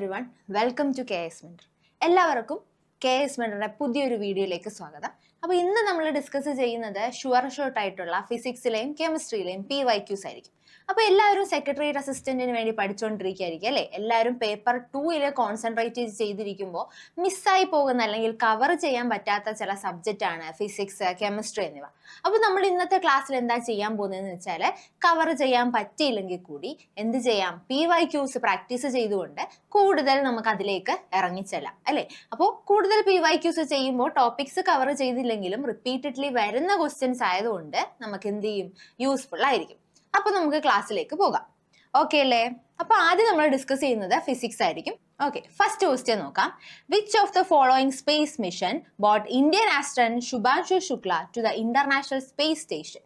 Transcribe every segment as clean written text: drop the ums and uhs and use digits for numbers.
Everyone, welcome to KS Mentor. എല്ലാവർക്കും KS Mentorയുടെ പുതിയൊരു വീഡിയോയിലേക്ക് സ്വാഗതം. അപ്പോൾ ഇന്ന് നമ്മൾ ഡിസ്കസ് ചെയ്യുന്നത് ഷുവർ ഷോർട്ട് ആയിട്ടുള്ള ഫിസിക്സിലെയും കെമിസ്ട്രിയിലെയും PYQs ആയിരിക്കും. അപ്പോൾ എല്ലാവരും സെക്രട്ടറിയേറ്റ് അസിസ്റ്റന്റിന് വേണ്ടി പഠിച്ചുകൊണ്ടിരിക്കുകയായിരിക്കും അല്ലേ? എല്ലാവരും പേപ്പർ 2 കോൺസെൻട്രേറ്റ് ചെയ്തിരിക്കുമ്പോൾ മിസ്സായി പോകുന്ന അല്ലെങ്കിൽ കവർ ചെയ്യാൻ പറ്റാത്ത ചില സബ്ജക്റ്റ് ആണ് ഫിസിക്സ്, കെമിസ്ട്രി എന്നിവ. അപ്പോൾ നമ്മൾ ഇന്നത്തെ ക്ലാസ്സിൽ എന്താ ചെയ്യാൻ പോകുന്നതെന്ന് വെച്ചാൽ, കവർ ചെയ്യാൻ പറ്റിയില്ലെങ്കിൽ കൂടി എന്ത് ചെയ്യാം, PYQs പ്രാക്ടീസ് ചെയ്തുകൊണ്ട് കൂടുതൽ നമുക്ക് അതിലേക്ക് ഇറങ്ങിച്ചെല്ലാം അല്ലേ? അപ്പോൾ കൂടുതൽ PYQs ചെയ്യുമ്പോൾ ടോപ്പിക്സ് കവർ ചെയ്തില്ലെങ്കിലും റിപ്പീറ്റഡ്ലി വരുന്ന ക്വസ്റ്റ്യൻസ് ആയതുകൊണ്ട് നമുക്ക് എന്ത് ചെയ്യും, യൂസ്ഫുൾ ആയിരിക്കും. അപ്പൊ നമുക്ക് ക്ലാസ്സിലേക്ക് പോകാം. ഓക്കെ അല്ലേ? അപ്പൊ ആദ്യം നമ്മൾ ഡിസ്കസ് ചെയ്യുന്നത് ഫിസിക്സ് ആയിരിക്കും. ഓക്കെ, ഫസ്റ്റ് ക്വസ്റ്റ്യൻ നോക്കാം. Which of the following space mission brought Indian astronaut Shubhanshu Shukla to the International Space Station?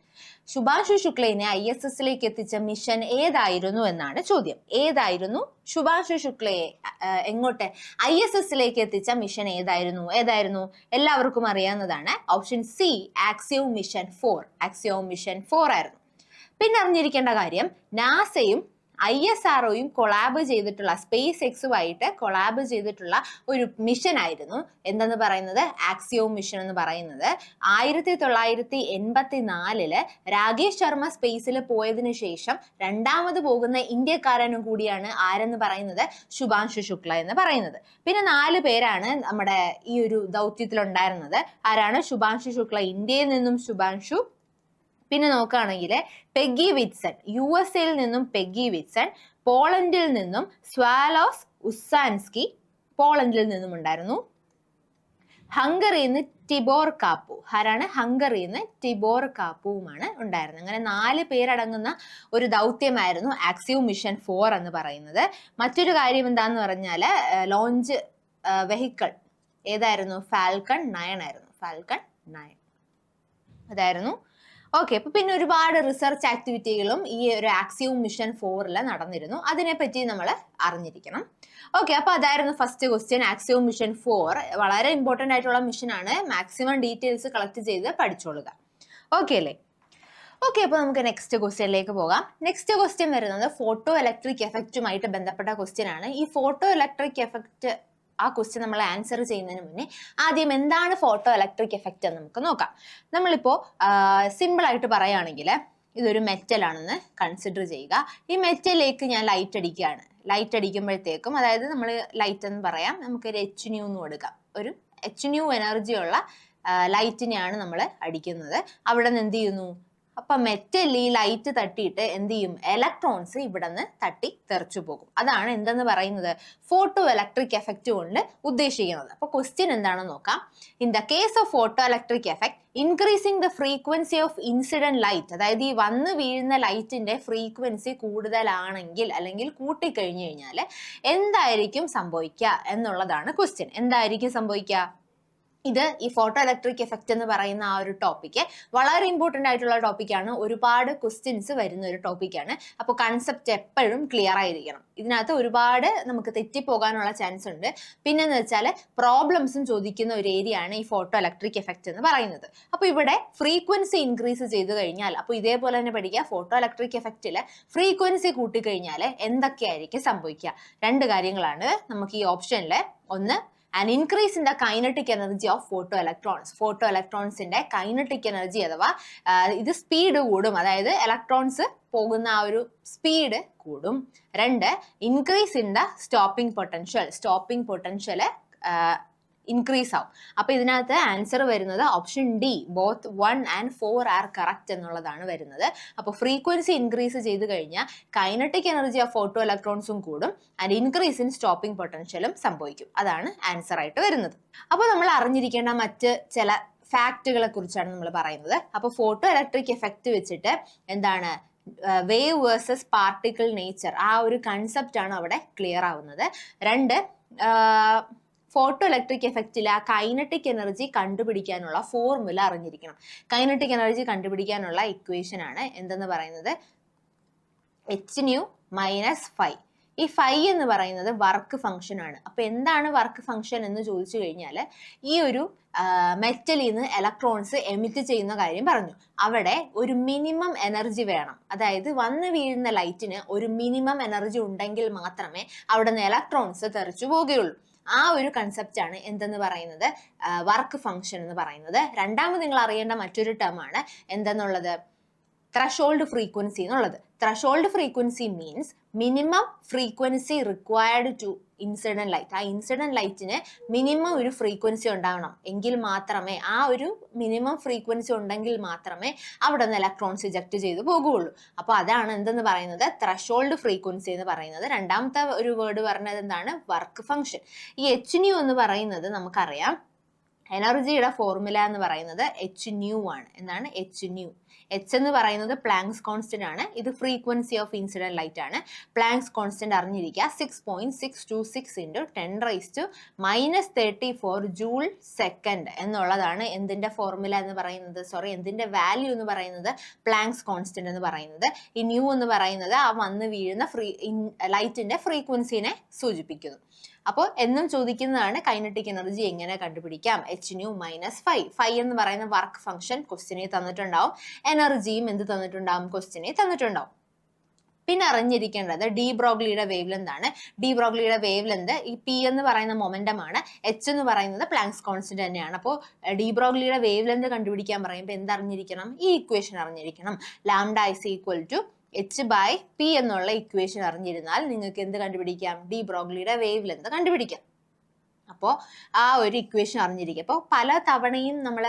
Shubhanshu ശുക്ലയെ ISS-ലേക്ക് എത്തിച്ച മിഷൻ ഏതായിരുന്നു എന്നാണ് ചോദ്യം. ഏതായിരുന്നു ശുഭാൻഷു ശുക്ലയെ എങ്ങോട്ട് ISS-ലേക്ക് എത്തിച്ച മിഷൻ ഏതായിരുന്നു? എല്ലാവർക്കും അറിയാവുന്നതാണ്. Option C, axiom mission 4. Axiom mission 4 ആയിരുന്നു. പിന്നെ അറിഞ്ഞിരിക്കേണ്ട കാര്യം, നാസയും ISROയും കൊളാബ് ചെയ്തിട്ടുള്ള, സ്പേസ് എക്സുമായിട്ട് കൊളാബ് ചെയ്തിട്ടുള്ള ഒരു മിഷൻ ആയിരുന്നു എന്തെന്ന് പറയുന്നത്, ആക്സിയോം മിഷൻ എന്ന് പറയുന്നത്. 1984 രാകേഷ് ശർമ്മ സ്പേസിൽ പോയതിനു ശേഷം രണ്ടാമത് പോകുന്ന ഇന്ത്യക്കാരനും കൂടിയാണ് ആരെന്ന് പറയുന്നത്, ശുഭാൻഷു ശുക്ല എന്ന് പറയുന്നത്. പിന്നെ 4 പേരാണ് നമ്മുടെ ഈ ഒരു ദൗത്യത്തിൽ ഉണ്ടായിരുന്നത്. ആരാണ്? ശുഭാൻഷു ശുക്ല ഇന്ത്യയിൽ നിന്നും ശുഭാൻഷു, പിന്നെ നോക്കുകയാണെങ്കിൽ പെഗി വിറ്റ്സൺ, USA-ൽ നിന്നും പെഗി വിറ്റ്സൺ, പോളണ്ടിൽ നിന്നും സ്വാലോസ് ഉസാൻസ്കി, പോളണ്ടിൽ നിന്നും ഉണ്ടായിരുന്നു. ഹംഗറിയിൽ നിന്ന് ടിബോർ കാപ്പു, ആരാണ്? ഹംഗറിയിൽ നിന്ന് ടിബോർ കാപ്പുവുമാണ് ഉണ്ടായിരുന്നത്. അങ്ങനെ 4 പേരടങ്ങുന്ന ഒരു ദൗത്യമായിരുന്നു ആക്സിയോം മിഷൻ 4 എന്ന് പറയുന്നത്. മറ്റൊരു കാര്യം എന്താന്ന് പറഞ്ഞാൽ, ലോഞ്ച് വെഹിക്കിൾ ഏതായിരുന്നു? ഫാൽക്കൺ 9 ആയിരുന്നു. ഫാൽക്കൺ 9 അതായിരുന്നു. ഓക്കെ, അപ്പൊ പിന്നെ ഒരുപാട് റിസർച്ച് ആക്ടിവിറ്റികളും ഈ ഒരു ആക്സിയോം മിഷൻ 4 നടന്നിരുന്നു. അതിനെപ്പറ്റി നമ്മൾ അറിഞ്ഞിരിക്കണം. ഓക്കെ, അപ്പൊ അതായിരുന്നു ഫസ്റ്റ് ക്വസ്റ്റ്യൻ. ആക്സിയോം മിഷൻ 4 വളരെ ഇമ്പോർട്ടന്റ് ആയിട്ടുള്ള മിഷൻ ആണ്. മാക്സിമം ഡീറ്റെയിൽസ് കളക്ട് ചെയ്ത് പഠിച്ചോളുക. ഓക്കെ അല്ലേ? ഓക്കെ, അപ്പൊ നമുക്ക് നെക്സ്റ്റ് ക്വസ്റ്റ്യനിലേക്ക് പോകാം. നെക്സ്റ്റ് ക്വസ്റ്റ്യൻ വരുന്നത് ഫോട്ടോ ഇലക്ട്രിക് എഫക്റ്റുമായിട്ട് ബന്ധപ്പെട്ട ക്വസ്റ്റ്യൻ ആണ്. ഈ ഫോട്ടോ ഇലക്ട്രിക് എഫക്റ്റ്, ആ ക്വസ്റ്റ്യൻ നമ്മൾ ആൻസർ ചെയ്യുന്നതിന് മുന്നേ ആദ്യം എന്താണ് ഫോട്ടോ ഇലക്ട്രിക് എഫക്റ്റ് എന്ന് നമുക്ക് നോക്കാം. നമ്മളിപ്പോ സിമ്പിൾ ആയിട്ട് പറയുകയാണെങ്കിൽ, ഇതൊരു മെറ്റൽ ആണെന്ന് കൺസിഡർ ചെയ്യുക. ഈ മെറ്റലിലേക്ക് ഞാൻ ലൈറ്റ് അടിക്കുകയാണ്. ലൈറ്റ് അടിക്കുമ്പോഴത്തേക്കും, അതായത് നമ്മൾ ലൈറ്റ് എന്ന് പറയാം, നമുക്കൊരു Hν എന്ന് കൊടുക്കാം. ഒരു Hν എനർജിയുള്ള ലൈറ്റിനെയാണ് നമ്മൾ അടിക്കുന്നത്. അവിടെ നിന്ന് എന്ത് ചെയ്യുന്നു, അപ്പൊ മെറ്റൽ ഈ ലൈറ്റ് തട്ടിയിട്ട് എന്ത് ചെയ്യും, ഇലക്ട്രോൺസ് ഇവിടെ നിന്ന് തട്ടി തെറിച്ചു പോകും. അതാണ് എന്തെന്ന് പറയുന്നത്, ഫോട്ടോ ഇലക്ട്രിക് എഫക്റ്റ് കൊണ്ട് ഉദ്ദേശിക്കുന്നത്. അപ്പൊ ക്വസ്റ്റ്യൻ എന്താണെന്ന് നോക്കാം. In the case of photo electric effect, increasing the frequency of incident light, അതായത് ഈ വന്ന് വീഴുന്ന ലൈറ്റിന്റെ ഫ്രീക്വൻസി കൂടുതലാണെങ്കിൽ അല്ലെങ്കിൽ കൂട്ടിക്കഴിഞ്ഞു കഴിഞ്ഞാൽ എന്തായിരിക്കും സംഭവിക്കുക എന്നുള്ളതാണ് ക്വസ്റ്റ്യൻ. എന്തായിരിക്കും സംഭവിക്കുക? ഇത് ഈ ഫോട്ടോ ഇലക്ട്രിക് എഫക്റ്റ് എന്ന് പറയുന്ന ആ ഒരു ടോപ്പിക്ക് വളരെ ഇമ്പോർട്ടന്റ് ആയിട്ടുള്ള ടോപ്പിക്കാണ്. ഒരുപാട് ക്വസ്റ്റ്യൻസ് വരുന്ന ഒരു ടോപ്പിക്കാണ്. അപ്പോൾ കൺസെപ്റ്റ് എപ്പോഴും ക്ലിയർ ആയിരിക്കണം. ഇതിനകത്ത് ഒരുപാട് നമുക്ക് തെറ്റിപ്പോകാനുള്ള ചാൻസ് ഉണ്ട്. പിന്നെന്ന് വെച്ചാൽ പ്രോബ്ലംസും ചോദിക്കുന്ന ഒരു ഏരിയ ആണ് ഈ ഫോട്ടോ ഇലക്ട്രിക് എഫക്റ്റ് എന്ന് പറയുന്നത്. അപ്പോൾ ഇവിടെ ഫ്രീക്വൻസി ഇൻക്രീസ് ചെയ്ത് കഴിഞ്ഞാൽ, അപ്പോൾ ഇതേപോലെ തന്നെ പഠിക്കുക, ഫോട്ടോ ഇലക്ട്രിക് എഫക്റ്റിൽ ഫ്രീക്വൻസി കൂട്ടിക്കഴിഞ്ഞാൽ എന്തൊക്കെയായിരിക്കും സംഭവിക്കുക? 2 കാര്യങ്ങളാണ് നമുക്ക് ഈ ഓപ്ഷനിൽ. ഒന്ന്, an increase in the kinetic energy of photoelectrons. ഫോട്ടോഇലക്ട്രോൺസിന്റെ കൈനറ്റിക് എനർജി അഥവാ ഇത് സ്പീഡ് കൂടും, അതായത് ഇലക്ട്രോൺസ് പോകുന്ന ആ ഒരു സ്പീഡ് കൂടും. 2, increase in the stopping potential. Stopping potential increase ആവും. അപ്പൊ ഇതിനകത്ത് ആൻസർ വരുന്നത് option D, both 1 and 4 are correct എന്നുള്ളതാണ് വരുന്നത്. അപ്പൊ ഫ്രീക്വൻസി ഇൻക്രീസ് ചെയ്ത് കഴിഞ്ഞാൽ കൈനറ്റിക് എനർജി ഓഫ് ഫോട്ടോ ഇലക്ട്രോൺസും കൂടും, ആൻഡ് ഇൻക്രീസ് ഇൻ സ്റ്റോപ്പിംഗ് പൊട്ടൻഷ്യലും സംഭവിക്കും. അതാണ് ആൻസർ ആയിട്ട് വരുന്നത്. അപ്പൊ നമ്മൾ അറിഞ്ഞിരിക്കേണ്ട മറ്റ് ചില ഫാക്റ്റുകളെ കുറിച്ചാണ് നമ്മൾ പറയുന്നത്. അപ്പൊ ഫോട്ടോ ഇലക്ട്രിക് എഫക്റ്റ് വെച്ചിട്ട് എന്താണ്, വേവ് വേഴ്സസ് പാർട്ടിക്കിൾ നേച്ചർ, ആ ഒരു കൺസെപ്റ്റ് ആണ് അവിടെ ക്ലിയർ ആവുന്നത്. 2, ഫോട്ടോ ഇലക്ട്രിക് എഫക്റ്റിൽ ആ കൈനറ്റിക് എനർജി കണ്ടുപിടിക്കാനുള്ള ഫോർമുല അറിഞ്ഞിരിക്കണം. കൈനറ്റിക് എനർജി കണ്ടുപിടിക്കാനുള്ള ഇക്വേഷൻ ആണ് എന്തെന്ന് പറയുന്നത്, Hν - 5. ഈ ഫൈ എന്ന് പറയുന്നത് വർക്ക് ഫംഗ്ഷൻ ആണ്. അപ്പൊ എന്താണ് വർക്ക് ഫംഗ്ഷൻ എന്ന് ചോദിച്ചു കഴിഞ്ഞാൽ ഈ ഒരു മെറ്റലിൽ നിന്ന് ഇലക്ട്രോൺസ് എമിറ്റ് ചെയ്യുന്ന കാര്യം പറഞ്ഞു. അവിടെ ഒരു മിനിമം എനർജി വേണം. അതായത് വന്ന് വീഴുന്ന ലൈറ്റിന് ഒരു മിനിമം എനർജി ഉണ്ടെങ്കിൽ മാത്രമേ അവിടെ നിന്ന് ഇലക്ട്രോൺസ് തെറിച്ചു പോവുകയുള്ളൂ. ആ ഒരു കൺസെപ്റ്റ് ആണ് എന്തെന്ന് പറയുന്നത്, വർക്ക് ഫംഗ്ഷൻ എന്ന് പറയുന്നത്. രണ്ടാമത് നിങ്ങൾ അറിയേണ്ട മറ്റൊരു ടേം ആണ് എന്തെന്നുള്ളത്, ത്രഷോൾഡ് ഫ്രീക്വൻസി എന്നുള്ളത്. Threshold frequency means minimum frequency required to incident light. ആ ഇൻസിഡന്റ് ലൈറ്റിന് മിനിമം ഒരു ഫ്രീക്വൻസി ഉണ്ടാവണം, എങ്കിൽ മാത്രമേ, ആ ഒരു മിനിമം ഫ്രീക്വൻസി ഉണ്ടെങ്കിൽ മാത്രമേ അവിടെ നിന്ന് ഇലക്ട്രോൺസ് ഇജക്ട് ചെയ്ത് പോകുകയുള്ളൂ. അപ്പോൾ അതാണ് എന്തെന്ന് പറയുന്നത്, ത്രഷോൾഡ് ഫ്രീക്വൻസി എന്ന് പറയുന്നത്. രണ്ടാമത്തെ ഒരു വേർഡ് പറഞ്ഞത് എന്താണ്, വർക്ക് ഫംഗ്ഷൻ. ഈ എച്ച് ന്യൂ എന്ന് പറയുന്നത് നമുക്കറിയാം, എനർജിയുടെ ഫോർമുല എന്ന് പറയുന്നത് എച്ച് ന്യൂ ആണ്. എന്താണ് എച്ച് ന്യൂ? എച്ച് എന്ന് പറയുന്നത് പ്ലാങ്ക്സ് കോൺസ്റ്റന്റ് ആണ്. ഇത് ഫ്രീക്വൻസി ഓഫ് ഇൻസിഡന്റ് ലൈറ്റ് ആണ്. പ്ലാങ്ക്സ് കോൺസ്റ്റന്റ് അറിഞ്ഞിരിക്കുക, 6.626 × 10⁻⁻34 ജൂൾ സെക്കൻഡ് എന്നുള്ളതാണ് എന്തിന്റെ ഫോർമുല എന്ന് പറയുന്നത്, എന്തിന്റെ വാല്യൂ എന്ന് പറയുന്നത്, പ്ലാങ്ക്സ് കോൺസ്റ്റന്റ് എന്ന് പറയുന്നത്. ഈ ന്യൂ എന്ന് പറയുന്നത് ആ വന്ന് വീഴുന്ന ലൈറ്റിന്റെ ഫ്രീക്വൻസിനെ സൂചിപ്പിക്കുന്നു. അപ്പോൾ എന്നും ചോദിക്കുന്നതാണ് കൈനറ്റിക് എനർജി എങ്ങനെ കണ്ടുപിടിക്കാം, H nu minus phi. Phi എന്ന് പറയുന്ന വർക്ക് ഫംഗ്ഷൻ ക്വസ്റ്റ്യനെ തന്നിട്ടുണ്ടാവും, എനർജിയും എന്ത് തന്നിട്ടുണ്ടാവും, ക്വസ്റ്റ്യനെ തന്നിട്ടുണ്ടാവും. പിന്നെ അറിഞ്ഞിരിക്കേണ്ടത് ഡി ബ്രോഗ്ലിയുടെ വേവ് ലെന്ത് ആണ്. ഡി ബ്രോഗ്ലിയുടെ വേവ് ലെന്ത് ഈ പി എന്ന് പറയുന്ന മൊമെന്റം ആണ്, എച്ച് എന്ന് പറയുന്നത് പ്ലാങ്ക്സ് കോൺസ്റ്റന്റ് തന്നെയാണ്. അപ്പോൾ ഡി ബ്രോഗ്ലിയുടെ വേവ് ലെന്ത് കണ്ടുപിടിക്കാൻ പറയുമ്പോൾ എന്തറിഞ്ഞിരിക്കണം, ഈ ഇക്വേഷൻ അറിഞ്ഞിരിക്കണം. Lambda is equal to h/p എന്നുള്ള ഇക്വേഷൻ അറിഞ്ഞിരുന്നാൽ നിങ്ങൾക്ക് എന്ത് കണ്ടുപിടിക്കാം, ഡി ബ്രോഗ്ലിയുടെ വേവ് ലെന്ത് കണ്ടുപിടിക്കാം. അപ്പോൾ ആ ഒരു ഇക്വേഷൻ അറിഞ്ഞിരിക്കും. അപ്പോൾ പല തവണയും നമ്മൾ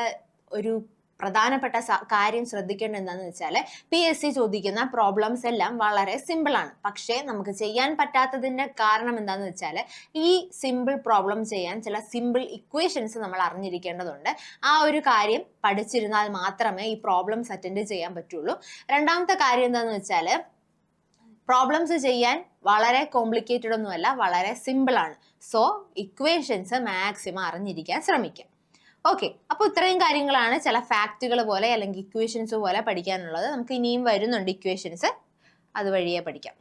ഒരു പ്രധാനപ്പെട്ട കാര്യം ശ്രദ്ധിക്കേണ്ടത് എന്താണെന്ന് വെച്ചാൽ PSC ചോദിക്കുന്ന പ്രോബ്ലംസ് എല്ലാം വളരെ സിമ്പിൾ ആണ്. പക്ഷേ നമുക്ക് ചെയ്യാൻ പറ്റാത്തതിന്റെ കാരണം എന്താണെന്ന് വെച്ചാൽ ഈ സിമ്പിൾ പ്രോബ്ലം ചെയ്യാൻ ചില സിമ്പിൾ ഇക്വേഷൻസ് നമ്മൾ അറിഞ്ഞിരിക്കേണ്ടതുണ്ട്. ആ ഒരു കാര്യം പഠിച്ചിരുന്നാൽ മാത്രമേ ഈ പ്രോബ്ലംസ് അറ്റൻഡ് ചെയ്യാൻ പറ്റുള്ളൂ. രണ്ടാമത്തെ കാര്യം എന്താണെന്ന് വെച്ചാൽ പ്രോബ്ലംസ് ചെയ്യാൻ വളരെ കോംപ്ലിക്കേറ്റഡ് ഒന്നുമല്ല, വളരെ സിമ്പിൾ ആണ്. സോ ഇക്വേഷൻസ് മാക്സിമം അറിഞ്ഞിരിക്കാൻ ശ്രമിക്കാം. ഓക്കെ, അപ്പോൾ ഇത്രയും കാര്യങ്ങളാണ് ചില ഫാക്റ്റുകൾ പോലെ അല്ലെങ്കിൽ ഇക്വേഷൻസ് പോലെ പഠിക്കാനുള്ളത്. നമുക്ക് ഇനിയും വരുന്നുണ്ട് ഇക്വേഷൻസ്, അതുവഴിയെ പഠിക്കാം.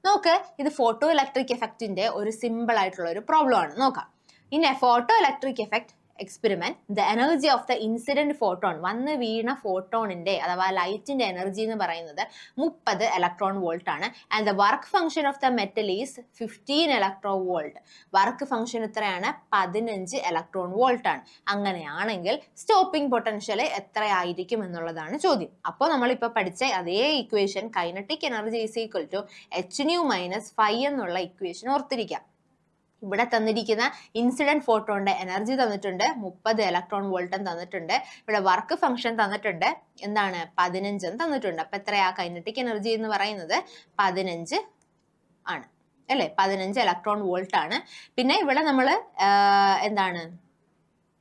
നോക്ക്, ഇത് ഫോട്ടോ ഇലക്ട്രിക് എഫക്റ്റിന്റെ ഒരു സിമ്പിൾ ആയിട്ടുള്ള ഒരു പ്രോബ്ലം ആണ്. നോക്കാം. In A photo electric effect experiment, the energy of the incident photon, വന്ന് വീണ ഫോട്ടോണിന്റെ അഥവാ ലൈറ്റിന്റെ എനർജി എന്ന് പറയുന്നത് 30 ഇലക്ട്രോൺ വോൾട്ട് ആണ്. And the work function of the metal is 15 electron volt. Work function എത്രയാണ്, 15 ഇലക്ട്രോൺ വോൾട്ട് ആണ്. അങ്ങനെയാണെങ്കിൽ സ്റ്റോപ്പിംഗ് പൊട്ടൻഷ്യൽ എത്രയായിരിക്കും എന്നുള്ളതാണ് ചോദ്യം. അപ്പോൾ നമ്മളിപ്പോൾ പഠിച്ച അതേ equation kinetic energy is equal to H nu minus phi എന്നുള്ള ഇക്വേഷൻ ഓർത്തിരിക്കാം. ഇവിടെ തന്നിരിക്കുന്ന ഇൻസിഡന്റ് ഫോട്ടോന്റെ എനർജി തന്നിട്ടുണ്ട്, 30 ഇലക്ട്രോൺ വോൾട്ടും തന്നിട്ടുണ്ട്. ഇവിടെ വർക്ക് ഫംഗ്ഷൻ തന്നിട്ടുണ്ട്, എന്താണ്, 15 തന്നിട്ടുണ്ട്. അപ്പൊ എത്രയാ കൈനറ്റിക് എനർജി എന്ന് പറയുന്നത് 15 ആണ് അല്ലെ, 15 ഇലക്ട്രോൺ വോൾട്ട് ആണ്. പിന്നെ ഇവിടെ നമ്മൾ എന്താണ്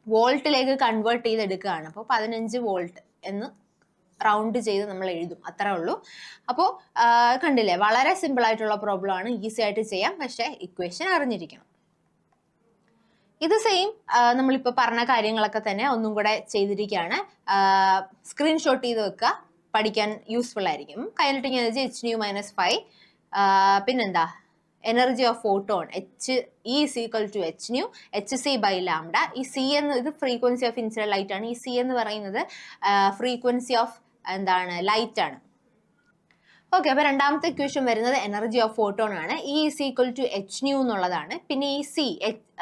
വോൾട്ടിലേക്ക് കൺവേർട്ട് ചെയ്തെടുക്കുകയാണ്. അപ്പോൾ 15 വോൾട്ട് എന്ന് റൗണ്ട് ചെയ്ത് നമ്മൾ എഴുതും, അത്രേ ഉള്ളൂ. അപ്പോൾ കണ്ടില്ലേ, വളരെ സിമ്പിൾ ആയിട്ടുള്ള പ്രോബ്ലം ആണ്, ഈസി ആയിട്ട് ചെയ്യാം. പക്ഷേ ഇക്വേഷൻ അറിഞ്ഞിരിക്കണം. ഇത് സെയിം നമ്മളിപ്പോൾ പറഞ്ഞ കാര്യങ്ങളൊക്കെ തന്നെ ഒന്നും കൂടെ ചെയ്തിരിക്കുകയാണ്. സ്ക്രീൻഷോട്ട് ചെയ്ത് വെക്കുക, പഠിക്കാൻ യൂസ്ഫുൾ ആയിരിക്കും. Kinetic energy h nu minus phi. പിന്നെന്താ, energy of photon h e is equal to H nu hc/λ. ഈ സി എന്ന്, ഇത് ഫ്രീക്വൻസി ഓഫ് ഇൻസിഡന്റ് ലൈറ്റ് ആണ്. ഈ സി എന്ന് പറയുന്നത് ഫ്രീക്വൻസി ഓഫ് എന്താണ്, ലൈറ്റ് ആണ്. ഓക്കെ, അപ്പൊ രണ്ടാമത്തെ ഇക്വേഷൻ വരുന്നത് എനർജി ഓഫ് ഫോട്ടോൺ ആണ്. E is equal to H nu എന്നുള്ളതാണ്. പിന്നെ ഈ സി,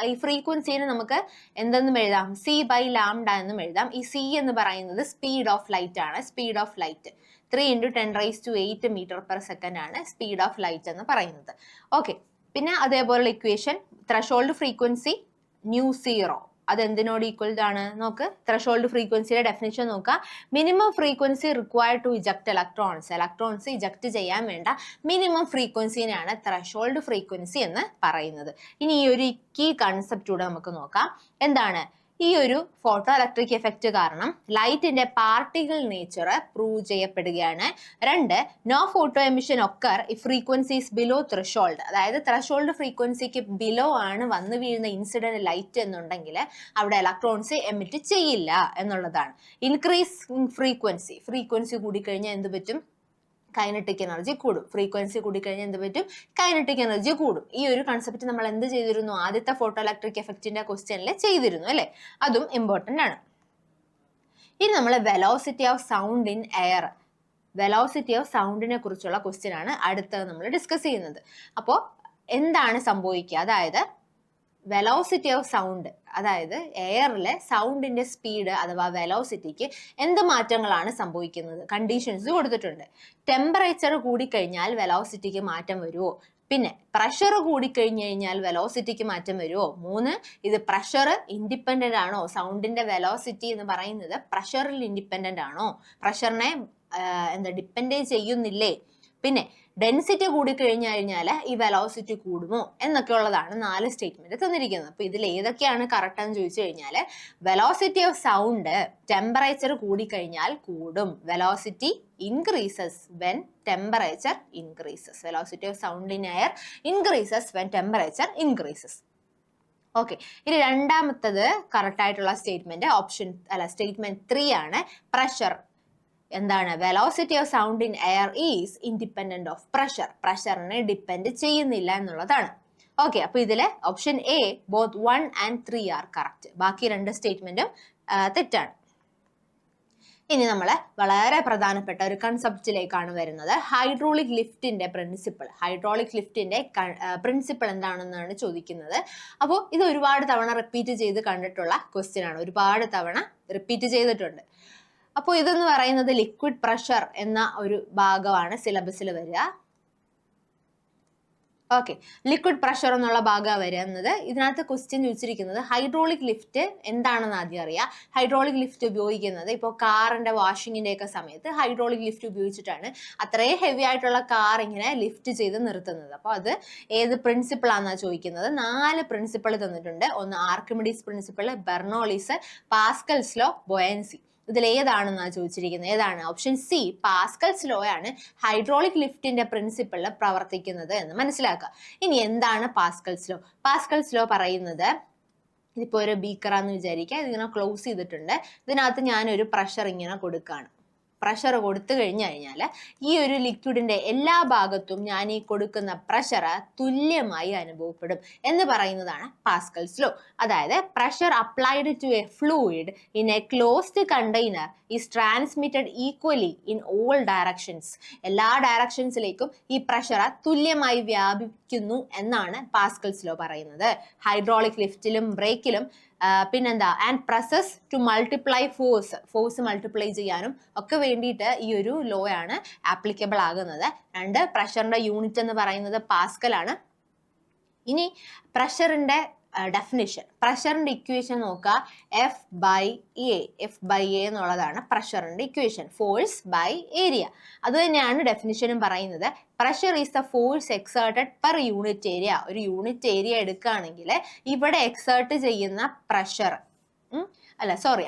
ഈ ഫ്രീക്വൻസിനെ നമുക്ക് എന്തെന്നും എഴുതാം, c/λ എന്നും എഴുതാം. ഈ സി എന്ന് പറയുന്നത് സ്പീഡ് ഓഫ് ലൈറ്റ് ആണ്. സ്പീഡ് ഓഫ് ലൈറ്റ് 3 × 10⁸ മീറ്റർ/സെക്കൻഡ് ആണ് സ്പീഡ് ഓഫ് ലൈറ്റ് എന്ന് പറയുന്നത്. ഓക്കെ, പിന്നെ അതേപോലുള്ള equation threshold frequency nu zero, അതെന്തിനോട് ഈക്വൽ ആണ് നോക്ക്. ത്രഷോൾഡ് ഫ്രീക്വൻസിയുടെ ഡെഫിനിഷൻ നോക്കുക. Minimum frequency required to eject electrons eject ചെയ്യാൻ വേണ്ട മിനിമം ഫ്രീക്വൻസിനെയാണ് ത്രഷോൾഡ് ഫ്രീക്വൻസി എന്ന് പറയുന്നത്. ഇനി ഈ ഒരു കീ കൺസെപ്റ്റ് കൂടെ നമുക്ക് നോക്കാം. എന്താണ് ഈ ഒരു ഫോട്ടോ ഇലക്ട്രിക് എഫക്റ്റ് കാരണം ലൈറ്റിന്റെ പാർട്ടിക്കിൾ നേച്ചർ പ്രൂവ് ചെയ്യപ്പെടുകയാണ്. 2, no photo emission occur if frequencies below threshold. അതായത് ത്രഷോൾഡ് ഫ്രീക്വൻസിക്ക് ബിലോ ആണ് വന്നു വീഴുന്ന ഇൻസിഡന്റ് ലൈറ്റ് എന്നുണ്ടെങ്കിൽ അവിടെ ഇലക്ട്രോൺസ് എമിറ്റ് ചെയ്യില്ല എന്നുള്ളതാണ്. ഇൻക്രീസ് ഫ്രീക്വൻസി കൂടിക്കഴിഞ്ഞാൽ എന്ത് പറ്റും, കൈനറ്റിക് എനർജി കൂടും. ഫ്രീക്വൻസി കൂടിക്കഴിഞ്ഞാൽ എന്ത് പറ്റും? കൈനറ്റിക് എനർജി കൂടും. ഈ ഒരു കൺസെപ്റ്റ് നമ്മൾ എന്ത് ചെയ്തിരുന്നു? ആദ്യത്തെ ഫോട്ടോ ഇലക്ട്രിക് എഫക്റ്റിന്റെ ക്വസ്റ്റ്യനിൽ ചെയ്തിരുന്നു അല്ലെ? അതും ഇമ്പോർട്ടന്റ് ആണ്. ഇനി നമ്മൾ velocity of sound in air, velocity of സൗണ്ടിനെ കുറിച്ചുള്ള ക്വസ്റ്റ്യൻ ആണ് അടുത്തത് നമ്മൾ ഡിസ്കസ് ചെയ്യുന്നത്. അപ്പോൾ എന്താണ് സംഭവിക്കുക? അതായത് വെലോസിറ്റി ഓഫ് സൗണ്ട്, അതായത് എയറിലെ സൗണ്ടിന്റെ സ്പീഡ് അഥവാ വെലോസിറ്റിക്ക് എന്ത് മാറ്റങ്ങളാണ് സംഭവിക്കുന്നത്? കണ്ടീഷൻസ് കൊടുത്തിട്ടുണ്ട്. ടെമ്പറേച്ചർ കൂടിക്കഴിഞ്ഞാൽ വെലോസിറ്റിക്ക് മാറ്റം വരുമോ? പിന്നെ പ്രഷർ കൂടിക്കഴിഞ്ഞു കഴിഞ്ഞാൽ വെലോസിറ്റിക്ക് മാറ്റം വരുമോ? 3, ഇത് പ്രഷർ ഇൻഡിപെൻഡന്റ് ആണോ? സൗണ്ടിന്റെ വെലോസിറ്റി എന്ന് പറയുന്നത് പ്രഷറിൽ ഇൻഡിപെൻഡന്റ് ആണോ? പ്രഷറിനെ ഡിപ്പെൻഡ് ചെയ്യുന്നില്ലേ? പിന്നെ ഡെൻസിറ്റി കൂടിക്കഴിഞ്ഞു കഴിഞ്ഞാൽ ഈ വെലോസിറ്റി കൂടുമോ എന്നൊക്കെ ഉള്ളതാണ് 4 സ്റ്റേറ്റ്മെന്റ് തന്നിരിക്കുന്നത്. അപ്പൊ ഇതിൽ ഏതൊക്കെയാണ് കറക്റ്റ് എന്ന് ചോദിച്ചു കഴിഞ്ഞാൽ വെലോസിറ്റി ഓഫ് സൗണ്ട് ടെമ്പറേച്ചർ കൂടിക്കഴിഞ്ഞാൽ കൂടും. Velocity increases when temperature increases. Velocity of sound in air increases when temperature increases. Okay, ഇനി രണ്ടാമത്തത് കറക്റ്റ് ആയിട്ടുള്ള സ്റ്റേറ്റ്മെന്റ് 3 ആണ്. പ്രഷർ എന്താണ്? Velocity of sound in air is independent of pressure. പ്രഷറിനെ depend ചെയ്യുന്നില്ല എന്നുള്ളതാണ്. ഓക്കെ, അപ്പൊ ഇതില് option A both 1 and 3 are correct. ബാക്കി 2 സ്റ്റേറ്റ്മെന്റും തെറ്റാണ്. ഇനി നമ്മൾ വളരെ പ്രധാനപ്പെട്ട ഒരു കൺസെപ്റ്റിലേക്കാണ് വരുന്നത്. ഹൈഡ്രോളിക് ലിഫ്റ്റിന്റെ പ്രിൻസിപ്പിൾ. ഹൈഡ്രോളിക് ലിഫ്റ്റിന്റെ പ്രിൻസിപ്പിൾ എന്താണെന്നാണ് ചോദിക്കുന്നത്. അപ്പോൾ ഇത് ഒരുപാട് തവണ റിപ്പീറ്റ് ചെയ്ത് കണ്ടിട്ടുള്ള ക്വസ്റ്റ്യൻ ആണ്. ഒരുപാട് തവണ റിപ്പീറ്റ് ചെയ്തിട്ടുണ്ട്. അപ്പോൾ ഇതെന്ന് പറയുന്നത് ലിക്വിഡ് പ്രഷർ എന്ന ഒരു ഭാഗമാണ് സിലബസിൽ വരിക. ഓക്കെ, ലിക്വിഡ് പ്രഷർ എന്നുള്ള ഭാഗം വരുന്നത്. ഇതിനകത്ത് ക്വസ്റ്റ്യൻ ചോദിച്ചിരിക്കുന്നത് ഹൈഡ്രോളിക് ലിഫ്റ്റ് എന്താണെന്ന് ആദ്യം അറിയാം. ഹൈഡ്രോളിക് ലിഫ്റ്റ് ഉപയോഗിക്കുന്നത് ഇപ്പോൾ കാറിന്റെ വാഷിങ്ങിന്റെ ഒക്കെ സമയത്ത് ഹൈഡ്രോളിക് ലിഫ്റ്റ് ഉപയോഗിച്ചിട്ടാണ് അത്രയും ഹെവി ആയിട്ടുള്ള കാർ ഇങ്ങനെ ലിഫ്റ്റ് ചെയ്ത് നിർത്തുന്നത്. അപ്പോൾ അത് ഏത് പ്രിൻസിപ്പിൾ ആണെന്നാണ് ചോദിക്കുന്നത്. 4 പ്രിൻസിപ്പിൾ തന്നിട്ടുണ്ട്. ഒന്ന് Archimedes principle, Bernoulli's, Pascal's law, buoyancy. ഇതിൽ ഏതാണെന്നാണ് ചോദിച്ചിരിക്കുന്നത്. ഏതാണ്? ഓപ്ഷൻ സി പാസ്കൽസ് ലോ ആണ് ഹൈഡ്രോളിക് ലിഫ്റ്റിന്റെ പ്രിൻസിപ്പിളിൽ പ്രവർത്തിക്കുന്നത് എന്ന് മനസ്സിലാക്കുക. ഇനി എന്താണ് പാസ്കൽസ് ലോ? പാസ്കൽസ് ലോ പറയുന്നത്, ഇതിപ്പോ ഒരു ബീക്കറാന്ന് വിചാരിക്കുക, ഇതിങ്ങനെ ക്ലോസ് ചെയ്തിട്ടുണ്ട്. ഇതിനകത്ത് ഞാനൊരു പ്രഷർ ഇങ്ങനെ കൊടുക്കുകയാണ്. പ്രഷർ കൊടുത്തു കഴിഞ്ഞാൽ ഈ ഒരു ലിക്വിഡിന്റെ എല്ലാ ഭാഗത്തും ഞാൻ ഈ കൊടുക്കുന്ന പ്രഷർ തുല്യമായി അനുഭവപ്പെടും എന്ന് പറയുന്നതാണ് പാസ്കൽസ് ലോ. അതായത് pressure applied to a fluid in a closed container is transmitted equally in all directions. എല്ലാ ഡയറക്ഷൻസിലേക്കും ഈ പ്രഷർ തുല്യമായി വ്യാപിക്കുന്നു എന്നാണ് പാസ്കൽസ് ലോ പറയുന്നത്. ഹൈഡ്രോളിക് ലിഫ്റ്റിലും ബ്രേക്കിലും പിന്നെന്താ, and presses to multiply force multiply ചെയ്യാനും ഒക്കെ വേണ്ടിയിട്ട് ഈ ഒരു ലോ ആണ് ആപ്ലിക്കബിൾ ആകുന്നത്. 2 പ്രഷറിന്റെ യൂണിറ്റ് എന്ന് പറയുന്നത് പാസ്കൽ ആണ്. ഇനി പ്രഷറിന്റെ ഡെഫിനിഷൻ, പ്രഷറിന്റെ ഇക്വേഷൻ നോക്കുക. എഫ് ബൈ എ എന്നുള്ളതാണ് പ്രഷറിന്റെ ഇക്വേഷൻ. Force by area. അത് തന്നെയാണ് ഡെഫിനിഷനും പറയുന്നത്. Pressure is the force exerted per unit area. ഒരു യൂണിറ്റ് ഏരിയ എടുക്കുകയാണെങ്കിൽ ഇവിടെ എക്സേർട്ട് ചെയ്യുന്ന പ്രഷർ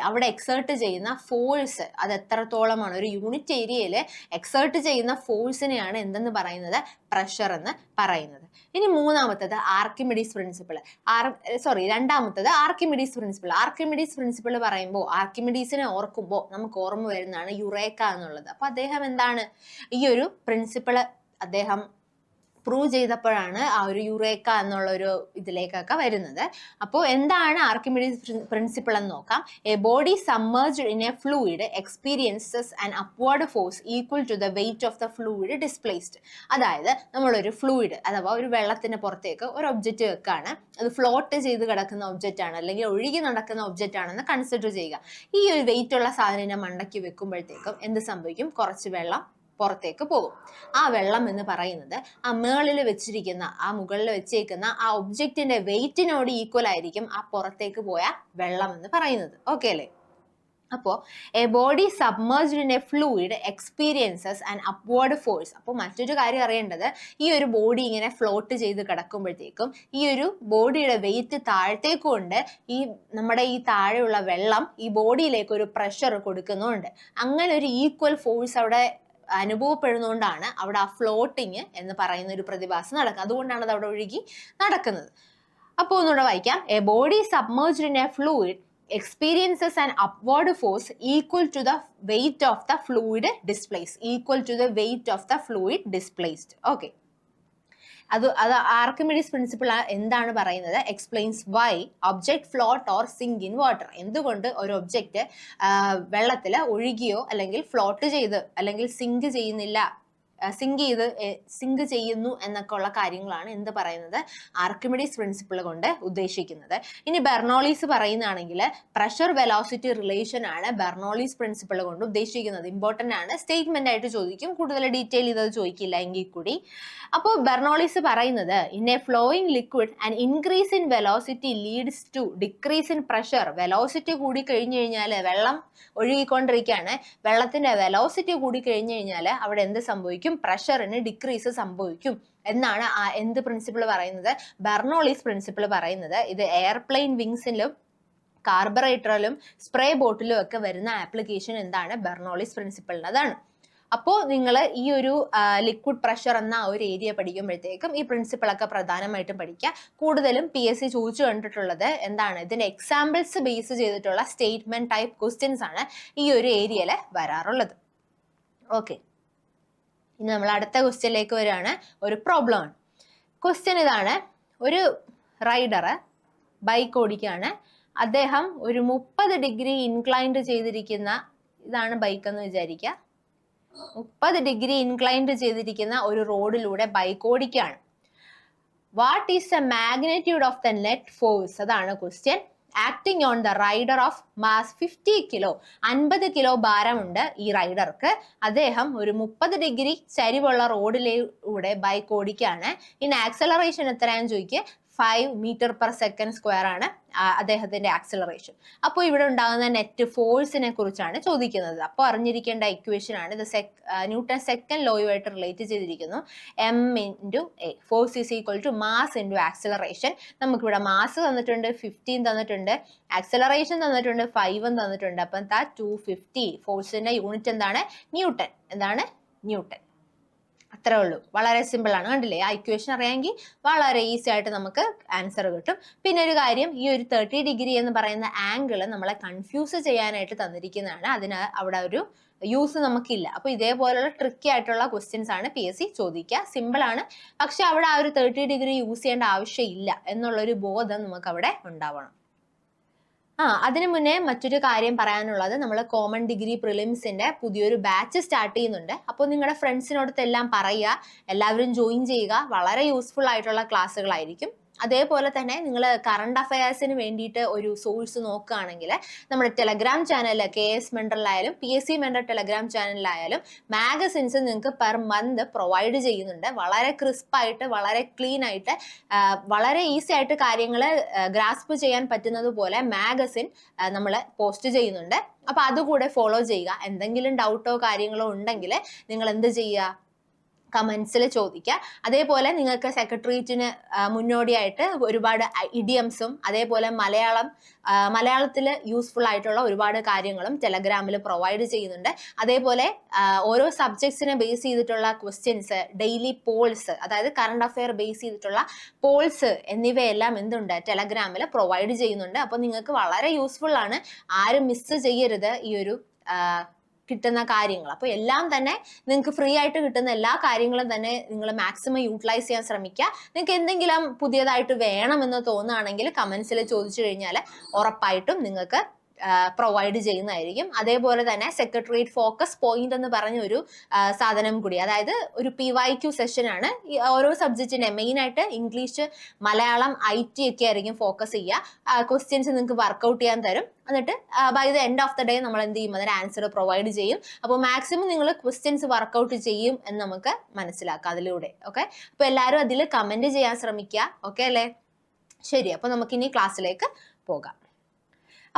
അവിടെ എക്സേർട്ട് ചെയ്യുന്ന ഫോഴ്സ് അത് എത്രത്തോളമാണ്? ഒരു യൂണിറ്റ് ഏരിയയിൽ എക്സേർട്ട് ചെയ്യുന്ന ഫോഴ്സിനെയാണ് എന്തെന്ന് പറയുന്നത്? പ്രഷർ എന്ന് പറയുന്നത്. ഇനി മൂന്നാമത്തത് ആർക്കിമിഡീസ് പ്രിൻസിപ്പിൾ. രണ്ടാമത്തത് ആർക്കിമിഡീസ് പ്രിൻസിപ്പിൾ. ആർക്കിമിഡീസ് പ്രിൻസിപ്പിൾ പറയുമ്പോൾ ആർക്കിമിഡീസിനെ ഓർക്കുമ്പോൾ നമുക്ക് ഓർമ്മ വരുന്നതാണ് യുറേക്ക എന്നുള്ളത്. അപ്പൊ അദ്ദേഹം എന്താണ് ഈ ഒരു പ്രിൻസിപ്പിൾ അദ്ദേഹം പ്രൂവ് ചെയ്തപ്പോഴാണ് ആ ഒരു യുറേക്ക എന്നുള്ള ഒരു ഇതിലേക്കൊക്കെ വരുന്നത്. അപ്പോൾ എന്താണ് ആർക്കിമിഡീസ് പ്രിൻസിപ്പിൾ എന്ന് നോക്കാം. A body submerged in a fluid experiences an upward force equal to the weight of the fluid displaced. അതായത് നമ്മളൊരു ഫ്ലൂയിഡ് അഥവാ ഒരു വെള്ളത്തിന് പുറത്തേക്ക് ഒരു ഒബ്ജക്റ്റ് വെക്കാണ്. അത് ഫ്ലോട്ട് ചെയ്ത് കിടക്കുന്ന ഒബ്ജക്റ്റ് ആണ്, അല്ലെങ്കിൽ ഒഴുകി നടക്കുന്ന ഒബ്ജക്റ്റ് ആണെന്ന് കൺസിഡർ ചെയ്യുക. ഈ ഒരു വെയിറ്റ് ഉള്ള സാധനം മണ്ടയ്ക്ക് വെക്കുമ്പോഴത്തേക്കും എന്ത് സംഭവിക്കും? കുറച്ച് വെള്ളം പുറത്തേക്ക് പോകും. ആ വെള്ളം എന്ന് പറയുന്നത് ആ മുകളിൽ വെച്ചേക്കുന്ന ആ ഒബ്ജക്റ്റിന്റെ വെയിറ്റിനോട് ഈക്വൽ ആയിരിക്കും ആ പുറത്തേക്ക് പോയ വെള്ളം എന്ന് പറയുന്നത്. ഓക്കെ അല്ലേ? അപ്പോൾ A body submerged in a fluid experiences an upward force. അപ്പോൾ മറ്റൊരു കാര്യം അറിയേണ്ടത്, ഈ ഒരു ബോഡി ഇങ്ങനെ ഫ്ലോട്ട് ചെയ്ത് കിടക്കുമ്പോഴത്തേക്കും ഈ ഒരു ബോഡിയുടെ വെയിറ്റ് താഴത്തേക്ക് കൊണ്ട് നമ്മുടെ ഈ താഴെയുള്ള വെള്ളം ഈ ബോഡിയിലേക്ക് ഒരു പ്രഷർ കൊടുക്കുന്നുണ്ട്. അങ്ങനെ ഒരു ഈക്വൽ ഫോഴ്സ് അവിടെ അനുഭവപ്പെടുന്നതുകൊണ്ടാണ് അവിടെ ആ ഫ്ലോട്ടിങ് എന്ന് പറയുന്ന ഒരു പ്രതിഭാസം നടക്കുന്നത്. അതുകൊണ്ടാണ് അത് അവിടെ ഒഴുകി നടക്കുന്നത്. അപ്പോൾ ഒന്നുകൂടെ വായിക്കാം. A body submerged in a fluid experiences an upward force equal to the weight of the fluid displaced. Equal to the weight of the fluid displaced. Okay. അത് ആർക്കിമിഡീസ് പ്രിൻസിപ്പിൾ എന്താണ് പറയുന്നത്? Explains why object float or sink in water. എന്തുകൊണ്ട് ഒരു object വെള്ളത്തിൽ ഒഴുകിയോ അല്ലെങ്കിൽ float ചെയ്ത് അല്ലെങ്കിൽ zinc ചെയ്യുന്നില്ല, സിങ്ക് ചെയ്യുന്നു എന്നൊക്കെ ഉള്ള കാര്യങ്ങളാണ് എന്ത് പറയുന്നത്? ആർക്കിമിഡീസ് പ്രിൻസിപ്പിൾ കൊണ്ട് ഉദ്ദേശിക്കുന്നത്. ഇനി ബെർണോളീസ് പറയുന്നതാണെങ്കിൽ പ്രഷർ വെലോസിറ്റി റിലേഷൻ ആണ് ബെർണോളീസ് പ്രിൻസിപ്പിൾ കൊണ്ട് ഉദ്ദേശിക്കുന്നത്. ഇമ്പോർട്ടൻ്റ് ആണ്, സ്റ്റേറ്റ്മെന്റ് ആയിട്ട് ചോദിക്കും, കൂടുതൽ ഡീറ്റെയിൽ ചെയ്തത് ചോദിക്കില്ല എങ്കിൽ കൂടി. അപ്പോൾ ബെർണോളീസ് പറയുന്നത് in a flowing liquid and increase in velocity leads to decrease in pressure. Velocity കൂടി കഴിഞ്ഞു കഴിഞ്ഞാൽ, വെള്ളം ഒഴുകിക്കൊണ്ടിരിക്കുകയാണ്, വെള്ളത്തിന്റെ വെലോസിറ്റി കൂടി കഴിഞ്ഞു കഴിഞ്ഞാൽ അവിടെ എന്ത് സംഭവിക്കും? പ്രഷറിന് ഡിക്രീസ് സംഭവിക്കും എന്നാണ് എന്ത് പ്രിൻസിപ്പിൾ പറയുന്നത്? ബെർണോളീസ് പ്രിൻസിപ്പിൾ പറയുന്നത്. ഇത് എയർപ്ലെയിൻ വിങ്സിലും കാർബറേറ്ററിലും സ്പ്രേ ബോട്ടിലും ഒക്കെ വരുന്ന ആപ്ലിക്കേഷൻ എന്താണ്? ബെർണോളീസ് പ്രിൻസിപ്പിളിനതാണ്. അപ്പോൾ നിങ്ങൾ ഈ ഒരു ലിക്വിഡ് പ്രഷർ എന്ന ഒരു ഏരിയ പഠിക്കുമ്പോഴത്തേക്കും ഈ പ്രിൻസിപ്പിളൊക്കെ പ്രധാനമായിട്ടും പഠിക്കുക. കൂടുതലും PSC ചോദിച്ചു കണ്ടിട്ടുള്ളത് എന്താണ്? ഇതിന്റെ എക്സാമ്പിൾസ് ബേസ് ചെയ്തിട്ടുള്ള സ്റ്റേറ്റ്മെന്റ് ടൈപ്പ് ക്വസ്റ്റ്യൻസ് ആണ് ഈ ഒരു ഏരിയയിൽ വരാറുള്ളത്. ഓക്കെ, ഇനി നമ്മൾ അടുത്ത ക്വസ്റ്റ്യനിലേക്ക് വരികയാണ്. ഒരു പ്രോബ്ലം ആണ്. ക്വസ്റ്റ്യൻ ഇതാണ്: ഒരു റൈഡർ ബൈക്ക് ഓടിക്കുകയാണ്. അദ്ദേഹം ഒരു 30 ഡിഗ്രി ഇൻക്ലൈൻഡ് ചെയ്തിരിക്കുന്ന, ഇതാണ് ബൈക്ക് എന്ന് വിചാരിക്കുക, 30 ഡിഗ്രി ഇൻക്ലൈൻഡ് ചെയ്തിരിക്കുന്ന ഒരു റോഡിലൂടെ ബൈക്ക് ഓടിക്കുകയാണ്. What is the magnitude of the net force? അതാണ് question. Acting on the rider of mass 50 kilo, 50 kilo ഭാരമുണ്ട് ഈ റൈഡർക്ക്. അദ്ദേഹം ഒരു 30 ഡിഗ്രി ചരിവുള്ള റോഡിലൂടെ ബൈക്ക് ഓടിക്കുകയാണ്. ഇനി ആക്സലറേഷൻ എത്രയാണെന്ന് ചോദിക്കുക. 5 മീറ്റർ പെർ സെക്കൻഡ് സ്ക്വയർ ആണ് അദ്ദേഹത്തിന്റെ ആക്സലറേഷൻ. അപ്പോൾ ഇവിടെ ഉണ്ടാകുന്ന നെറ്റ് ഫോഴ്സിനെ കുറിച്ചാണ് ചോദിക്കുന്നത്. അപ്പോൾ അറിഞ്ഞിരിക്കേണ്ട ഇക്വേഷൻ ആണ് ഇത്. ന്യൂട്ടൺ സെക്കൻഡ് ലോയുമായിട്ട് റിലേറ്റ് ചെയ്തിരിക്കുന്നു. M*A, force is equal to mass into acceleration. നമുക്കിവിടെ മാസ് തന്നിട്ടുണ്ട്, 15 തന്നിട്ടുണ്ട്, ആക്സലറേഷൻ തന്നിട്ടുണ്ട്, 5 തന്നിട്ടുണ്ട്. അപ്പം 250. ഫോഴ്സിന്റെ യൂണിറ്റ് എന്താണ്? ന്യൂട്ടൺ. എന്താണ്? ന്യൂട്ടൺ. അത്രേ ഉള്ളൂ. വളരെ സിമ്പിൾ ആണ്. കണ്ടില്ലേ? ആ ഇക്വേഷൻ അറിയാമെങ്കിൽ വളരെ ഈസി ആയിട്ട് നമുക്ക് ആൻസർ കിട്ടും. പിന്നെ ഒരു കാര്യം, ഈ ഒരു 30 ഡിഗ്രി എന്ന് പറയുന്ന ആംഗിൾ നമ്മളെ കൺഫ്യൂസ് ചെയ്യാനായിട്ട് തന്നിരിക്കുന്നതാണ്. അതിന് അവിടെ ഒരു യൂസ് നമുക്കില്ല. അപ്പൊ ഇതേപോലുള്ള ട്രിക്കി ആയിട്ടുള്ള ക്വസ്റ്റ്യൻസ് ആണ് PSC ചോദിക്കുക. സിമ്പിൾ ആണ്, പക്ഷെ അവിടെ ആ ഒരു 30 ഡിഗ്രി യൂസ് ചെയ്യേണ്ട ആവശ്യമില്ല എന്നുള്ളൊരു ബോധം നമുക്ക് അവിടെ ഉണ്ടാവണം. അതിനു മുന്നേ മറ്റൊരു കാര്യം പറയാനുള്ളത്, നമ്മൾ കോമൺ ഡിഗ്രി പ്രിലിംസിന്റെ പുതിയൊരു ബാച്ച് സ്റ്റാർട്ട് ചെയ്യുന്നുണ്ട്. അപ്പോൾ നിങ്ങളുടെ ഫ്രണ്ട്സിനോടത്തെല്ലാം പറയുക, എല്ലാവരും ജോയിൻ ചെയ്യുക. വളരെ യൂസ്ഫുൾ ആയിട്ടുള്ള ക്ലാസ്സുകളായിരിക്കും. അതേപോലെ തന്നെ നിങ്ങൾ കറണ്ട് അഫയേഴ്സിന് വേണ്ടിയിട്ട് ഒരു സോഴ്സ് നോക്കുകയാണെങ്കിൽ നമ്മുടെ ടെലഗ്രാം ചാനലിൽ KS മെൻറ്ററിലായാലും PSC മെൻറ്റർ ടെലഗ്രാം ചാനലിലായാലും മാഗസിൻസ് നിങ്ങൾക്ക് പെർ മന്ത് പ്രൊവൈഡ് ചെയ്യുന്നുണ്ട്. വളരെ ക്രിസ്പായിട്ട്, വളരെ ക്ലീൻ ആയിട്ട്, വളരെ ഈസി ആയിട്ട് കാര്യങ്ങൾ ഗ്രാസ്പ് ചെയ്യാൻ പറ്റുന്നത് പോലെ മാഗസിൻ നമ്മൾ പോസ്റ്റ് ചെയ്യുന്നുണ്ട്. അപ്പോൾ അതുകൂടെ ഫോളോ ചെയ്യുക. എന്തെങ്കിലും ഡൗട്ടോ കാര്യങ്ങളോ ഉണ്ടെങ്കിൽ നിങ്ങൾ എന്ത് ചെയ്യുക? കമൻസിൽ ചോദിക്കുക. അതേപോലെ നിങ്ങൾക്ക് സെക്രട്ടേറിയറ്റിന് മുന്നോടിയായിട്ട് ഒരുപാട് ഇഡിയംസും അതേപോലെ മലയാളത്തിൽ യൂസ്ഫുൾ ആയിട്ടുള്ള ഒരുപാട് കാര്യങ്ങളും ടെലഗ്രാമിൽ പ്രൊവൈഡ് ചെയ്യുന്നുണ്ട്. അതേപോലെ ഓരോ സബ്ജക്ട്സിനെ ബേസ് ചെയ്തിട്ടുള്ള ക്വസ്റ്റ്യൻസ്, ഡെയിലി പോൾസ്, അതായത് കറണ്ട് അഫെയർ ബേസ് ചെയ്തിട്ടുള്ള പോൾസ് എന്നിവയെല്ലാം എന്തുണ്ട്? ടെലഗ്രാമിൽ പ്രൊവൈഡ് ചെയ്യുന്നുണ്ട്. അപ്പോൾ നിങ്ങൾക്ക് വളരെ യൂസ്ഫുൾ ആണ്. ആരും മിസ് ചെയ്യരുത് ഈ ഒരു കിട്ടുന്ന കാര്യങ്ങൾ. അപ്പോൾ എല്ലാം തന്നെ നിങ്ങൾക്ക് ഫ്രീ ആയിട്ട് കിട്ടുന്ന എല്ലാ കാര്യങ്ങളും തന്നെ നിങ്ങൾ മാക്സിമം യൂട്ടിലൈസ് ചെയ്യാൻ ശ്രമിക്കുക. നിങ്ങൾക്ക് എന്തെങ്കിലും പുതിയതായിട്ട് വേണമെന്ന് തോന്നുകയാണെങ്കിൽ കമൻസിൽ ചോദിച്ചു കഴിഞ്ഞാൽ ഉറപ്പായിട്ടും നിങ്ങൾക്ക് പ്രൊവൈഡ് ചെയ്യുന്നതായിരിക്കും. അതേപോലെ തന്നെ സെക്രട്ടേറിയറ്റ് ഫോക്കസ് പോയിന്റ് എന്ന് പറഞ്ഞ ഒരു സാധനം കൂടി, അതായത് ഒരു PYQ സെഷൻ ആണ്. ഓരോ സബ്ജക്റ്റിന്റെ മെയിനായിട്ട് ഇംഗ്ലീഷ്, മലയാളം, IT ഒക്കെ ആയിരിക്കും ഫോക്കസ് ചെയ്യുക. ക്വസ്റ്റ്യൻസ് നിങ്ങൾക്ക് വർക്ക്ഔട്ട് ചെയ്യാൻ തരും. എന്നിട്ട് by the end of the day നമ്മൾ എന്ത് ചെയ്യും? അതിന് ആൻസർ പ്രൊവൈഡ് ചെയ്യും. അപ്പോൾ മാക്സിമം നിങ്ങൾ ക്വസ്റ്റ്യൻസ് വർക്ക്ഔട്ട് ചെയ്യും എന്ന് നമുക്ക് മനസ്സിലാക്കാം അതിലൂടെ. ഓക്കെ, അപ്പോൾ എല്ലാവരും അതിൽ കമന്റ് ചെയ്യാൻ ശ്രമിക്കുക. ഓക്കെ അല്ലേ? ശരി, അപ്പോൾ നമുക്കിനി ക്ലാസ്സിലേക്ക് പോകാം.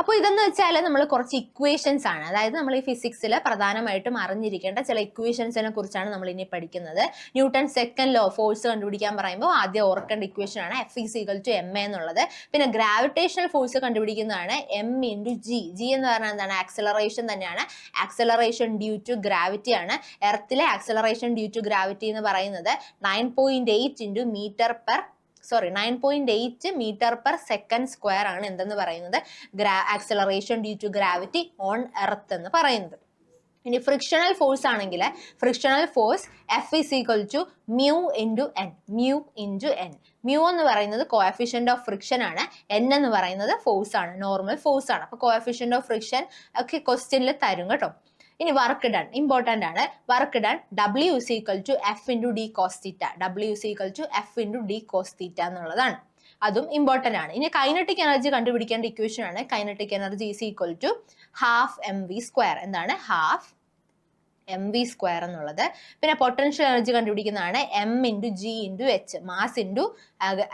അപ്പോൾ ഇതെന്ന് വെച്ചാൽ നമ്മൾ കുറച്ച് ഇക്വേഷൻസ് ആണ്. അതായത് നമ്മൾ ഈ ഫിസിക്സിൽ പ്രധാനമായിട്ടും അറിഞ്ഞിരിക്കേണ്ട ചില ഇക്വേഷൻസിനെ കുറിച്ചാണ് നമ്മൾ ഇനി പഠിക്കുന്നത്. ന്യൂട്ടൺ സെക്കൻഡ് ലോ ഫോഴ്സ് കണ്ടുപിടിക്കാൻ പറയുമ്പോൾ ആദ്യം ഓർക്കേണ്ട ഇക്വേഷൻ ആണ് F = ma എന്നുള്ളത്. പിന്നെ gravitational force കണ്ടുപിടിക്കുന്നതാണ് M × G. G എന്ന് പറഞ്ഞാൽ എന്താണ്? ആക്സലറേഷൻ തന്നെയാണ്. ആക്സലറേഷൻ ഡ്യൂ ടു ഗ്രാവിറ്റി ആണ്. എർത്തിലെ ആക്സലറേഷൻ ഡ്യൂ ടു ഗ്രാവിറ്റി എന്ന് പറയുന്നത് 9.8 × മീറ്റർ പെർ 9.8 meter/second² ആണ് എന്തെന്ന് പറയുന്നത് acceleration due to gravity on earth എന്ന് പറയുന്നത്. ഇനി ഫ്രിക്ഷണൽ ഫോഴ്സ് ആണെങ്കിൽ frictional force F is equal to mu into n. mu എന്ന് പറയുന്നത് കോഎഫിഷ്യന്റ് ഓഫ് ഫ്രിക്ഷൻ ആണ്, n എന്ന് പറയുന്നത് ഫോഴ്സ് ആണ്, നോർമൽ ഫോഴ്സ് ആണ്. അപ്പൊ കോഎഫിഷ്യന്റ് ഓഫ് ഫ്രിക്ഷൻ ഒക്കെ ക്വസ്റ്റ്യനിൽ തരും കേട്ടോ. ഇനി വർക്ക് ഡൺ ഇമ്പോർട്ടന്റ് ആണ്. Work done W is equal to F into d cos theta. W is equal to F into d cos theta എന്നുള്ളതാണ്. അതും ഇമ്പോർട്ടന്റ് ആണ്. ഇനി കൈനറ്റിക് എനർജി കണ്ടുപിടിക്കേണ്ട ഇക്വേഷൻ ആണ് kinetic energy is equal to half mv². എന്താണ് half mv² എന്നുള്ളത്. പിന്നെ potential energy കണ്ടുപിടിക്കുന്നതാണ് m into g into h, mass into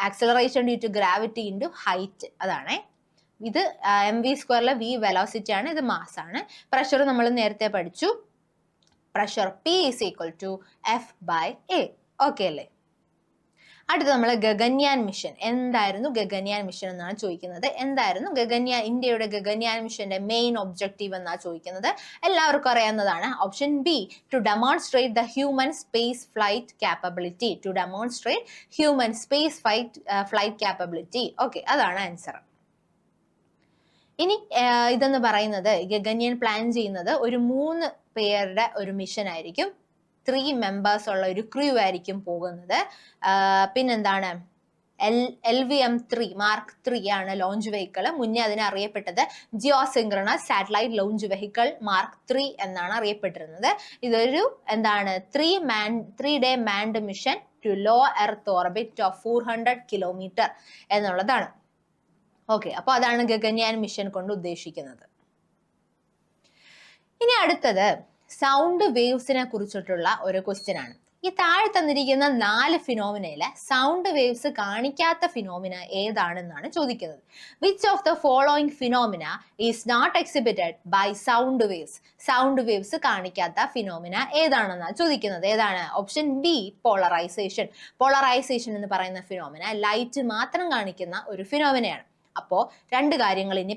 acceleration due to gravity into height. അതാണ് ഇത് mv²ലെ v വെലോസിറ്റി ആണ്, ഇത് മാസ് ആണ്. പ്രഷർ നമ്മൾ നേരത്തെ പഠിച്ചു, pressure P is equal to F/A. Okay അല്ലേ? അടുത്ത നമ്മൾ ഗഗൻയാൻ മിഷൻ. എന്തായിരുന്നു ഗഗൻയാൻ മിഷൻ എന്നാണ് ചോദിക്കുന്നത്. എന്തായിരുന്നു ഇന്ത്യയുടെ ഗഗൻയാൻ മിഷന്റെ മെയിൻ ഒബ്ജക്റ്റീവ് എന്നാണ് ചോദിക്കുന്നത്. എല്ലാവർക്കും അറിയാവുന്നതാണ്. Option B, to demonstrate the human space flight capability. To demonstrate human space flight capability. Okay, അതാണ് ആൻസർ. ഇനി ഇതെന്ന് പറയുന്നത് ഗഗൻയാൻ പ്ലാൻ ചെയ്യുന്നത് ഒരു 3 പേരുടെ ഒരു മിഷൻ ആയിരിക്കും. 3 members ഉള്ള ഒരു ക്രൂ ആയിരിക്കും പോകുന്നത്. പിന്നെന്താണ് LVM-3 Mark 3 ആണ് ലോഞ്ച് വെഹിക്കിൾ. മുന്നേ അതിനെ അറിയപ്പെട്ടത് geosynchronous satellite launch vehicle Mark 3 എന്നാണ് അറിയപ്പെട്ടിരുന്നത്. ഇതൊരു എന്താണ് 3 day manned mission to low earth orbit of 400 kilometer എന്നുള്ളതാണ്. ഓക്കെ, അപ്പൊ അതാണ് ഗഗൻയാൻ മിഷൻ കൊണ്ട് ഉദ്ദേശിക്കുന്നത്. ഇനി അടുത്തത് സൗണ്ട് വേവ്സിനെ കുറിച്ചിട്ടുള്ള ഒരു ക്വസ്റ്റ്യൻ ആണ്. ഈ താഴെ തന്നിരിക്കുന്ന 4 ഫിനോമിനയിലെ സൗണ്ട് വേവ്സ് കാണിക്കാത്ത ഫിനോമിന ഏതാണെന്നാണ് ചോദിക്കുന്നത്. Which of the following phenomena is not exhibited by sound waves? Sound waves കാണിക്കാത്ത ഫിനോമിന ഏതാണെന്നാണ് ചോദിക്കുന്നത്. ഏതാണ്? Option B, polarisation. പോളറൈസേഷൻ എന്ന് പറയുന്ന ഫിനോമിന ലൈറ്റ് മാത്രം കാണിക്കുന്ന ഒരു ഫിനോമിനയാണ്. അപ്പോ 2 കാര്യങ്ങൾ ഇനി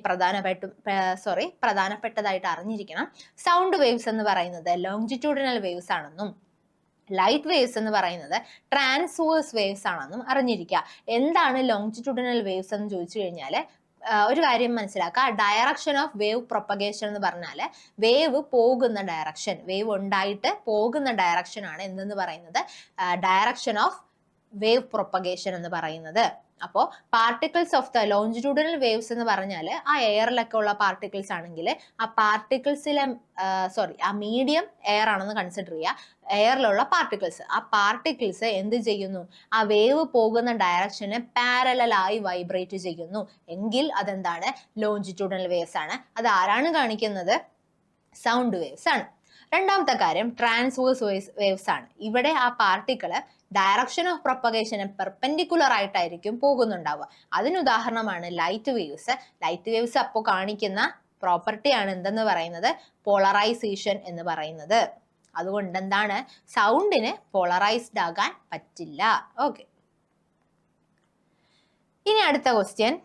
പ്രധാനപ്പെട്ടതായിട്ട് അറിഞ്ഞിരിക്കണം. സൗണ്ട് വേവ്സ് എന്ന് പറയുന്നത് ലോങ്ജിറ്റ്യൂഡിനൽ വേവ്സ് ആണെന്നും ലൈറ്റ് വേവ്സ് എന്ന് പറയുന്നത് ട്രാൻസ്വേഴ്സ് വേവ്സ് ആണെന്നും അറിഞ്ഞിരിക്കുക. എന്താണ് ലോങ്ജിറ്റ്യൂഡിനൽ വേവ്സ് എന്ന് ചോദിച്ചു കഴിഞ്ഞാൽ ഒരു കാര്യം മനസ്സിലാക്കുക. ഡയറക്ഷൻ ഓഫ് വേവ് പ്രൊപ്പഗേഷൻ എന്ന് പറഞ്ഞാൽ വേവ് പോകുന്ന ഡയറക്ഷൻ, വേവ് ഉണ്ടായിട്ട് പോകുന്ന ഡയറക്ഷൻ ആണ് എന്തെന്ന് പറയുന്നത് ഡയറക്ഷൻ ഓഫ് വേവ് പ്രൊപ്പഗേഷൻ എന്ന് പറയുന്നത്. അപ്പോൾ particles of the longitudinal waves എന്ന് പറഞ്ഞാൽ ആ എയറിലൊക്കെ ഉള്ള പാർട്ടിക്കിൾസ് ആണെങ്കിൽ ആ പാർട്ടിക്കിൾസിലെ ആ മീഡിയം എയർ ആണെന്ന് കൺസിഡർ ചെയ്യുക. എയറിലുള്ള പാർട്ടിക്കിൾസ്, ആ പാർട്ടിക്കിൾസ് എന്ത് ചെയ്യുന്നു? ആ വേവ് പോകുന്ന ഡയറക്ഷന് പാരലലായി വൈബ്രേറ്റ് ചെയ്യുന്നു എങ്കിൽ അതെന്താണ്? ലോഞ്ചിറ്റ്യൂഡിനൽ വേവ്സ് ആണ്. അത് ആരാണ് കാണിക്കുന്നത്? സൗണ്ട് വേവ്സ് ആണ്. രണ്ടാമത്തെ കാര്യം ട്രാൻസ്വേഴ്സ് വേവ്സ് ആണ്. ഇവിടെ ആ particle direction of propagation perpendicular ആയിട്ടായിരിക്കും പോകുന്നുണ്ടാവുക. അതിനുദാഹരണമാണ് ലൈറ്റ് വേവ്സ്. ലൈറ്റ് വേവ്സ് അപ്പോൾ കാണിക്കുന്ന പ്രോപ്പർട്ടിയാണ് എന്തെന്ന് പറയുന്നത്? പോളറൈസേഷൻ എന്ന് പറയുന്നത്. അതുകൊണ്ട് എന്താണ്? സൗണ്ടിന് പോളറൈസ്ഡ് ആകാൻ പറ്റില്ല. ഓക്കെ, ഇനി അടുത്ത ക്വസ്റ്റ്യൻ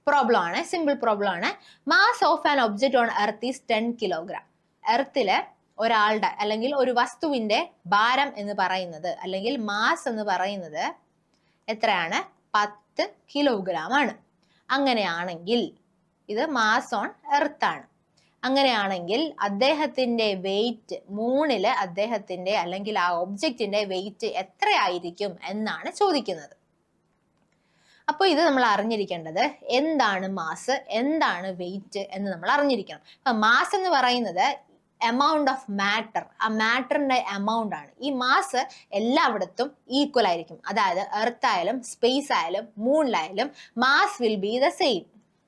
പ്രോബ്ലം ആണ്, സിമ്പിൾ പ്രോബ്ലം ആണ്. Mass of an object on earth is 10 kilogram. എർത്തിലെ ഒരാളുടെ അല്ലെങ്കിൽ ഒരു വസ്തുവിന്റെ ഭാരം എന്ന് പറയുന്നത് അല്ലെങ്കിൽ മാസ് എന്ന് പറയുന്നത് എത്രയാണ്? 10 kilogram ആണ്. അങ്ങനെയാണെങ്കിൽ ഇത് മാസ് ഓൺ എർത്ത് ആണ്. അങ്ങനെയാണെങ്കിൽ അദ്ദേഹത്തിന്റെ വെയിറ്റ്, മൂണില് അദ്ദേഹത്തിന്റെ അല്ലെങ്കിൽ ആ ഒബ്ജക്റ്റിന്റെ വെയിറ്റ് എത്രയായിരിക്കും എന്നാണ് ചോദിക്കുന്നത്. അപ്പോൾ ഇത് നമ്മൾ അറിഞ്ഞിരിക്കേണ്ടത് എന്താണ് മാസ്, എന്താണ് വെയിറ്റ് എന്ന് നമ്മൾ അറിഞ്ഞിരിക്കണം. അപ്പൊ മാസ് എന്ന് പറയുന്നത് എമൗണ്ട് ഓഫ് മാറ്റർ, ആ മാറ്ററിന്റെ എമൗണ്ട് ആണ്. ഈ മാസ് എല്ലായിടത്തും ഈക്വൽ ആയിരിക്കും. അതായത് എർത്ത് ആയാലും സ്പേസ് ആയാലും മൂണിലായാലും mass will be the same.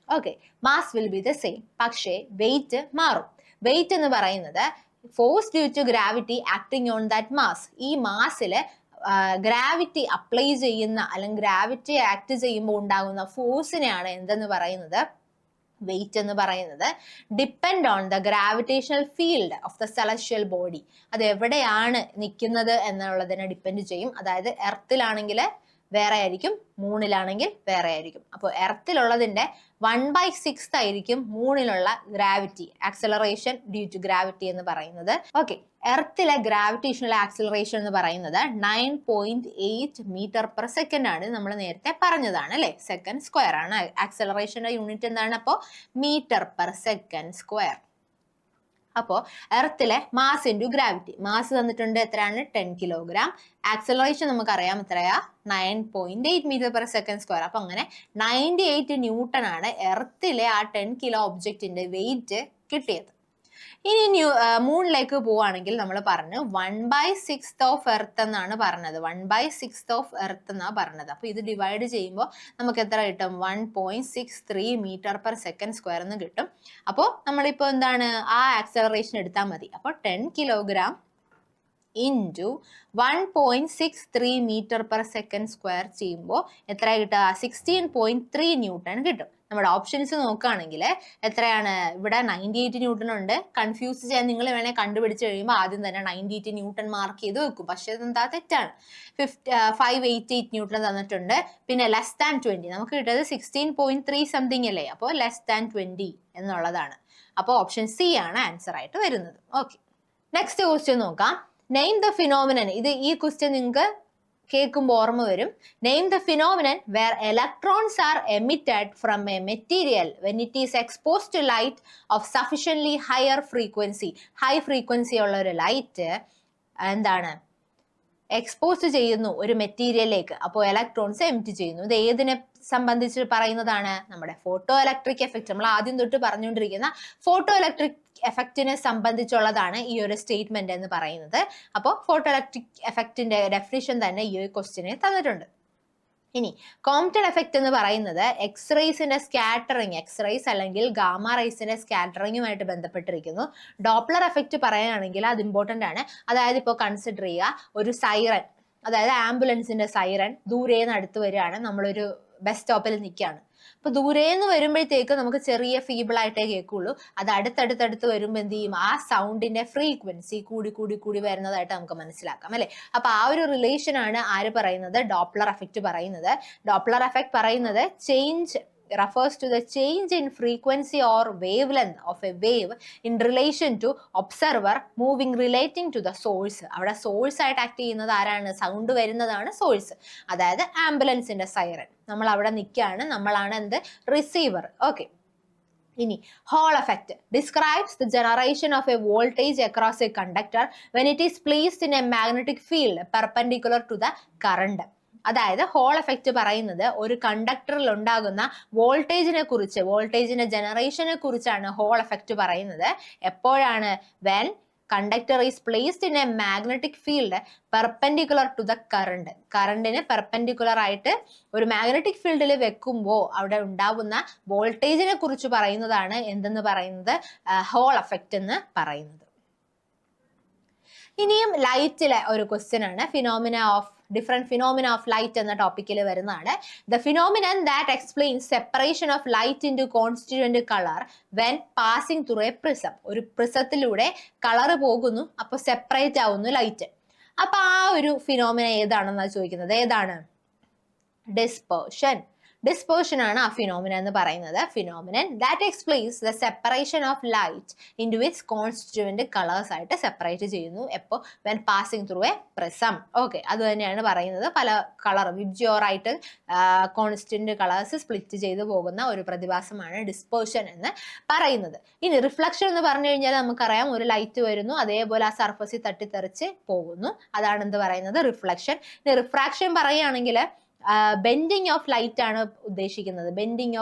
Okay, mass will be the same. പക്ഷേ വെയിറ്റ് മാറും. വെയിറ്റ് എന്ന് പറയുന്നത് force due to gravity acting on that mass. ഈ മാസില് ഗ്രാവിറ്റി അപ്ലൈ ചെയ്യുന്ന അല്ലെങ്കിൽ ഗ്രാവിറ്റി ആക്ട് ചെയ്യുമ്പോൾ ഉണ്ടാകുന്ന ഫോഴ്സിനെയാണ് എന്തെന്ന് പറയുന്നത്? വെയിറ്റ് എന്ന് പറയുന്നത്. Depend on the gravitational field of the celestial body. അത് എവിടെയാണ് നിൽക്കുന്നത് എന്നുള്ളതിനെ ഡിപ്പെൻഡ് ചെയ്യും. അതായത് എർത്തിലാണെങ്കിൽ വേറെ ആയിരിക്കും, മൂണിലാണെങ്കിൽ വേറെ ആയിരിക്കും. അപ്പോൾ എർത്തിലുള്ളതിന്റെ 1/6 ആയിരിക്കും മൂണിലുള്ള gravity, acceleration due to gravity എന്ന് പറയുന്നത്. ഓക്കെ, എർത്തിലെ ഗ്രാവിറ്റേഷണൽ ആക്സലറേഷൻ എന്ന് പറയുന്നത് 9.8 മീറ്റർ പെർ സെക്കൻഡ് ആണ്. നമ്മൾ നേരത്തെ പറഞ്ഞതാണ് അല്ലെ, സെക്കൻഡ് സ്ക്വയർ ആണ്. ആക്സലറേഷന്റെ യൂണിറ്റ് എന്താണ്? അപ്പോൾ മീറ്റർ പെർ സെക്കൻഡ് സ്ക്വയർ. അപ്പോൾ എർത്തിലെ മാസ് ഇൻറ്റു ഗ്രാവിറ്റി, മാസ് തന്നിട്ടുണ്ട് എത്രയാണ്? 10 കിലോഗ്രാം. ആക്സലറേഷൻ നമുക്കറിയാം എത്രയാ? 9.8 മീറ്റർ പെർ സെക്കൻഡ് സ്ക്വയർ. അപ്പൊ അങ്ങനെ 98 ന്യൂട്ടൺ ആണ് എർത്തിലെ ആ 10 കിലോ ഒബ്ജക്റ്റിന്റെ വെയിറ്റ് കിട്ടിയത്. ഇനി മൂണിലേക്ക് പോവുകയാണെങ്കിൽ നമ്മൾ പറഞ്ഞു 1/6 ഓഫ് എർത്ത് എന്നാണ് പറഞ്ഞത്. 1/6 ഓഫ് എർത്ത് എന്നാണ് പറഞ്ഞത്. അപ്പൊ ഇത് ഡിവൈഡ് ചെയ്യുമ്പോൾ നമുക്ക് എത്ര കിട്ടും? 1.63 മീറ്റർ പെർ സെക്കൻഡ് സ്ക്വയർ എന്ന് കിട്ടും. അപ്പോൾ നമ്മളിപ്പോൾ എന്താണ്, ആ ആക്സലറേഷൻ എടുത്താൽ മതി. അപ്പോൾ 10 kilogram into 1.63 meter per second square ചെയ്യുമ്പോൾ എത്ര കിട്ടുക? 16.3 ന്യൂട്ടൺ കിട്ടും. നമ്മുടെ ഓപ്ഷൻസ് നോക്കുകയാണെങ്കിൽ എത്രയാണ്? ഇവിടെ 98 ന്യൂട്ടൺ ഉണ്ട്. കൺഫ്യൂസ് ചെയ്യാൻ നിങ്ങൾ വേണേൽ കണ്ടുപിടിച്ച് കഴിയുമ്പോൾ ആദ്യം തന്നെ 98 ന്യൂട്ടൺ മാർക്ക് ചെയ്ത് വെക്കും. പക്ഷെ അതെന്താ? തെറ്റാണ്. 588 ന്യൂട്ടൺ തന്നിട്ടുണ്ട്. പിന്നെ ലെസ് ദാൻ 20 നമുക്ക് കിട്ടിയത് 16.3 സംതിങ് അല്ലേ? അപ്പോൾ ലെസ് ദാൻ 20 എന്നുള്ളതാണ്. അപ്പോൾ ഓപ്ഷൻ സി ആണ് ആൻസർ ആയിട്ട് വരുന്നത്. ഓക്കെ, നെക്സ്റ്റ് ക്വസ്റ്റ്യൻ നോക്കാം. Name the phenomenon. ഈ ക്വസ്റ്റ്യൻ നിങ്ങൾക്ക് കേൾക്കുമ്പോൾ ഓർമ്മ വരും. Name the phenomenon where electrons are emitted from a material when it is exposed to light of sufficiently higher frequency. High frequency ഉള്ള ഒരു ലൈറ്റ് എന്താണ് എക്സ്പോസ് ചെയ്യുന്നു ഒരു മെറ്റീരിയലിലേക്ക്. അപ്പോൾ ഇലക്ട്രോൺസ് എമിറ്റ് ചെയ്യുന്നു. ഇത് ഏതിനെ സംബന്ധിച്ച് പറയുന്നതാണ്? നമ്മുടെ ഫോട്ടോ ഇലക്ട്രിക് എഫക്റ്റ്. നമ്മൾ ആദ്യം തൊട്ട് പറഞ്ഞുകൊണ്ടിരിക്കുന്ന ഫോട്ടോ ഇലക്ട്രിക് എഫക്റ്റിനെ സംബന്ധിച്ചുള്ളതാണ് ഈ ഒരു സ്റ്റേറ്റ്മെന്റ് എന്ന് പറയുന്നത്. അപ്പോൾ ഫോട്ടോ ഇലക്ട്രിക് എഫക്റ്റിന്റെ ഡെഫിനിഷൻ തന്നെ ഈ ഒരു ക്വസ്റ്റ്യനെ തന്നിട്ടുണ്ട്. ഇനി കോംപ്റ്റൺ എഫക്റ്റ് എന്ന് പറയുന്നത് എക്സ്റേസിന്റെ സ്കാറ്ററിങ്, എക്സ്റേസ് അല്ലെങ്കിൽ ഗാമ റേസിന്റെ സ്കാറ്ററിങ്ങുമായിട്ട് ബന്ധപ്പെട്ടിരിക്കുന്നു. ഡോപ്ലർ എഫക്റ്റ് പറയുകയാണെങ്കിൽ അത് ഇമ്പോർട്ടന്റ് ആണ്. അതായത് ഇപ്പോൾ കൺസിഡർ ചെയ്യുക, ഒരു സൈറൻ, അതായത് ആംബുലൻസിന്റെ സൈറൻ ദൂരേന്ന് അടുത്ത് വരികയാണ്. നമ്മളൊരു ബസ് സ്റ്റോപ്പിൽ നിൽക്കുകയാണ്. അപ്പൊ ദൂരേന്ന് വരുമ്പോഴത്തേക്ക് നമുക്ക് ചെറിയ ഫീബിൾ ആയിട്ടേ കേൾക്കുള്ളൂ. അത് അടുത്തടുത്തടുത്ത് വരുമ്പോൾ എന്ത് ചെയ്യും? ആ സൗണ്ടിന്റെ ഫ്രീക്വൻസി കൂടി കൂടി കൂടി വരുന്നതായിട്ട് നമുക്ക് മനസ്സിലാക്കാം അല്ലെ? അപ്പൊ ആ ഒരു റിലേഷൻ ആണ് ആര് പറയുന്നത്? ഡോപ്ലർ എഫക്റ്റ് പറയുന്നത്. ഡോപ്ലർ എഫക്റ്റ് പറയുന്നത് change refers to the change in frequency or wavelength of a wave in relation to observer moving relating to the source. അവിടെ സോഴ്സ് ആയിട്ട് ആക്ട് ചെയ്യുന്നത് ആരാണ്? സൗണ്ട് വരുന്നതാണ് സോഴ്സ്. അതായത് ആംബുലൻസിന്റെ സൈറൻ. നമ്മൾ അവിടെ നിൽക്കുകയാണ്, നമ്മളാണ് എന്ത്? റിസീവർ. ഓക്കെ, ഇനി Hall effect describes the generation of a voltage across a conductor when it is placed in a magnetic field perpendicular to the current. അതായത് ഹോൾ എഫക്റ്റ് പറയുന്നത് ഒരു കണ്ടക്ടറിൽ ഉണ്ടാകുന്ന വോൾട്ടേജിനെ കുറിച്ച്, വോൾട്ടേജിന്റെ ജനറേഷനെ കുറിച്ചാണ് ഹോൾ എഫക്റ്റ് പറയുന്നത്. എപ്പോഴാണ്? When conductor is placed in a magnetic field perpendicular to the current. കറണ്ടിന് പെർപെൻഡിക്കുലർ ആയിട്ട് ഒരു മാഗ്നറ്റിക് ഫീൽഡിൽ വെക്കുമ്പോൾ അവിടെ ഉണ്ടാവുന്ന വോൾട്ടേജിനെ കുറിച്ച് പറയുന്നതാണ് എന്തെന്ന് പറയുന്നത്? ഹോൾ എഫക്റ്റ് എന്ന് പറയുന്നത്. ഇനിയും ലൈറ്റിലെ ഒരു ക്വസ്റ്റ്യൻ ആണ്. ഡിഫറെന്റ് ഫിനോമിന ഓഫ് ലൈറ്റ് എന്ന ടോപ്പിക്കിൽ വരുന്നതാണ്. The phenomenon that explains separation of light into constituent colour when passing through a prism. ഒരു പ്രിസത്തിലൂടെ കളർ പോകുന്നു, അപ്പോൾ സെപ്പറേറ്റ് ആവുന്നു ലൈറ്റ്. അപ്പൊ ആ ഒരു ഫിനോമിന ഏതാണെന്നാണ് ചോദിക്കുന്നത്. ഏതാണ്? ഡിസ്പേർഷൻ. ഡിസ്പേർഷൻ ആണ് ആ ഫിനോമിന എന്ന് പറയുന്നത്. Phenomenon that explains the separation of light into its constituent colours ആയിട്ട് സെപ്പറേറ്റ് ചെയ്യുന്നു. എപ്പോൾ? When passing through a prism. Okay, അത് തന്നെയാണ് പറയുന്നത്. പല കളർ വിബ്ജിയോറായിട്ട് കോൺസ്റ്റിറ്റ്യൂവന്റ് കളേഴ്സ് സ്പ്ലിറ്റ് ചെയ്ത് പോകുന്ന ഒരു പ്രതിഭാസമാണ് ഡിസ്പേർഷൻ എന്ന് പറയുന്നത്. ഇനി റിഫ്ലക്ഷൻ എന്ന് പറഞ്ഞു കഴിഞ്ഞാൽ നമുക്കറിയാം, ഒരു ലൈറ്റ് വരുന്നു, അതേപോലെ ആ സർഫസിൽ തട്ടിത്തെറിച്ച് പോകുന്നു. അതാണ് എന്ത് പറയുന്നത്? റിഫ്ലക്ഷൻ. ഇനി റിഫ്രാക്ഷൻ പറയുകയാണെങ്കിൽ ബെൻഡിങ് ഓഫ് ലൈറ്റ് ആണ് ഉദ്ദേശിക്കുന്നത്. ബെൻഡിങ്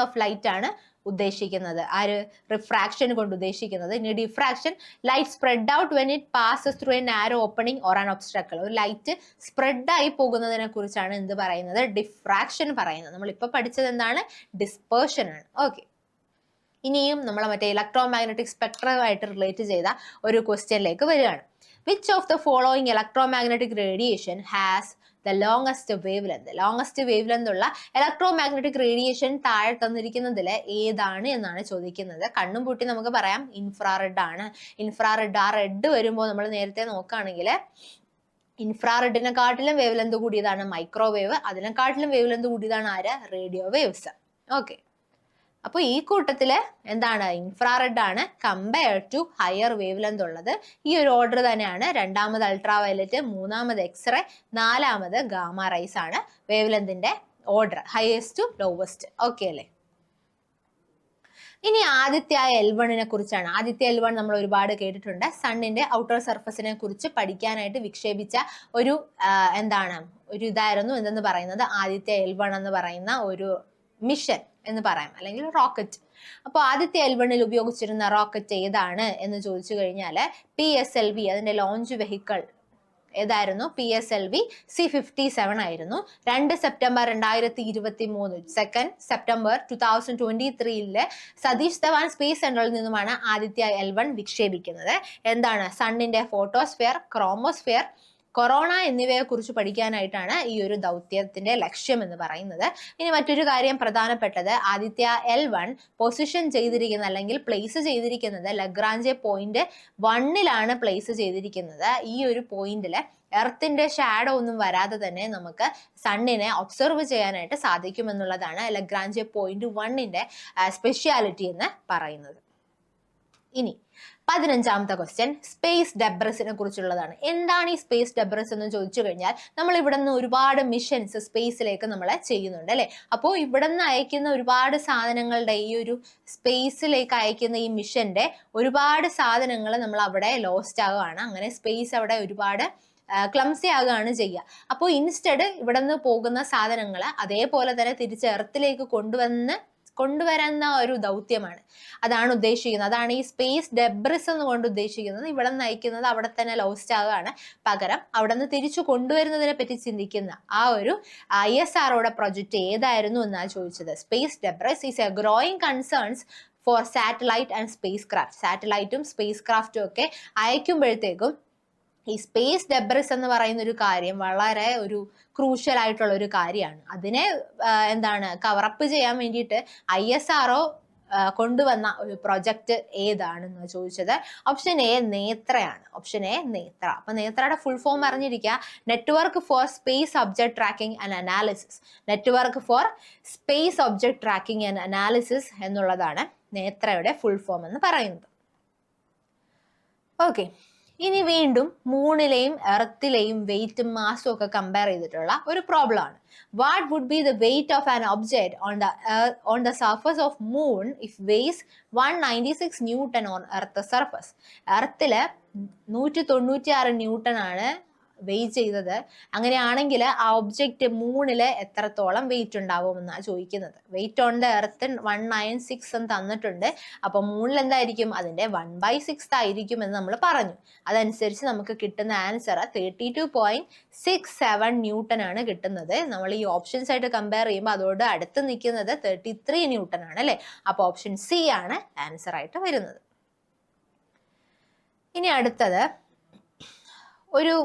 ഓഫ് ലൈറ്റ് ആണ് ഉദ്ദേശിക്കുന്നത്. ആര്? റിഫ്രാക്ഷൻ കൊണ്ട് ഉദ്ദേശിക്കുന്നത്. ഇനി diffraction, light spread out when it passes through a narrow opening or an obstacle. ഒരു ലൈറ്റ് സ്പ്രെഡ് ആയി പോകുന്നതിനെ കുറിച്ചാണ് എന്ത് പറയുന്നത്? ഡിഫ്രാക്ഷൻ പറയുന്നത്. നമ്മൾ ഇപ്പൊ പഠിച്ചത് എന്താണ്? ഡിസ്പേർഷൻ ആണ്. ഓക്കെ, ഇനിയും നമ്മൾ മറ്റേ ഇലക്ട്രോ മാഗ്നറ്റിക് സ്പെക്ട്രമായിട്ട് റിലേറ്റ് ചെയ്ത ഒരു ക്വസ്റ്റ്യനിലേക്ക് വരികയാണ്. Which of the following electromagnetic radiation has the longest wavelength? Longest wavelength ഉള്ള ഇലക്ട്രോമാഗ്നറ്റിക് റേഡിയേഷൻ താഴെ തന്നിരിക്കുന്നതിൽ ഏതാണ് എന്നാണ് ചോദിക്കുന്നത്. കണ്ണും പൂട്ടി നമുക്ക് പറയാം ഇൻഫ്രാറെഡ് ആണ്. ഇൻഫ്രാറെഡ്, ആ റെഡ് വരുമ്പോൾ നമ്മൾ നേരത്തെ നോക്കുകയാണെങ്കിൽ ഇൻഫ്രാറെഡിനെക്കാട്ടിലും വേവ് ലെന്ത് കൂടിയതാണ് മൈക്രോവേവ്, അതിനെക്കാട്ടിലും വേവ് ലെന്ത് കൂടിയതാണ് ആര്? Radio waves. ഓക്കെ, അപ്പൊ ഈ കൂട്ടത്തില് എന്താണ്? ഇൻഫ്രാറെഡ് ആണ് compared to higher wave length ഉള്ളത്. ഈ ഒരു ഓർഡർ തന്നെയാണ്. രണ്ടാമത് അൾട്രാ വയലറ്റ്, മൂന്നാമത് എക്സ്റേ, നാലാമത് ഗാമ റൈസ് ആണ് വേവ് ലെന്തിന്റെ order, highest to lowest. Okay അല്ലേ? ഇനി ആദിത്യ L1 കുറിച്ചാണ്. ആദിത്യ L1 നമ്മൾ ഒരുപാട് കേട്ടിട്ടുണ്ട്. സണ്ണിന്റെ ഔട്ടർ സർഫസിനെ കുറിച്ച് പഠിക്കാനായിട്ട് വിക്ഷേപിച്ച ഒരു എന്താണ് ഒരു ഇതായിരുന്നു എന്തെന്ന് പറയുന്നത് ആദിത്യ L1 എന്ന് പറയുന്ന ഒരു മിഷൻ എന്ന് പറയാം, അല്ലെങ്കിൽ റോക്കറ്റ്. അപ്പോൾ ആദിത്യ L1 ഉപയോഗിച്ചിരുന്ന റോക്കറ്റ് ഏതാണ് എന്ന് ചോദിച്ചു കഴിഞ്ഞാൽ PSLV, അതിന്റെ ലോഞ്ച് വെഹിക്കിൾ ഏതായിരുന്നു? PSLV C-57 ആയിരുന്നു. 2 September 2023, 2 September 2023 Satish Dhawan space സെന്ററിൽ നിന്നുമാണ് ആദിത്യ L1 വിക്ഷേപിക്കുന്നത്. എന്താണ്? സണ്ണിന്റെ ഫോട്ടോസ്ഫിയർ, ക്രോമോസ്ഫിയർ, കൊറോണ എന്നിവയെ കുറിച്ച് പഠിക്കാനായിട്ടാണ് ഈ ഒരു ദൗത്യത്തിന്റെ ലക്ഷ്യം എന്ന് പറയുന്നത്. ഇനി മറ്റൊരു കാര്യം പ്രധാനപ്പെട്ടത്, ആദിത്യ L1 പൊസിഷൻ ചെയ്തിരിക്കുന്നത് അല്ലെങ്കിൽ പ്ലേസ് ചെയ്തിരിക്കുന്നത് ലഗ്രാഞ്ചെ പോയിന്റ് 1 പ്ലേസ് ചെയ്തിരിക്കുന്നത്. ഈ ഒരു പോയിന്റില് എർത്തിന്റെ ഷാഡോ ഒന്നും വരാതെ തന്നെ നമുക്ക് സണ്ണിനെ ഒബ്സർവ് ചെയ്യാനായിട്ട് സാധിക്കുമെന്നുള്ളതാണ് ലഗ്രാഞ്ചെ പോയിന്റ് 1 സ്പെഷ്യാലിറ്റി എന്ന് പറയുന്നത്. ഇനി 15ാമത്തെ ക്വസ്റ്റ്യൻ സ്പേസ് ഡെബ്രസിനെ കുറിച്ചുള്ളതാണ്. എന്താണ് ഈ സ്പേസ് ഡെബ്രസ് എന്ന് ചോദിച്ചു കഴിഞ്ഞാൽ, നമ്മൾ ഇവിടെ നിന്ന് ഒരുപാട് മിഷൻസ് സ്പേസിലേക്ക് നമ്മൾ ചെയ്യുന്നുണ്ട് അല്ലെ. അപ്പോൾ ഇവിടെ നിന്ന് അയക്കുന്ന ഒരുപാട് സാധനങ്ങളുടെ ഈ ഒരു സ്പേസിലേക്ക് അയക്കുന്ന ഈ മിഷന്റെ ഒരുപാട് സാധനങ്ങൾ നമ്മൾ അവിടെ ലോസ്റ്റ് ആകുകയാണ്. അങ്ങനെ സ്പേസ് അവിടെ ഒരുപാട് ക്ലംസി ആകുകയാണ് ചെയ്യുക. അപ്പോൾ ഇൻസ്റ്റഡ് ഇവിടെ നിന്ന് പോകുന്ന സാധനങ്ങൾ അതേപോലെ തന്നെ തിരിച്ച് എർത്തിലേക്ക് കൊണ്ടുവരുന്ന ഒരു ദൗത്യമാണ്. അതാണ് ഉദ്ദേശിക്കുന്നത്. അതാണ് ഈ സ്പേസ് ഡെബ്രിസ് എന്ന് കൊണ്ട് ഉദ്ദേശിക്കുന്നത്. ഇവിടെ നിന്ന് അയക്കുന്നത് അവിടെ തന്നെ ലോസ്റ്റ് ആകുകയാണ്. പകരം അവിടെ നിന്ന് തിരിച്ചു കൊണ്ടുവരുന്നതിനെ പറ്റി ചിന്തിക്കുന്ന ആ ഒരു ISROയുടെ പ്രൊജക്ട് ഏതായിരുന്നു എന്നാണ് ചോദിച്ചത്. Space debris is a growing concerns for satellite and space craft. സാറ്റലൈറ്റും സ്പേസ് ക്രാഫ്റ്റും ഒക്കെ അയക്കുമ്പോഴത്തേക്കും ഈ സ്പേസ് ഡെബ്രിസ് എന്ന് പറയുന്ന ഒരു കാര്യം വളരെ ഒരു ക്രൂഷ്യൽ ആയിട്ടുള്ള ഒരു കാര്യമാണ്. അതിനെ കവറപ്പ് ചെയ്യാൻ വേണ്ടിയിട്ട് ISRO കൊണ്ടുവന്ന ഒരു പ്രൊജക്ട് ഏതാണെന്ന് ചോദിച്ചത്. ഓപ്ഷൻ എ നേത്രയാണ്. Option A Netra. അപ്പൊ നേത്രയുടെ ഫുൾ ഫോം അറിഞ്ഞിരിക്കുക, network for space object tracking and analysis. Network for space object tracking and analysis എന്നുള്ളതാണ് നേത്രയുടെ ഫുൾ ഫോം എന്ന് പറയുന്നത്. ഓക്കെ, ഇനി വീണ്ടും മൂണിലെയും എർത്തിലെയും വെയിറ്റും മാസും ഒക്കെ കമ്പയർ ചെയ്തിട്ടുള്ള ഒരു പ്രോബ്ലം ആണ്. What would be the weight of an object on the surface of moon if weighs 196 newton on earth surface. എർത്തില് 196 ന്യൂട്ടൺ ആണ് വെയിറ്റ് ചെയ്തത്. അങ്ങനെയാണെങ്കിൽ ആ ഒബ്ജക്റ്റ് മൂണില് എത്രത്തോളം വെയിറ്റ് ഉണ്ടാവും എന്നാണ് ചോദിക്കുന്നത്. വെയിറ്റ് ഓൺ ദ എർത്ത് 196 എന്ന് തന്നിട്ടുണ്ട്. അപ്പൊ മൂണിൽ എന്തായിരിക്കും? അതിന്റെ 1/6 ആയിരിക്കും എന്ന് നമ്മൾ പറഞ്ഞു. അതനുസരിച്ച് നമുക്ക് കിട്ടുന്ന ആൻസർ 32.67 ന്യൂട്ടൺ ആണ് കിട്ടുന്നത്. നമ്മൾ ഈ ഓപ്ഷൻസ് ആയിട്ട് കമ്പയർ ചെയ്യുമ്പോൾ അതോട് അടുത്ത് നിൽക്കുന്നത് 33 ന്യൂട്ടൺ ആണ് അല്ലെ. അപ്പൊ ഓപ്ഷൻ സി ആണ് ആൻസർ ആയിട്ട് വരുന്നത്. ഇനി അടുത്തത് ഒരു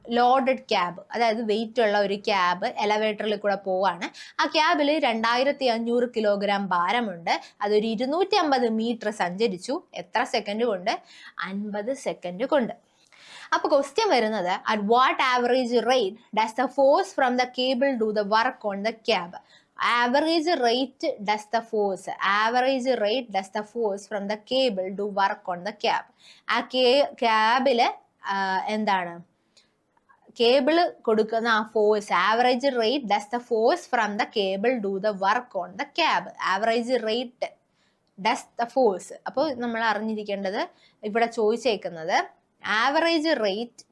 ലോഡഡ് ക്യാബ്, അതായത് വെയിറ്റ് ഉള്ള ഒരു ക്യാബ് എലവേറ്ററിൽ കൂടെ പോവാണ്. ആ ക്യാബിൽ 2500 കിലോഗ്രാം ഭാരമുണ്ട്. അതൊരു 250 മീറ്റർ സഞ്ചരിച്ചു. എത്ര സെക്കൻഡ് കൊണ്ട്? 50 സെക്കൻഡ് കൊണ്ട്. അപ്പൊ ക്വസ്റ്റ്യൻ വരുന്നത്, at what average rate does the force from the cable do the work on the cab? Average rate does the force from the cable do work on the cab. ആ ക്യാബില് cable കൊടുക്കുന്ന ആ force, average rate does the force from the cable do the work on the cab. Average rate does the force. അപ്പോൾ നമ്മൾ അറിഞ്ഞിരിക്കേണ്ടത് ഇവിടെ ചോദിച്ചേക്കുന്നത് average rate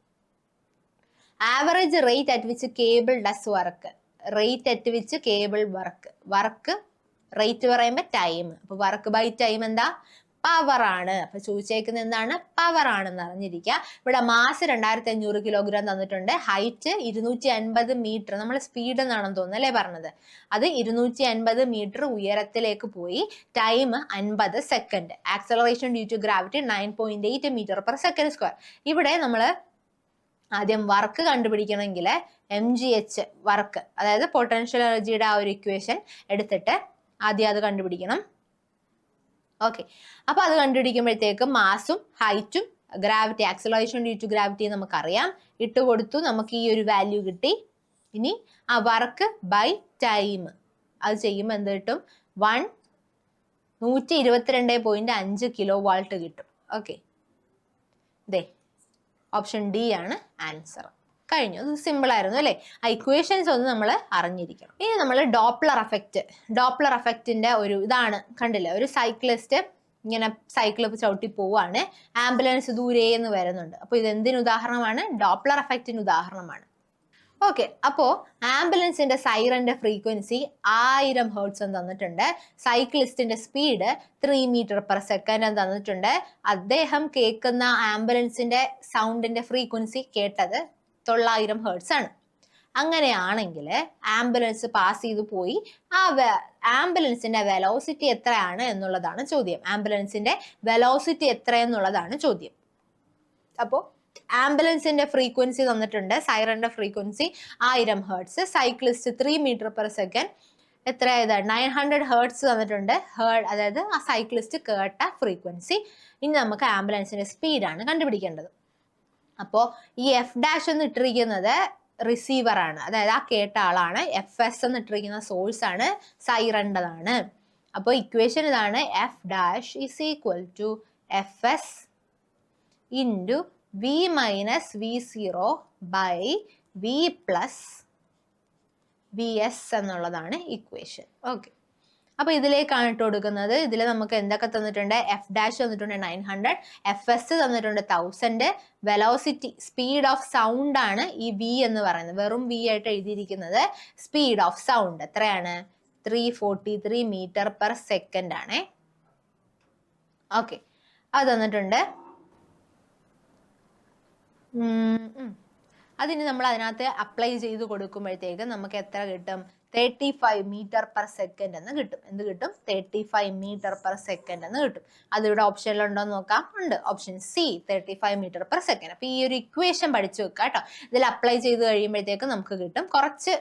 at which cable does work. Rate at which cable work rate പറയുമ്പോൾ time. അപ്പൊ work by time എന്താ? Power ആണ്. അപ്പൊ ചോദിച്ചേക്കുന്നത് എന്താണ്? പവർ ആണെന്ന് അറിഞ്ഞിരിക്കുക. ഇവിടെ മാസ് 2500 കിലോഗ്രാം തന്നിട്ടുണ്ട്. Height 250 metre. നമ്മൾ സ്പീഡ് എന്നാണെന്ന് തോന്നുന്നു അല്ലേ പറഞ്ഞത്. അത് 250 മീറ്റർ ഉയരത്തിലേക്ക് പോയി. Time 50 second. Acceleration due to gravity 9.8 meter per second square. ഇവിടെ നമ്മൾ ആദ്യം വർക്ക് കണ്ടുപിടിക്കണമെങ്കിൽ MGH വർക്ക്, അതായത് പൊട്ടൻഷ്യൽ എനർജിയുടെ ആ ഒരു ഇക്വേഷൻ എടുത്തിട്ട് ആദ്യം അത് കണ്ടുപിടിക്കണം. ഓക്കെ, അപ്പൊ അത് കണ്ടുപിടിക്കുമ്പോഴത്തേക്ക് മാസും ഹൈറ്റും gravity, acceleration due to gravity നമുക്കറിയാം. ഇട്ട് കൊടുത്തു, നമുക്ക് ഈ ഒരു വാല്യൂ കിട്ടി. ഇനി ആ വർക്ക് ബൈ ടൈം അത് ചെയ്യുമ്പോൾ എന്ത് കിട്ടും? 122.5 കിലോ വാൾട്ട് കിട്ടും. ഓക്കെ, ദേ ഓപ്ഷൻ ഡി ആണ് ആൻസർ. കഴിഞ്ഞു. അത് സിമ്പിൾ ആയിരുന്നു അല്ലേ? ആ ഇക്വേഷൻസ് ഒന്ന് നമ്മൾ അറിഞ്ഞിരിക്കണം. ഇനി നമ്മൾ ഡോപ്ലർ എഫക്റ്റിന്റെ ഒരു ഇതാണ്, കണ്ടില്ലേ? ഒരു സൈക്ലിസ്റ്റ് ഇങ്ങനെ സൈക്കിൾ ചവിട്ടി പോവാണ്, ആംബുലൻസ് ദൂരെ എന്ന് വരുന്നുണ്ട്. അപ്പൊ ഇത് എന്തിന് ഉദാഹരണമാണ്? ഡോപ്ലർ എഫക്റ്റിന് ഉദാഹരണമാണ്. ഓക്കെ, അപ്പോ ആംബുലൻസിന്റെ സൈറന്റെ ഫ്രീക്വൻസി 1000 ഹെർട്സ് എന്ന് തന്നിട്ടുണ്ട്. സൈക്ലിസ്റ്റിന്റെ സ്പീഡ് 3 മീറ്റർ പെർ സെക്കൻഡ് എന്ന് തന്നിട്ടുണ്ട്. അദ്ദേഹം കേൾക്കുന്ന ആംബുലൻസിന്റെ സൗണ്ടിന്റെ ഫ്രീക്വൻസി കേട്ടത് 900 ഹെർട്സ് ആണ്. അങ്ങനെയാണെങ്കിൽ ആംബുലൻസ് പാസ് ചെയ്തു പോയി, ആ ആംബുലൻസിന്റെ വെലോസിറ്റി എത്രയാണ് എന്നുള്ളതാണ് ചോദ്യം. ആംബുലൻസിന്റെ വെലോസിറ്റി എത്രയെന്നുള്ളതാണ് ചോദ്യം. അപ്പോൾ ആംബുലൻസിന്റെ ഫ്രീക്വൻസി തന്നിട്ടുണ്ട്, സൈറന്റെ frequency 1000 hertz, cyclist 3 metre per second, എത്ര 900 ഹെർട്സ് തന്നിട്ടുണ്ട്. അതായത് ആ സൈക്ലിസ്റ്റ് കേട്ട ഫ്രീക്വൻസി. ഇനി നമുക്ക് ആംബുലൻസിന്റെ സ്പീഡാണ് കണ്ടുപിടിക്കേണ്ടത്. അപ്പോൾ ഈ F' എന്ന് ഇട്ടിരിക്കുന്നത് റിസീവർ ആണ്, അതായത് ആ കേട്ട ആളാണ്. FS എന്ന് ഇട്ടിരിക്കുന്ന സോഴ്സ് ആണ്, സൈറൻ്റെതാണ്. അപ്പോൾ ഇക്വേഷൻ ഇതാണ്, F' is equal to FS into V minus V0 by V plus VS എന്നുള്ളതാണ് ഇക്വേഷൻ. ഓക്കെ, അപ്പൊ ഇതിലേക്കാണ് ഇട്ട് കൊടുക്കുന്നത്. ഇതിൽ നമുക്ക് എന്തൊക്കെ തന്നിട്ടുണ്ട്? F' തന്നിട്ടുണ്ട് 900, FS തന്നിട്ടുണ്ട് 1000, വെലോസിറ്റി സ്പീഡ് ഓഫ് സൗണ്ട് ആണ് ഈ V എന്ന് പറയുന്നത്, വെറും V ആയിട്ട് എഴുതിയിരിക്കുന്നത്. സ്പീഡ് ഓഫ് സൗണ്ട് എത്രയാണ്? 343 മീറ്റർ പെർ സെക്കൻഡ് ആണേ. ഓക്കെ, അത് തന്നിട്ടുണ്ട്. അതിന് നമ്മൾ അതിനകത്ത് അപ്ലൈ ചെയ്ത് കൊടുക്കുമ്പോഴത്തേക്ക് നമുക്ക് എത്ര കിട്ടും? 35 മീറ്റർ പെർ സെക്കൻഡ് എന്ന് കിട്ടും. എന്ത് കിട്ടും? 35 മീറ്റർ പെർ സെക്കൻഡ് എന്ന് കിട്ടും. അതിവിടെ ഓപ്ഷനിലുണ്ടോ എന്ന് നോക്കാം. ഉണ്ട്, option C 35 meter per second. അപ്പൊ ഈ ഒരു ഇക്വേഷൻ പഠിച്ചു വെക്കുക കേട്ടോ. ഇതിൽ അപ്ലൈ ചെയ്ത് കഴിയുമ്പോഴത്തേക്ക് നമുക്ക് കിട്ടും. കുറച്ച്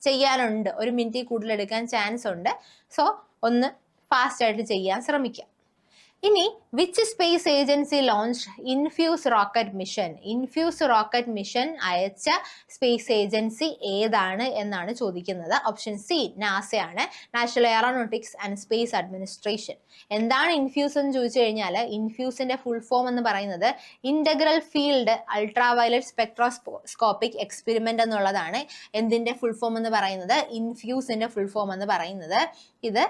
ചെയ്യാനുണ്ട്, 1 മിനിറ്റ് കൂടുതൽ എടുക്കാൻ ചാൻസ് ഉണ്ട്. സോ ഒന്ന് ഫാസ്റ്റ് ആയിട്ട് ചെയ്യാൻ ശ്രമിക്കാം. ഇനി which space agency launch INFUSE rocket mission? INFUSE rocket mission അയച്ച സ്പേസ് ഏജൻസി ഏതാണ് എന്നാണ് ചോദിക്കുന്നത്. ഓപ്ഷൻ സി നാസയാണ്, National Aeronautics and Space Administration. എന്താണ് ഇൻഫ്യൂസ് എന്ന് ചോദിച്ചു കഴിഞ്ഞാൽ, ഇൻഫ്യൂസിന്റെ ഫുൾ ഫോം എന്ന് പറയുന്നത് integral field ultraviolet spectroscopic experiment എന്നുള്ളതാണ്. എന്തിന്റെ ഫുൾ ഫോം എന്ന് പറയുന്നത്? ഇൻഫ്യൂസിന്റെ ഫുൾ ഫോം എന്ന് പറയുന്നത്. ഇത്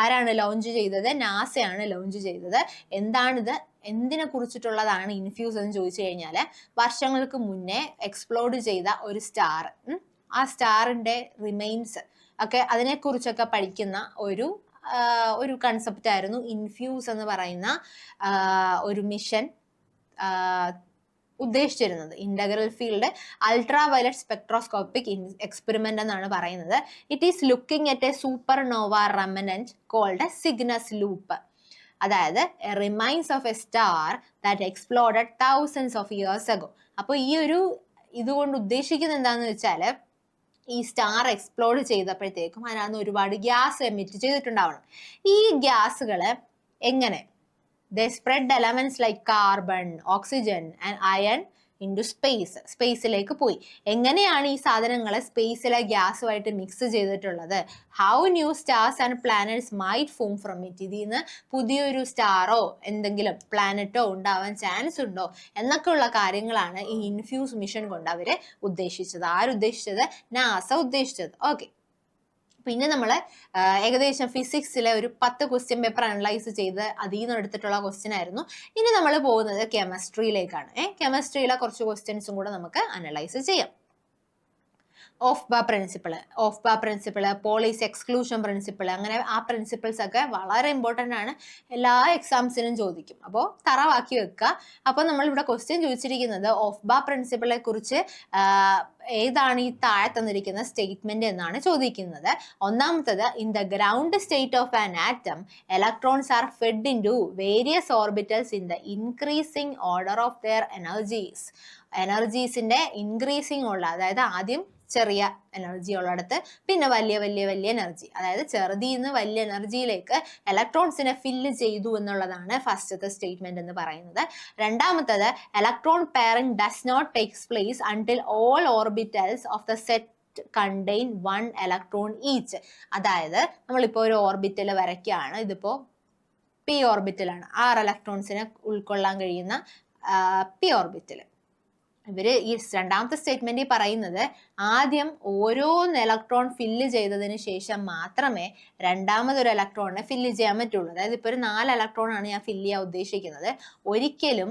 ആരാണ് ലോഞ്ച് ചെയ്തത്? നാസയാണ് ലോഞ്ച് ചെയ്തത്. എന്താണിത്? എന്തിനെ കുറിച്ചിട്ടുള്ളതാണ് ഇൻഫ്യൂസ് എന്ന് ചോദിച്ചു കഴിഞ്ഞാൽ, വർഷങ്ങൾക്ക് മുന്നേ എക്സ്പ്ലോഡ് ചെയ്ത ഒരു സ്റ്റാർ, ആ സ്റ്റാറിന്റെ റിമെയിൻസ് ഒക്കെ അതിനെക്കുറിച്ചൊക്കെ പഠിക്കുന്ന ഒരു കൺസെപ്റ്റ് ആയിരുന്നു ഇൻഫ്യൂസ് എന്ന് പറയുന്ന ഒരു മിഷൻ ഉദ്ദേശിച്ചിരുന്നത്. Integral field ultraviolet spectroscopic experiment എന്നാണ് പറയുന്നത്. It is looking at a supernova remnant called Cygnus Loop. അതായത് remains of a star that exploded thousands of years ago. അപ്പോൾ ഈ ഒരു ഇതുകൊണ്ട് ഉദ്ദേശിക്കുന്നത് എന്താണെന്ന് വെച്ചാൽ, ഈ സ്റ്റാർ എക്സ്പ്ലോഡ് ചെയ്തപ്പോഴത്തേക്കും അതിനകത്ത് ഒരുപാട് ഗ്യാസ് എമിറ്റ് ചെയ്തിട്ടുണ്ടാവണം. ഈ ഗ്യാസുകൾ എങ്ങനെ? They spread elements like carbon, oxygen and iron into space. സ്പേസിലേക്ക് പോയി. എങ്ങനെയാണ് ഈ സാധനങ്ങളെ സ്പേസിലെ ഗ്യാസുമായിട്ട് മിക്സ് ചെയ്തിട്ടുള്ളത്? How new stars and planets might form from it. ഇതിൽ നിന്ന് പുതിയൊരു സ്റ്റാറോ എന്തെങ്കിലും പ്ലാനറ്റോ ഉണ്ടാവാൻ ചാൻസ് ഉണ്ടോ എന്നൊക്കെയുള്ള കാര്യങ്ങളാണ് ഈ ഇൻഫ്യൂസ് മിഷൻ കൊണ്ട് അവർ ഉദ്ദേശിച്ചത്. ആരുദ്ദേശിച്ചത്? നാസ ഉദ്ദേശിച്ചത്. ഓക്കെ, പിന്നെ നമ്മൾ ഏകദേശം ഫിസിക്സിലെ ഒരു 10 ക്വസ്റ്റ്യൻ പേപ്പർ അനലൈസ് ചെയ്ത് അതിൽ നിന്ന് എടുത്തിട്ടുള്ള ക്വസ്റ്റ്യൻ ആയിരുന്നു. ഇനി നമ്മൾ പോകുന്നത് കെമിസ്ട്രിയിലേക്കാണ്. കെമിസ്ട്രിയിലെ കുറച്ച് ക്വസ്റ്റ്യൻസും കൂടെ നമുക്ക് അനലൈസ് ചെയ്യാം. ഓഫ് ബാ പ്രിൻസിപ്പിൾ, പോളീസ് എക്സ്ക്ലൂഷൻ പ്രിൻസിപ്പിൾ, അങ്ങനെ ആ പ്രിൻസിപ്പിൾസ് ഒക്കെ വളരെ ഇമ്പോർട്ടൻ്റ് ആണ്, എല്ലാ എക്സാംസിനും ചോദിക്കും. അപ്പോൾ തറവാക്കി വെക്കുക. അപ്പോൾ നമ്മൾ ഇവിടെ ക്വസ്റ്റ്യൻ ചോദിച്ചിരിക്കുന്നത് ഓഫ് ബാ പ്രിൻസിപ്പിളെ കുറിച്ച് ഏതാണ് ഈ താഴെ തന്നിരിക്കുന്ന സ്റ്റേറ്റ്മെന്റ് എന്നാണ് ചോദിക്കുന്നത്. ഒന്നാമത്തത്, in the ground state of an atom electrons are fed into various orbitals in the increasing order of their energies. എനർജീസിന്റെ ഇൻക്രീസിങ് ഉള്ള, അതായത് ആദ്യം ചെറിയ എനർജി ഉള്ളിടത്ത്, പിന്നെ വലിയ വലിയ വലിയ എനർജി. അതായത് ചെറുതിൽ നിന്ന് വലിയ എനർജിയിലേക്ക് ഇലക്ട്രോൺസിനെ ഫില്ല് ചെയ്തു എന്നുള്ളതാണ് ഫസ്റ്റത്തെ സ്റ്റേറ്റ്മെന്റ് എന്ന് പറയുന്നത്. രണ്ടാമത്തത് electron pairing does not takes place until all orbitals of the set contain 1 electron each. അതായത് നമ്മളിപ്പോൾ ഒരു ഓർബിറ്റൽ വരയ്ക്കുകയാണ്. ഇതിപ്പോൾ പി ഓർബിറ്റലാണ്, 6 ഇലക്ട്രോൺസിനെ ഉൾക്കൊള്ളാൻ കഴിയുന്ന പി ഓർബിറ്റൽ. ഇവര് ഈ രണ്ടാമത്തെ സ്റ്റേറ്റ്മെന്റിൽ പറയുന്നത് ആദ്യം ഓരോന്ന് ഇലക്ട്രോൺ ഫില്ല് ചെയ്തതിന് ശേഷം മാത്രമേ രണ്ടാമതൊരു ഇലക്ട്രോണിനെ ഫില്ല് ചെയ്യാൻ പറ്റുള്ളൂ. അതായത് ഇപ്പൊ ഒരു 4 ഇലക്ട്രോൺ ആണ് ഞാൻ ഫില്ല് ചെയ്യാൻ ഉദ്ദേശിക്കുന്നത്. ഒരിക്കലും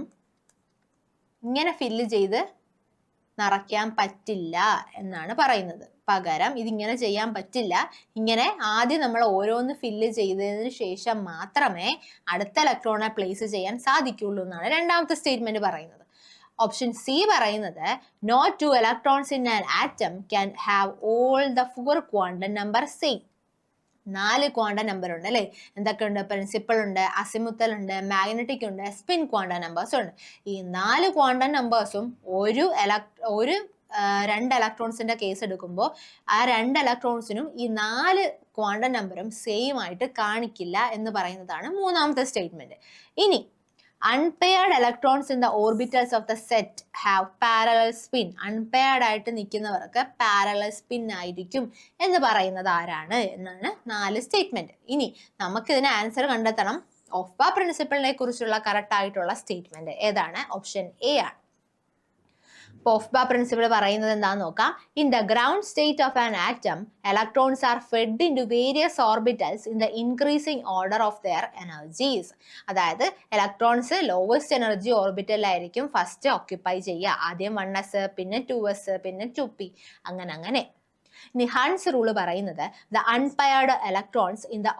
ഇങ്ങനെ ഫില്ല് ചെയ്ത് നിറയ്ക്കാൻ പറ്റില്ല എന്നാണ് പറയുന്നത്. പകരം ഇതിങ്ങനെ ചെയ്യാൻ പറ്റില്ല. ഇങ്ങനെ ആദ്യം നമ്മൾ ഓരോന്ന് ഫില്ല് ചെയ്തതിന് ശേഷം മാത്രമേ അടുത്ത ഇലക്ട്രോണെ പ്ലേസ് ചെയ്യാൻ സാധിക്കുള്ളൂ എന്നാണ് രണ്ടാമത്തെ സ്റ്റേറ്റ്മെന്റ് പറയുന്നത്. ഓപ്ഷൻ സി പറയുന്നത് no 2 electrons in an atom can have all the 4 quantum number same. 4 quantum number ഉണ്ട് അല്ലേ? എന്തൊക്കെയുണ്ട്? പ്രിൻസിപ്പൽ ഉണ്ട്, അസിമുത്തൽ ഉണ്ട്, മാഗ്നറ്റിക് ഉണ്ട്, സ്പിൻ ക്വാണ്ടം നമ്പേഴ്സ് ഉണ്ട്. ഈ 4 ക്വാണ്ടം നമ്പേഴ്സും ഒരു 2 ഇലക്ട്രോൺസിന്റെ കേസ് എടുക്കുമ്പോൾ ആ 2 ഇലക്ട്രോൺസിനും ഈ 4 ക്വാണ്ടം നമ്പറും സെയിം ആയിട്ട് കാണിക്കില്ല എന്ന് പറയുന്നതാണ് മൂന്നാമത്തെ സ്റ്റേറ്റ്മെന്റ്. ഇനി unpaired electrons in the orbitals of the set have parallel spin. unpaired ആയിട്ട് നിൽക്കുന്നവർക്ക് parallel spin ആയിരിക്കും എന്ന് പറയുന്നത് ആരാണ് എന്നാണ് 4 സ്റ്റേറ്റ്മെന്റ്. ഇനി നമുക്ക് ഇതിന് ആൻസർ കണ്ടെത്തണം. ഓഫ്ബ പ്രിൻസിപ്പിളിനെ കുറിച്ചുള്ള കറക്റ്റ് ആയിട്ടുള്ള സ്റ്റേറ്റ്മെന്റ് ഏതാണ്? ഓപ്ഷൻ എ ആണ്. ഓഫ്ബ പ്രിൻസിപ്പിൾ പറയുന്നത് എന്താണെന്ന് നോക്കാം. In the ground state of an atom electrons are fed into various orbitals in the increasing order of their energies. അതായത് ഇലക്ട്രോൺസ് ലോവസ്റ്റ് എനർജി ഓർബിറ്റലായിരിക്കും ഫസ്റ്റ് ഓക്യുപ്പൈ ചെയ്യുക. ആദ്യം 1s, പിന്നെ 2s, പിന്നെ 2p, അങ്ങനെ. ഇനി ഹൺസ് റൂള് പറയുന്നത് the unpaired electrons in the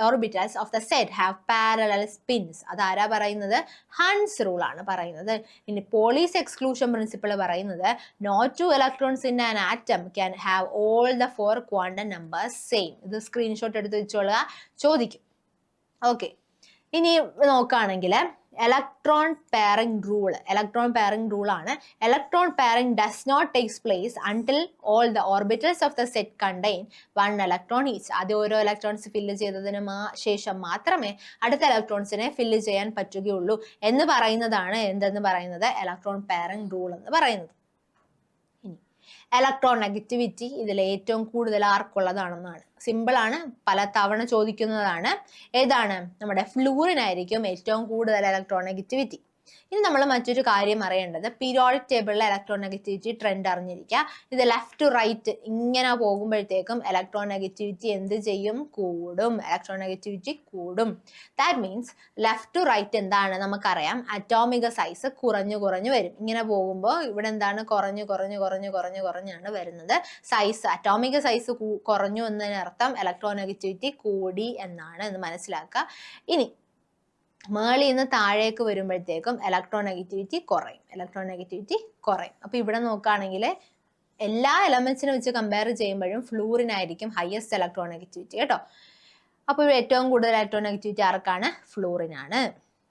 orbitals of the set have parallel spins. അതാരാ പറയുന്നത്? ഹൺസ് റൂൾ ആണ് പറയുന്നത്. ഇനി പോളീസ് എക്സ്ക്ലൂഷൻ പ്രിൻസിപ്പിൾ പറയുന്നത് no 2 electrons in an atom can have all the 4 quantum numbers same. ഇത് screenshot എടുത്ത് വെച്ചോളുക, ചോദിക്കും. ഓക്കെ, ഇനി നോക്കുകയാണെങ്കിൽ ഇലക്ട്രോൺ പെയറിംഗ് റൂൾ ആണ്. Electron pairing does not takes place until all the orbitals of the set contain 1 electron each. ആദ്യം ഓരോ electrons fill ചെയ്തതിന് ശേഷം മാത്രമേ അടുത്ത ഇലക്ട്രോൺസിനെ ഫില്ല് ചെയ്യാൻ പറ്റുകയുള്ളൂ എന്ന് പറയുന്നതാണ് എന്തെന്ന് പറയുന്നത് ഇലക്ട്രോൺ പെയറിംഗ് റൂൾ എന്ന് പറയുന്നത്. ഇലക്ട്രോൺ നെഗറ്റിവിറ്റി ഇതിൽ ഏറ്റവും കൂടുതൽ ആർക്കുള്ളതാണെന്നാണ്. സിമ്പിൾ ആണ്, പല തവണ ചോദിക്കുന്നതാണ്. ഏതാണ്? നമ്മുടെ ഫ്ലൂറിൻ ആയിരിക്കും ഏറ്റവും കൂടുതൽ ഇലക്ട്രോൺ നെഗറ്റിവിറ്റി. ഇനി നമ്മൾ മറ്റൊരു കാര്യം അറിയേണ്ടത് പീരിയോഡിക് ടേബിളിലെ ഇലക്ട്രോൺ നെഗറ്റിവിറ്റി ട്രെൻഡ് അറിഞ്ഞിരിക്കുക. ഇത് ലെഫ്റ്റ് ടു റൈറ്റ് ഇങ്ങനെ പോകുമ്പോഴത്തേക്കും ഇലക്ട്രോൺ നെഗറ്റിവിറ്റി എന്ത് ചെയ്യും? കൂടും. ഇലക്ട്രോൺ നെഗറ്റിവിറ്റി കൂടും. That means left to right എന്താണ് നമുക്കറിയാം, അറ്റോമിക സൈസ് കുറഞ്ഞു വരും. ഇങ്ങനെ പോകുമ്പോൾ ഇവിടെ എന്താണ്? കുറഞ്ഞാണ് വരുന്നത്. സൈസ്, അറ്റോമിക സൈസ് കുറഞ്ഞു എന്നതിനർത്ഥം ഇലക്ട്രോൺ നെഗറ്റിവിറ്റി കൂടി എന്നാണ് എന്ന് മനസ്സിലാക്കുക. ഇനി മേളിൽ നിന്ന് താഴേക്ക് വരുമ്പോഴത്തേക്കും ഇലക്ട്രോൺ നെഗറ്റിവിറ്റി കുറയും. അപ്പൊ ഇവിടെ നോക്കുകയാണെങ്കിൽ എല്ലാ എലമെന്റ്സിനെ വെച്ച് കമ്പയർ ചെയ്യുമ്പോഴും ഫ്ലൂറിൻ ആയിരിക്കും ഹയസ്റ്റ് ഇലക്ട്രോൺ നെഗറ്റിവിറ്റി കേട്ടോ. അപ്പോൾ ഏറ്റവും കൂടുതൽ ഇലക്ട്രോൺ നെഗറ്റിവിറ്റി ആർക്കാണ്? ഫ്ലൂറിൻ ആണ്.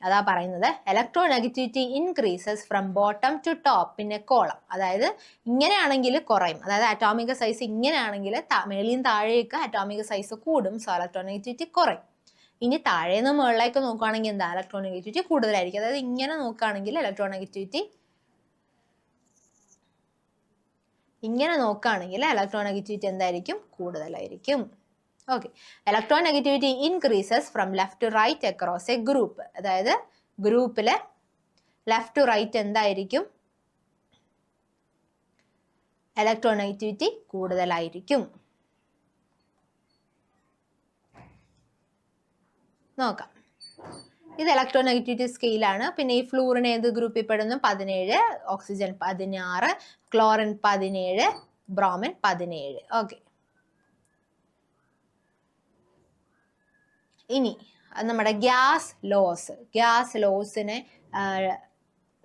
അതാ പറയുന്നത് electron negativity increases from bottom to top, പിന്നെ കോളം. അതായത് ഇങ്ങനെയാണെങ്കിൽ കുറയും. അതായത് അറ്റോമിക സൈസ് ഇങ്ങനെയാണെങ്കിൽ മേളിൽ നിന്ന് താഴേക്ക് അറ്റോമിക സൈസ് കൂടും. സോ ഇലക്ട്രോൺ നെഗറ്റിവിറ്റി കുറയും. ഇനി താഴേന്ന് മുകളിലേക്ക് നോക്കുകയാണെങ്കിൽ എന്താ? ഇലക്ട്രോൺ നെഗറ്റിവിറ്റി കൂടുതലായിരിക്കും. അതായത് ഇങ്ങനെ നോക്കുകയാണെങ്കിൽ ഇലക്ട്രോൺ നെഗറ്റിവിറ്റി എന്തായിരിക്കും? കൂടുതലായിരിക്കും. Okay, electron negativity increases from left to right across a group. അതായത് ഗ്രൂപ്പിലെ ലെഫ്റ്റ് ടു റൈറ്റ് എന്തായിരിക്കും? ഇലക്ട്രോൺ നെഗറ്റിവിറ്റി കൂടുതലായിരിക്കും. നോക്കാം. ഇത് ഇലക്ട്രോൺ നെഗറ്റിവിറ്റി സ്കെയിലാണ്. പിന്നെ ഈ ഫ്ലൂറിൻ ഏത് ഗ്രൂപ്പിൽ പെടുന്നു? 17, ഓക്സിജൻ 16, ക്ലോറിൻ 17, ബ്രോമിൻ 17. ഓക്കെ, ഇനി നമ്മുടെ ഗ്യാസ് ലോസിനെ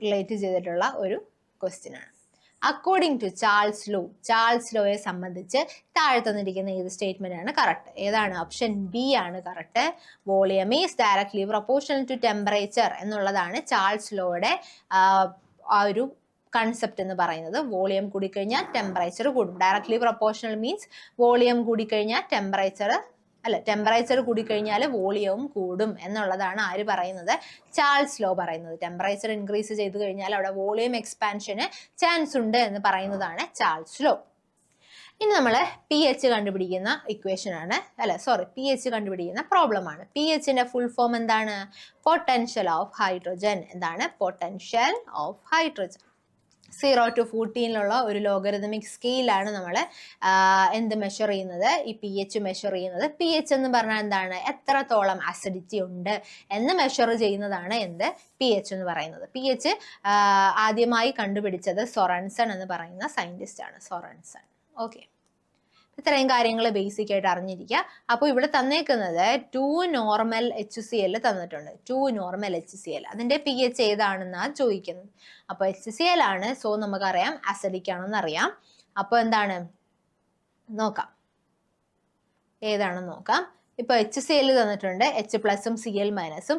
റിലേറ്റ് ചെയ്തിട്ടുള്ള ഒരു ക്വസ്റ്റ്യൻ ആണ്. അക്കോർഡിംഗ് ടു ചാൾസ് ലോയെ സംബന്ധിച്ച് താഴെ തന്നിരിക്കുന്ന ഏത് സ്റ്റേറ്റ്മെന്റ് ആണ് കറക്റ്റ്? ഏതാണ്? ഓപ്ഷൻ ബി ആണ് correct. Volume is directly proportional to temperature എന്നുള്ളതാണ് ചാൾസ് ലോയുടെ ആ ഒരു കൺസെപ്റ്റ് എന്ന് പറയുന്നത്. വോളിയം കൂടിക്കഴിഞ്ഞാൽ ടെമ്പറേച്ചർ കൂടും. ഡയറക്ട്ലി പ്രൊപ്പോർഷണൽ മീൻസ് വോളിയം കൂടിക്കഴിഞ്ഞാൽ ടെമ്പറേച്ചർ കൂടിക്കഴിഞ്ഞാൽ വോളിയവും കൂടും എന്നുള്ളതാണ് ആര് പറയുന്നത്? ചാൾസ് ലോ പറയുന്നത്. ടെമ്പറേച്ചർ ഇൻക്രീസ് ചെയ്ത് കഴിഞ്ഞാൽ അവിടെ വോളിയം എക്സ്പാൻഷന് ചാൻസ് ഉണ്ട് എന്ന് പറയുന്നതാണ് ചാൾസ് ലോ. ഇനി നമ്മൾ pH കണ്ടുപിടിക്കുന്ന ഇക്വേഷൻ ആണ്, pH കണ്ടുപിടിക്കുന്ന പ്രോബ്ലം ആണ്. pHന്റെ ഫുൾ ഫോം എന്താണ്? Potential of hydrogen. എന്താണ്? Potential of hydrogen. 0 to 14 ഒരു ലോഗരിതമിക് സ്കെയിലാണ് നമ്മൾ എന്ത് മെഷർ ചെയ്യുന്നത്? ഈ pH മെഷർ ചെയ്യുന്നത്. pH എന്ന് പറഞ്ഞാൽ എന്താണ്? എത്രത്തോളം അസിഡിറ്റി ഉണ്ട് എന്ന് മെഷർ ചെയ്യുന്നതാണ് എന്ത്? pH എന്ന് പറയുന്നത്. pH ആദ്യമായി കണ്ടുപിടിച്ചത് സൊറൻസൺ എന്ന് പറയുന്ന സയന്റിസ്റ്റ് ആണ്. സൊറൻസൺ. ഓക്കെ, ഇത്രയും കാര്യങ്ങൾ ബേസിക് ആയിട്ട് അറിഞ്ഞിരിക്കുക. അപ്പോൾ ഇവിടെ തന്നേക്കുന്നത് 2 നോർമൽ HCl തന്നിട്ടുണ്ട്. 2 നോർമൽ HCl, അതിന്റെ pH ഏതാണെന്നാണ് ചോദിക്കുന്നത്. അപ്പോൾ HCl ആണ്, സോ നമുക്കറിയാം അസിഡിക് ആണെന്ന് അറിയാം. അപ്പോൾ എന്താണ് നോക്കാം, ഏതാണെന്ന് നോക്കാം. ഇപ്പൊ HCl തന്നിട്ടുണ്ട്, H+ഉം Cl-.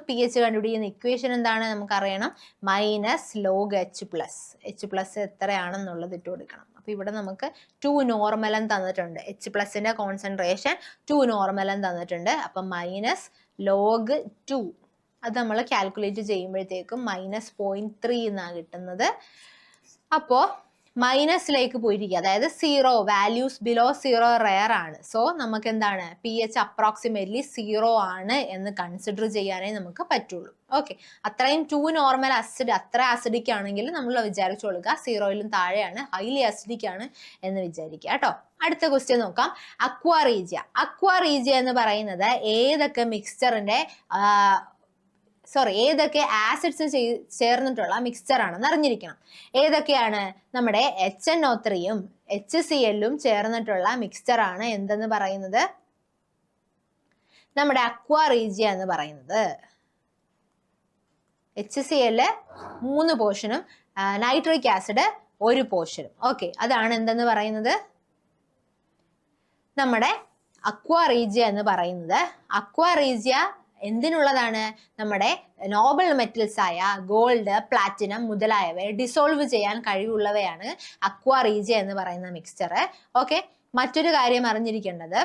pH കണ്ടുപിടിക്കുന്ന ഇക്വേഷൻ എന്താണ് നമുക്കറിയണം? -log H+. എത്രയാണെന്നുള്ളത് ഇട്ട് കൊടുക്കണം. അപ്പൊ ഇവിടെ നമുക്ക് 2 നോർമലൻ തന്നിട്ടുണ്ട്. H+ന്റെ കോൺസെൻട്രേഷൻ 2 നോർമലൻ തന്നിട്ടുണ്ട്. അപ്പൊ -log2 അത് നമ്മൾ കാൽക്കുലേറ്റ് ചെയ്യുമ്പോഴത്തേക്കും -0.3 എന്നാണ് കിട്ടുന്നത്. അപ്പോ മൈനസിലേക്ക് പോയിരിക്കുക, അതായത് 0 വാല്യൂസ് ബിലോ 0 റെയർ ആണ്. സോ നമുക്ക് എന്താണ്? pH അപ്രോക്സിമേറ്റ്ലി 0 ആണ് എന്ന് കൺസിഡർ ചെയ്യാനേ നമുക്ക് പറ്റുള്ളൂ. ഓക്കെ, അത്രയും 2 നോർമൽ അത്ര അസിഡിക് ആണെങ്കിൽ നമ്മൾ വിചാരിച്ചു കൊടുക്കുക 0യിലും താഴെയാണ്, ഹൈലി അസിഡിക് ആണ് എന്ന് വിചാരിക്കുക കേട്ടോ. അടുത്ത ക്വസ്റ്റ്യൻ നോക്കാം. അക്വാറീജിയ. അക്വാറീജിയ എന്ന് പറയുന്നത് ഏതൊക്കെ മിക്സ്ചറിന്റെ ഏതൊക്കെ ആസിഡ്സ് ചേർന്നിട്ടുള്ള മിക്സ്ചർ ആണെന്ന് അറിഞ്ഞിരിക്കണം. ഏതൊക്കെയാണ്? നമ്മുടെ HNO3യും HCl-ഉം ചേർന്നിട്ടുള്ള മിക്സ്ചർ ആണ് എന്തെന്ന് പറയുന്നത്? നമ്മുടെ അക്വാറീജിയ എന്ന് പറയുന്നത്. HCl 3 പോർഷനും നൈട്രിക് ആസിഡ് 1 പോർഷനും. ഓക്കെ, അതാണ് എന്തെന്ന് പറയുന്നത്? നമ്മുടെ അക്വാറീജിയ എന്ന് പറയുന്നത്. അക്വാറീജിയ എന്തിനുള്ളതാണ്? നമ്മുടെ നോബൽ മെറ്റൽസ് ആയ ഗോൾഡ്, പ്ലാറ്റിനം മുതലായവയെ ഡിസോൾവ് ചെയ്യാൻ കഴിവുള്ളവയാണ് അക്വാറീജിയ എന്ന് പറയുന്ന മിക്സ്ചർ. ഓക്കെ, മറ്റൊരു കാര്യം അറിഞ്ഞിരിക്കേണ്ടത്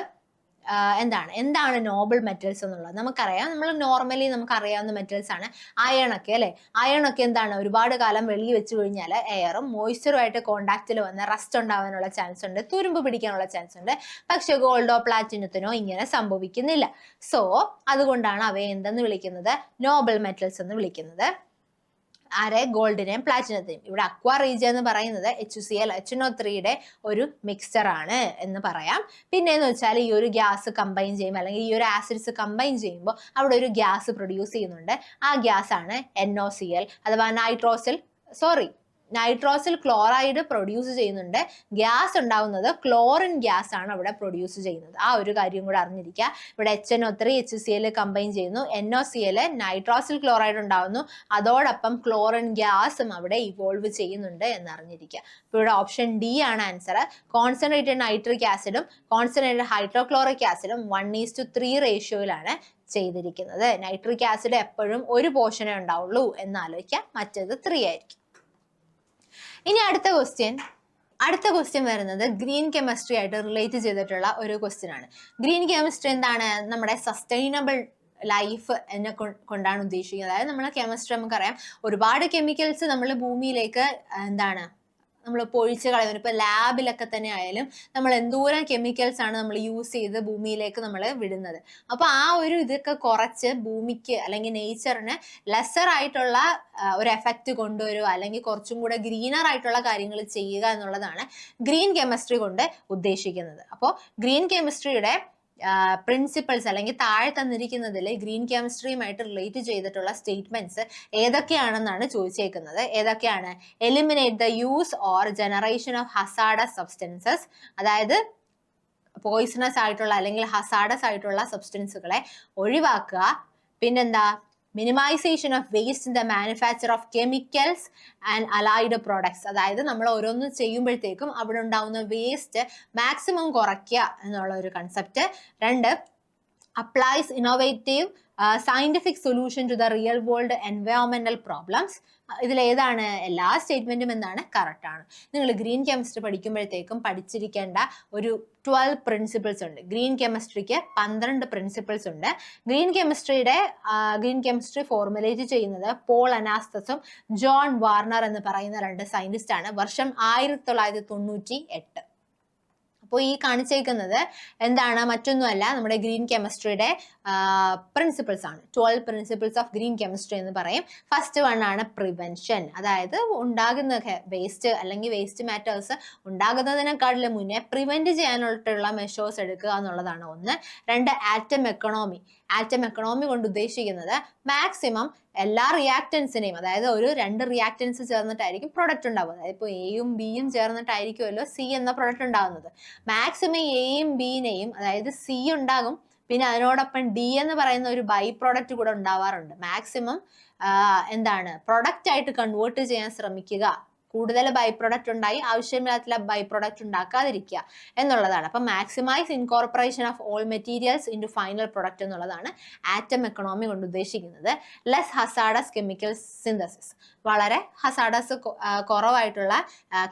എന്താണ് നോബൽ മെറ്റൽസ് എന്നുള്ളത്. നമുക്കറിയാം, നമ്മൾ നോർമലി നമുക്കറിയാവുന്ന മെറ്റൽസ് ആണ് അയൺ ഒക്കെ, അല്ലെ? അയൺ ഒക്കെ എന്താണ്? ഒരുപാട് കാലം വെളിയിൽ വെച്ച് കഴിഞ്ഞാൽ എയറും മോയ്സ്ചറുമായിട്ട് കോണ്ടാക്റ്റിൽ വന്ന് റസ്റ്റ് ഉണ്ടാവാനുള്ള ചാൻസ് ഉണ്ട്, തുരുമ്പ് പിടിക്കാനുള്ള ചാൻസ് ഉണ്ട്. പക്ഷെ ഗോൾഡോ പ്ലാറ്റിനത്തിനോ ഇങ്ങനെ സംഭവിക്കുന്നില്ല. സോ അതുകൊണ്ടാണ് അവയെ എന്തെന്ന് വിളിക്കുന്നത്? നോബൽ മെറ്റൽസ് എന്ന് വിളിക്കുന്നത്. ആരെ? ഗോൾഡിനെയും പ്ലാറ്റിനത്തെയും. ഇവിടെ അക്വാറീജിയ എന്ന് പറയുന്നത് HCl HNO3യുടെ ഒരു മിക്സ്ചർ ആണ് എന്ന് പറയാം. പിന്നെന്ന് വെച്ചാൽ ഈ ഒരു ഗ്യാസ് കമ്പൈൻ ചെയ്യുമ്പോൾ, അല്ലെങ്കിൽ ഈ ഒരു ആസിഡ്സ് കമ്പൈൻ ചെയ്യുമ്പോൾ അവിടെ ഒരു ഗ്യാസ് പ്രൊഡ്യൂസ് ചെയ്യുന്നുണ്ട്. ആ ഗ്യാസ് ആണ് NOCl അഥവാ നൈട്രോസിൽ ക്ലോറൈഡ് പ്രൊഡ്യൂസ് ചെയ്യുന്നുണ്ട്. ഗ്യാസ് ഉണ്ടാവുന്നത് ക്ലോറിൻ ഗ്യാസ് ആണ് അവിടെ പ്രൊഡ്യൂസ് ചെയ്യുന്നത്. ആ ഒരു കാര്യം കൂടെ അറിഞ്ഞിരിക്കുക. ഇവിടെ HNO3 HCl കമ്പൈൻ ചെയ്യുന്നു, NOCl നൈട്രോസിൽ ക്ലോറൈഡ് ഉണ്ടാവുന്നു, അതോടൊപ്പം ക്ലോറിൻ ഗ്യാസും അവിടെ ഇവോൾവ് ചെയ്യുന്നുണ്ട് എന്ന് അറിഞ്ഞിരിക്കുക. അപ്പോൾ ഇവിടെ ഓപ്ഷൻ ഡി ആണ് ആൻസർ. കോൺസെൻട്രേറ്റഡ് നൈട്രിക് ആസിഡും കോൺസെൻട്രേറ്റഡ് ഹൈഡ്രോക്ലോറിക് ആസിഡും 1:3 റേഷ്യോയിലാണ് ചെയ്തിരിക്കുന്നത്. നൈട്രിക് ആസിഡ് എപ്പോഴും 1 പോർഷനേ ഉണ്ടാവുള്ളൂ എന്നാലോചിക്കുക, മറ്റേത് 3 ആയിരിക്കും. ഇനി അടുത്ത ക്വസ്റ്റ്യൻ വരുന്നത് ഗ്രീൻ കെമിസ്ട്രി ആയിട്ട് റിലേറ്റ് ചെയ്തിട്ടുള്ള ഒരു ക്വസ്റ്റ്യൻ ആണ്. ഗ്രീൻ കെമിസ്ട്രി എന്താണ്? നമ്മുടെ സസ്റ്റൈനബിൾ ലൈഫ് എന്നെ കൊണ്ടാണ് ഉദ്ദേശിക്കുന്നത്. അതായത് നമ്മളെ കെമിസ്ട്രി നമുക്കറിയാം, ഒരുപാട് കെമിക്കൽസ് നമ്മൾ ഭൂമിയിലേക്ക് നമ്മൾ പൊഴിച്ച് കളയുന്നത്. ഇപ്പൊ ലാബിലൊക്കെ തന്നെ ആയാലും നമ്മൾ എന്തോരം കെമിക്കൽസ് ആണ് നമ്മൾ യൂസ് ചെയ്ത് ഭൂമിയിലേക്ക് നമ്മൾ വിടുന്നത്. അപ്പൊ ആ ഒരു ഇതൊക്കെ കുറച്ച് ഭൂമിക്ക് അല്ലെങ്കിൽ നേച്ചറിന് ലെസർ ആയിട്ടുള്ള ഒരു എഫക്റ്റ് കൊണ്ടുവരിക, അല്ലെങ്കിൽ കുറച്ചും കൂടെ ഗ്രീനർ ആയിട്ടുള്ള കാര്യങ്ങൾ ചെയ്യുക എന്നുള്ളതാണ് ഗ്രീൻ കെമിസ്ട്രി കൊണ്ട് ഉദ്ദേശിക്കുന്നത്. അപ്പോൾ ഗ്രീൻ കെമിസ്ട്രിയുടെ പ്രിൻസിപ്പിൾസ് അല്ലെങ്കിൽ താഴെ തന്നിരിക്കുന്നതിൽ ഗ്രീൻ കെമിസ്ട്രിയുമായിട്ട് റിലേറ്റ് ചെയ്തിട്ടുള്ള സ്റ്റേറ്റ്മെന്റ്സ് ഏതൊക്കെയാണെന്നാണ് ചോദിച്ചേക്കുന്നത്. ഏതൊക്കെയാണ്? Eliminate the use or generation of hazardous substances, അതായത് പോയിസണസ് ആയിട്ടുള്ള അല്ലെങ്കിൽ ഹസാഡസ് ആയിട്ടുള്ള സബ്സ്റ്റൻസുകളെ ഒഴിവാക്കുക. പിന്നെന്താ? Minimization of waste in the manufacture of chemicals and allied products, അതായത് നമ്മൾ ഓരോന്ന് ചെയ്യുമ്പോഴത്തേക്കും അവിടെ ഉണ്ടാവുന്ന വേസ്റ്റ് മാക്സിമം കുറയ്ക്കുക എന്നുള്ള ഒരു concept. 2, applies innovative scientific solution to the real world environmental problems. ഇതിൽ ഏതാണ്? എല്ലാ സ്റ്റേറ്റ്മെന്റും എന്താണ്? കറക്റ്റ് ആണ്. നിങ്ങൾ ഗ്രീൻ കെമിസ്ട്രി പഠിക്കുമ്പോഴത്തേക്കും പഠിച്ചിരിക്കേണ്ട ഒരു 12 പ്രിൻസിപ്പിൾസ് ഉണ്ട്. ഗ്രീൻ കെമിസ്ട്രിക്ക് 12 പ്രിൻസിപ്പിൾസ് ഉണ്ട്. ഗ്രീൻ കെമിസ്ട്രി ഫോർമുലേറ്റ് ചെയ്യുന്നത് പോൾ അനാസ്തസും ജോൺ വാർണർ എന്ന് പറയുന്ന 2 സയന്റിസ്റ്റ് ആണ്. വർഷം 1998. അപ്പോൾ ഈ കാണിച്ചേക്കുന്നത് എന്താണ്? മറ്റൊന്നുമല്ല, നമ്മുടെ ഗ്രീൻ കെമിസ്ട്രിയുടെ പ്രിൻസിപ്പിൾസ് ആണ്. 12 പ്രിൻസിപ്പിൾസ് ഓഫ് ഗ്രീൻ കെമിസ്ട്രി എന്ന് പറയും. ഫസ്റ്റ് വൺ ആണ് പ്രിവെൻഷൻ. അതായത് ഉണ്ടാകുന്ന വേസ്റ്റ് അല്ലെങ്കിൽ വേസ്റ്റ് മാറ്റേഴ്സ് ഉണ്ടാകുന്നതിനെക്കാട്ടിലും മുന്നേ പ്രിവെന്റ് ചെയ്യാനായിട്ടുള്ള മെഷേഴ്സ് എടുക്കുക എന്നുള്ളതാണ് ഒന്ന്. 2, ആറ്റം എക്കണോമി. ആറ്റം എക്കണോമി കൊണ്ട് ഉദ്ദേശിക്കുന്നത് മാക്സിമം എല്ലാ റിയാക്ടൻസിനെയും, അതായത് ഒരു 2 റിയാക്ടൻസ് ചേർന്നിട്ടായിരിക്കും പ്രൊഡക്റ്റ് ഉണ്ടാവുക. അതായത് ഇപ്പോൾ എയും ബിയും ചേർന്നിട്ടായിരിക്കുമല്ലോ സി എന്ന പ്രൊഡക്റ്റ് ഉണ്ടാകുന്നത്. മാക്സിമം എയും ബിനെയും, അതായത് സി ഉണ്ടാകും, പിന്നെ അതിനോടൊപ്പം ഡി എന്ന് പറയുന്ന ഒരു ബൈ പ്രോഡക്റ്റ് കൂടെ ഉണ്ടാവാറുണ്ട്. മാക്സിമം എന്താണ് പ്രൊഡക്റ്റ് ആയിട്ട് കൺവേർട്ട് ചെയ്യാൻ ശ്രമിക്കുക. കൂടുതൽ ബൈ പ്രൊഡക്റ്റ് ഉണ്ടായി ആവശ്യമില്ലാത്ത ബൈ പ്രൊഡക്റ്റ് ഉണ്ടാക്കാതിരിക്കുക എന്നുള്ളതാണ്. അപ്പം maximize incorporation of all materials into final product എന്നുള്ളതാണ് ആറ്റം എക്കണോമി കൊണ്ട് ഉദ്ദേശിക്കുന്നത്. Less hazardous chemical synthesis. വളരെ ഹസാഡസ് കുറവായിട്ടുള്ള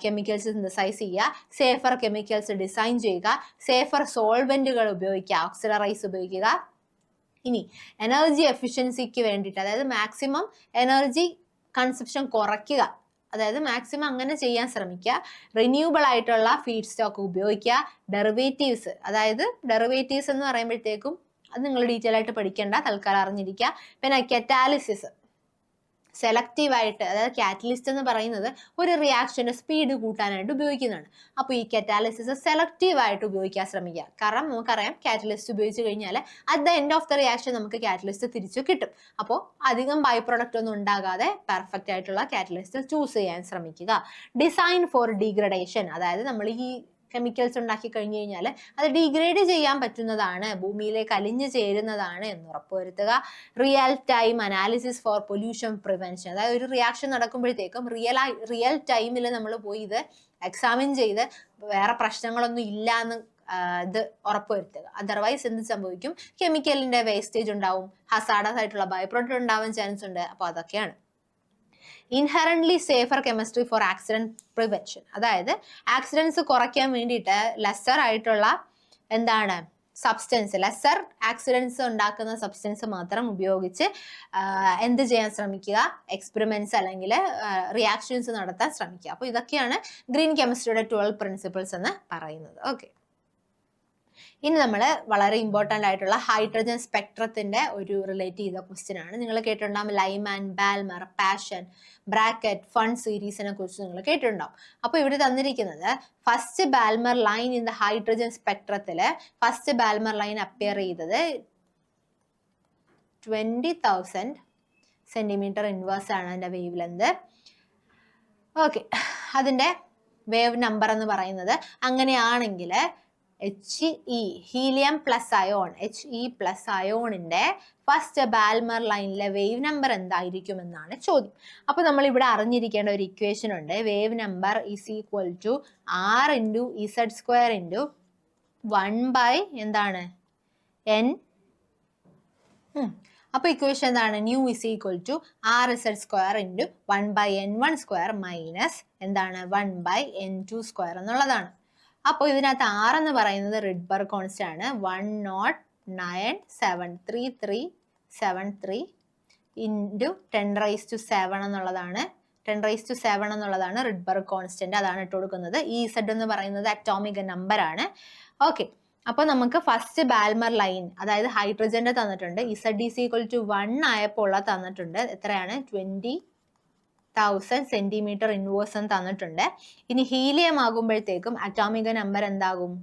കെമിക്കൽസ് സിന്തസൈസ് ചെയ്യുക. സേഫർ കെമിക്കൽസ് ഡിസൈൻ ചെയ്യുക. സേഫർ സോൾവെന്റുകൾ ഉപയോഗിക്കുക. ഓക്സിഡറൈസ് ഉപയോഗിക്കുക. ഇനി എനർജി എഫിഷ്യൻസിക്ക് വേണ്ടിയിട്ട്, അതായത് മാക്സിമം എനർജി കൺസപ്ഷൻ കുറയ്ക്കുക, അതായത് മാക്സിമം അങ്ങനെ ചെയ്യാൻ ശ്രമിക്കുക. റിന്യൂവബിൾ ആയിട്ടുള്ള ഫീഡ് സ്റ്റോക്ക് ഉപയോഗിക്കുക. ഡെറിവേറ്റീവ്സ്, അതായത് ഡെറിവേറ്റീവ്സ് എന്ന് പറയുമ്പോഴത്തേക്കും അത് നിങ്ങൾ ഡീറ്റെയിൽ ആയിട്ട് പഠിക്കേണ്ട, തൽക്കാലം അറിഞ്ഞിരിക്കുക. പിന്നെ കറ്റാലിസിസ് സെലക്റ്റീവ് ആയിട്ട്, അതായത് കാറ്റലിസ്റ്റ് എന്ന് പറയുന്നത് ഒരു റിയാക്ഷന്റെ സ്പീഡ് കൂട്ടാനായിട്ട് ഉപയോഗിക്കുന്നതാണ്. അപ്പോൾ ഈ കറ്റാലിസിസ് സെലക്റ്റീവ് ആയിട്ട് ഉപയോഗിക്കാൻ ശ്രമിക്കുക. കാരണം നമുക്കറിയാം കാറ്റലിസ്റ്റ് ഉപയോഗിച്ച് കഴിഞ്ഞാൽ at the end of the reaction നമുക്ക് കാറ്റലിസ്റ്റ് തിരിച്ചു കിട്ടും. അപ്പോൾ അധികം ബൈ പ്രൊഡക്റ്റ് ഒന്നും ഉണ്ടാകാതെ പെർഫെക്റ്റ് ആയിട്ടുള്ള കാറ്റലിസ്റ്റ് ചൂസ് ചെയ്യാൻ ശ്രമിക്കുക. ഡിസൈൻ ഫോർ ഡീഗ്രഡേഷൻ, അതായത് നമ്മൾ ഈ കെമിക്കൽസ് ഉണ്ടാക്കി കഴിഞ്ഞു കഴിഞ്ഞാൽ അത് ഡീഗ്രേഡ് ചെയ്യാൻ പറ്റുന്നതാണ്, ഭൂമിയിലേക്ക് അലിഞ്ഞു ചേരുന്നതാണ് എന്ന് ഉറപ്പുവരുത്തുക. Real time analysis for pollution prevention, അതായത് ഒരു റിയാക്ഷൻ നടക്കുമ്പോഴത്തേക്കും റിയൽ ടൈമിൽ നമ്മൾ പോയി ഇത് എക്സാമിൻ ചെയ്ത് വേറെ പ്രശ്നങ്ങളൊന്നും ഇല്ല എന്ന് ഇത് ഉറപ്പുവരുത്തുക. അതർവൈസ് എന്ത് സംഭവിക്കും? കെമിക്കലിന്റെ വേസ്റ്റേജ് ഉണ്ടാവും, ഹസാഡസ് ആയിട്ടുള്ള ബൈ പ്രോഡക്റ്റ് ഉണ്ടാവാൻ ചാൻസ് ഉണ്ട്. അപ്പോൾ അതൊക്കെയാണ്. Inherently safer chemistry for accident prevention, അതായത് ആക്സിഡൻസ് കുറയ്ക്കാൻ വേണ്ടിയിട്ട് ലെസർ ആയിട്ടുള്ള എന്താണ് സബ്സ്റ്റൻസ്, ലെസർ ആക്സിഡൻസ് ഉണ്ടാക്കുന്ന സബ്സ്റ്റൻസ് മാത്രം ഉപയോഗിച്ച് എന്ത് ചെയ്യാൻ ശ്രമിക്കുക? എക്സ്പെരിമെന്റ്സ് അല്ലെങ്കിൽ റിയാക്ഷൻസ് നടത്താൻ ശ്രമിക്കുക. അപ്പോൾ ഇതൊക്കെയാണ് ഗ്രീൻ കെമിസ്ട്രിയുടെ 12 പ്രിൻസിപ്പിൾസ് എന്ന് പറയുന്നത്. ഓക്കെ, ഇനി നമ്മൾ വളരെ ഇമ്പോർട്ടൻ്റ് ആയിട്ടുള്ള ഹൈഡ്രജൻ സ്പെക്ട്രത്തിന്റെ ഒരു റിലേറ്റ് ചെയ്ത ക്വസ്റ്റ്യൻ ആണ്. നിങ്ങൾ കേട്ടിട്ടുണ്ടാവും Lyman, Balmer, Paschen, Brackett, Pfund സീരീസിനെ കുറിച്ച് നിങ്ങൾ കേട്ടിട്ടുണ്ടാവും. അപ്പോൾ ഇവിടെ തന്നിരിക്കുന്നത് first Balmer line in the hydrogen സ്പെക്ട്രത്തില് ഫസ്റ്റ് ബാൽമർ ലൈൻ അപ്പിയർ ചെയ്തത് 20,000 സെന്റിമീറ്റർ ഇൻവേഴ്സ് ആണ് അതിന്റെ വേവ് ലെന്ത്. ഓക്കെ, അതിന്റെ വേവ് നമ്പർ എന്ന് പറയുന്നത് അങ്ങനെയാണെങ്കിൽ HE helium plus ion, HE plus അയോണിന്റെ ഫസ്റ്റ് ബാൽമർ ലൈനിലെ വേവ് നമ്പർ എന്തായിരിക്കും എന്നാണ് ചോദ്യം. അപ്പൊ നമ്മൾ ഇവിടെ അറിഞ്ഞിരിക്കേണ്ട ഒരു ഇക്വേഷൻ ഉണ്ട്. Wave number is equal to R into Z² into 1 എന്താണ് N. അപ്പൊ ഇക്വേഷൻ എന്താണ്? Nu is equal to RZ² into 1/N1² minus എന്താണ് 1/N2² എന്നുള്ളതാണ്. അപ്പോൾ ഇതിനകത്ത് R എന്ന് പറയുന്നത് റിഡ്ബർഗ് കോൺസ്റ്റന്റ് ആണ്. 109733373 ഇൻറ്റു 10⁻⁷ എന്നുള്ളതാണ്. 10⁻⁷ എന്നുള്ളതാണ് റിഡ്ബർഗ് കോൺസ്റ്റന്റ്, അതാണ് ഇട്ട് കൊടുക്കുന്നത്. Z എന്ന് പറയുന്നത് അറ്റോമിക് നമ്പർ ആണ്. ഓക്കെ, അപ്പോൾ നമുക്ക് ഫസ്റ്റ് ബാൽമർ ലൈൻ, അതായത് ഹൈഡ്രജന്റെ തന്നിട്ടുണ്ട്. Z ഈസ് ഈക്വൽ ടു 1 ആയപ്പോൾ ഉള്ള തന്നിട്ടുണ്ട്. എത്രയാണ്? 20,000 സെന്റിമീറ്റർ ഇൻവേഴ്സ് എന്ന് തന്നിട്ടുണ്ട്. ഇനി ഹീലിയം ആകുമ്പോഴത്തേക്കും അറ്റോമിക് നമ്പർ എന്താകും?